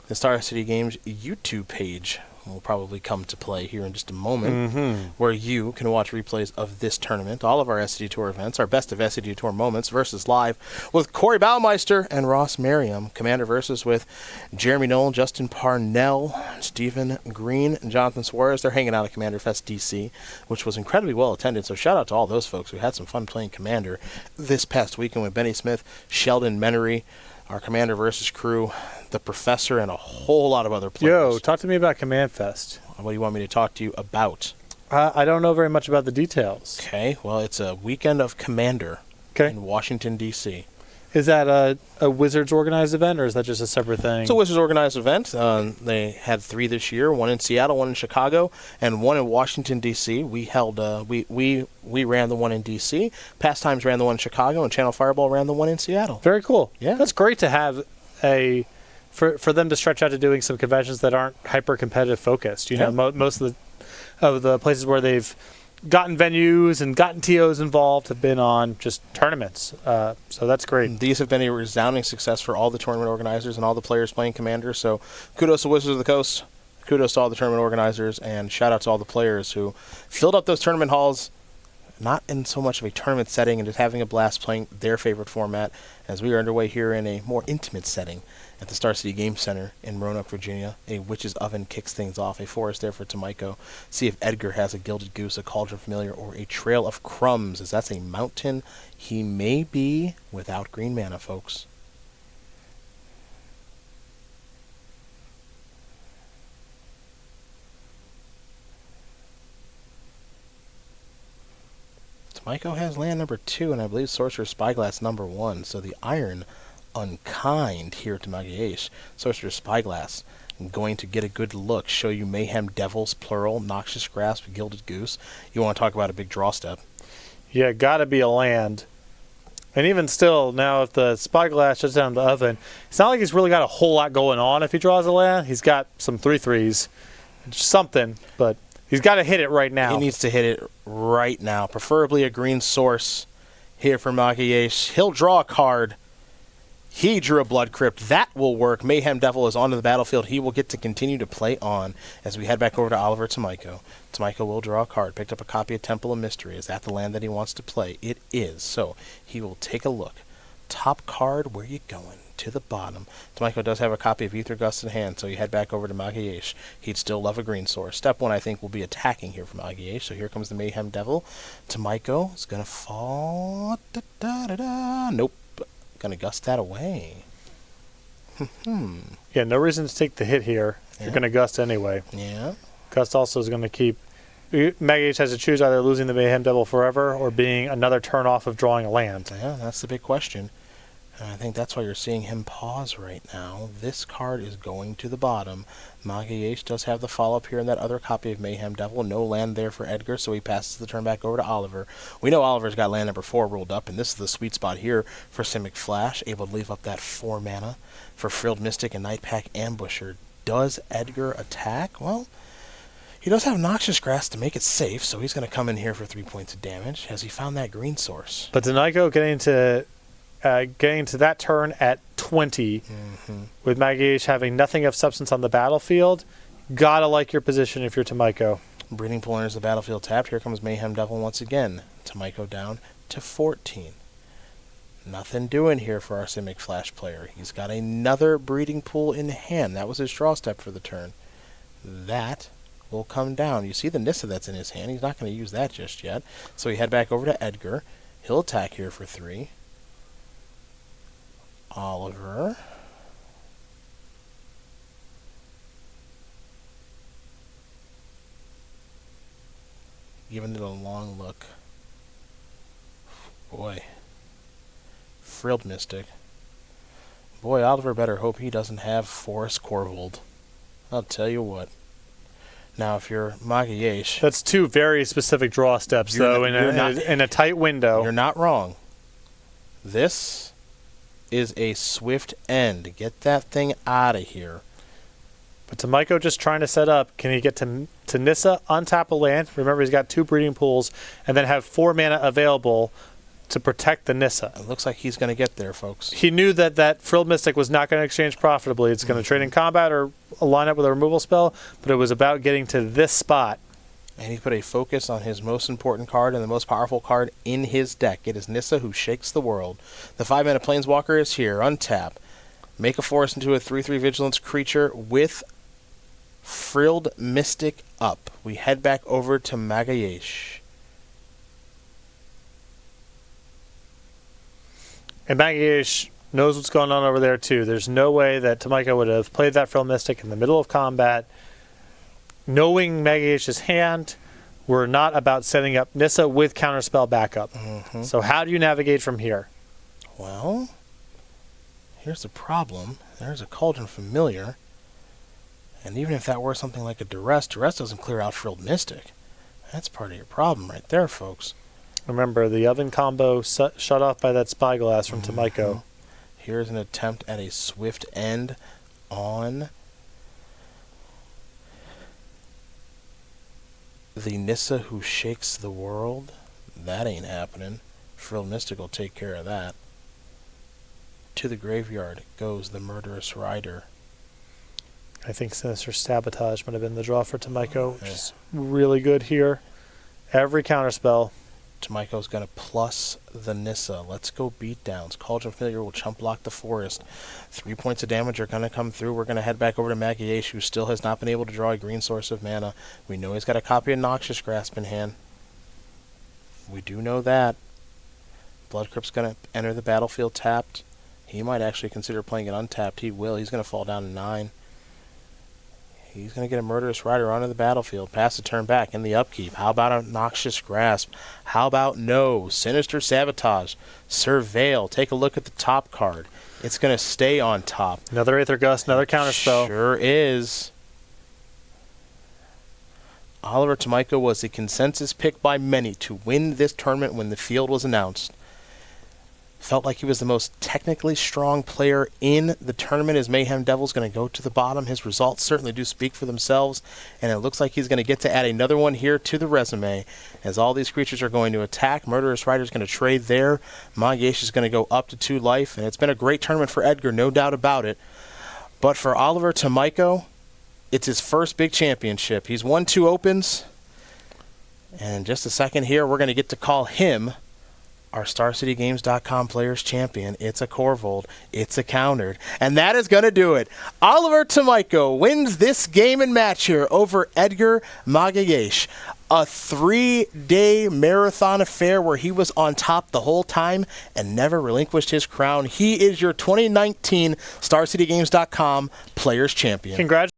the Star City Games YouTube page will probably come to play here in just a moment, where you can watch replays of this tournament, all of our SCG Tour events, our best of SCG Tour moments versus live with Corey Baumeister and Ross Merriam. Commander versus with Jeremy Nolan, Justin Parnell, Stephen Green, and Jonathan Suarez. They're hanging out at Commander Fest DC, which was incredibly well attended, so shout out to all those folks who had some fun playing Commander this past weekend with Benny Smith, Sheldon Menery, our Commander versus crew, the Professor, and a whole lot of other players. Yo, talk to me about Command Fest. What do you want me to talk to you about? I don't know very much about the details. Okay, well, it's a weekend of Commander in Washington, D.C. Is that a Wizards organized event, or is that just a separate thing? It's a Wizards organized event. They had 3 this year, 1 in Seattle, 1 in Chicago, and 1 in Washington, D.C. We held, we ran the one in D.C., Pastimes ran the one in Chicago, and Channel Fireball ran the one in Seattle. Very cool. Yeah. That's great to have for them to stretch out to doing some conventions that aren't hyper competitive focused. Most of the places where they've gotten venues and gotten TOs involved have been on just tournaments. So that's great. These have been a resounding success for all the tournament organizers and all the players playing Commander. So kudos to Wizards of the Coast. Kudos to all the tournament organizers, and shout out to all the players who filled up those tournament halls, not in so much of a tournament setting and just having a blast playing their favorite format, as we are underway here in a more intimate setting at the Star City Game Center in Roanoke, Virginia. A Witch's Oven kicks things off. A forest there for Tomajko. See if Edgar has a Gilded Goose, a Cauldron Familiar, or a Trail of Crumbs, as that's a mountain he may be without green mana, folks. Tomajko has land number 2, and I believe Sorcerer's Spyglass number 1. So the Iron Unkind here to Magalhaes. Sorcerer's Spyglass going to get a good look. Show you Mayhem Devils, plural, Noxious Grasp, Gilded Goose. You want to talk about a big draw step. Yeah, gotta be a land. And even still, now if the Spyglass shuts down the oven, it's not like he's really got a whole lot going on if he draws a land. He's got some 3/3s, something, but he's got to hit it right now. He needs to hit it right now. Preferably a green source here for Magalhaes. He'll draw a card. He drew a Blood Crypt. That will work. Mayhem Devil is onto the battlefield. He will get to continue to play on as we head back over to Oliver Tomajko. Tomajko will draw a card. Picked up a copy of Temple of Mystery. Is that the land that he wants to play? It is. So he will take a look. Top card, where you going? To the bottom. Tomajko does have a copy of Aether Gust in hand, so you head back over to Magalhaes. He'd still love a green source. Step 1, I think, will be attacking here from Magalhaes. So here comes the Mayhem Devil. Tomajko is going to fall. Nope. Going to gust that away. Yeah, no reason to take the hit here. You're going to gust anyway. Yeah. Gust also is going to keep... Magalhaes has to choose either losing the Mayhem Devil forever or being another turn off of drawing a land. Yeah, that's the big question. And I think that's why you're seeing him pause right now. This card is going to the bottom. Magalhaes does have the follow-up here in that other copy of Mayhem Devil. No land there for Edgar, so he passes the turn back over to Oliver. We know Oliver's got land number 4 ruled up, and this is the sweet spot here for Simic Flash, able to leave up that 4 mana for Frilled Mystic and Nightpack Ambusher. Does Edgar attack? Well, He does have Noxious Grass to make it safe, so he's going to come in here for 3 points of damage. Has he found that green source? But Tomajko getting to that turn at 20, with Magalhaes having nothing of substance on the battlefield. Gotta like your position if you're Tomajko. Breeding Pool enters the battlefield tapped. Here comes Mayhem Devil once again. Tomajko down to 14. Nothing doing here for our Simic Flash player. He's got another Breeding Pool in hand. That was his draw step for the turn. That will come down. You see the Nissa that's in his hand. He's not going to use that just yet. So we head back over to Edgar. He'll attack here for 3. Oliver. Giving it a long look. Boy. Frilled Mystic. Boy, Oliver better hope he doesn't have Forest Corvold. I'll tell you what. Now, if you're Magalhaes... That's 2 very specific draw steps, though, in a tight window. You're not wrong. This is a swift end. Get that thing out of here. But Tomajko just trying to set up. Can he get to Nissa, untap a land? Remember, he's got 2 breeding pools, and then have 4 mana available to protect the Nissa. It looks like he's going to get there, folks. He knew that Frilled Mystic was not going to exchange profitably. It's going to trade in combat or line up with a removal spell, but it was about getting to this spot. And he put a focus on his most important card and the most powerful card in his deck. It is Nissa who shakes the world. The 5-mana Planeswalker is here. Untap. Make a forest into a 3/3 Vigilance creature with Frilled Mystic up. We head back over to Magalhaes. And Magalhaes knows what's going on over there, too. There's no way that Tomajko would have played that Frilled Mystic in the middle of combat. Knowing Magalhaes' hand, we're not about setting up Nissa with Counterspell backup. So how do you navigate from here? Well, here's the problem. There's a Cauldron Familiar. And even if that were something like a Duress doesn't clear out Frilled Mystic. That's part of your problem right there, folks. Remember, the Oven combo shut off by that Spyglass from Tomajko. Here's an attempt at a swift end on the Nissa who shakes the world. That ain't happening. Frilled Mystic will take care of that. To the graveyard goes the Murderous Rider. I think Sinister Sabotage might have been the draw for Tomajko, which is really good here. Every counterspell. Tomajko's going to plus the Nissa. Let's go beatdowns. Cauldron Familiar will chump block the forest. 3 points of damage are going to come through. We're going to head back over to Magalhaes, who still has not been able to draw a green source of mana. We know he's got a copy of Noxious Grasp in hand. We do know that. Blood Crypt's going to enter the battlefield tapped. He might actually consider playing it untapped. He will. He's going to fall down to 9. He's going to get a Murderous Rider onto the battlefield. Pass the turn back in the upkeep. How about a Noxious Grasp? How about no? Sinister Sabotage. Surveil. Take a look at the top card. It's going to stay on top. Another Aether Gust, another counterspell. Sure is. Oliver Tomajko was the consensus pick by many to win this tournament when the field was announced. Felt like he was the most technically strong player in the tournament, as Mayhem Devil's going to go to the bottom. His results certainly do speak for themselves, and it looks like he's going to get to add another one here to the resume, as all these creatures are going to attack. Murderous Rider's going to trade there. Magalhaes is going to go up to 2 life, and it's been a great tournament for Edgar, no doubt about it. But for Oliver Tomajko, it's his first big championship. He's won 2 opens, and in just a second here, we're going to get to call him our StarCityGames.com Players Champion. It's a Corvold. It's a countered. And that is going to do it. Oliver Tomajko wins this game and match here over Edgar Magalhaes. A 3-day marathon affair where he was on top the whole time and never relinquished his crown. He is your 2019 StarCityGames.com Players Champion. Congratulations.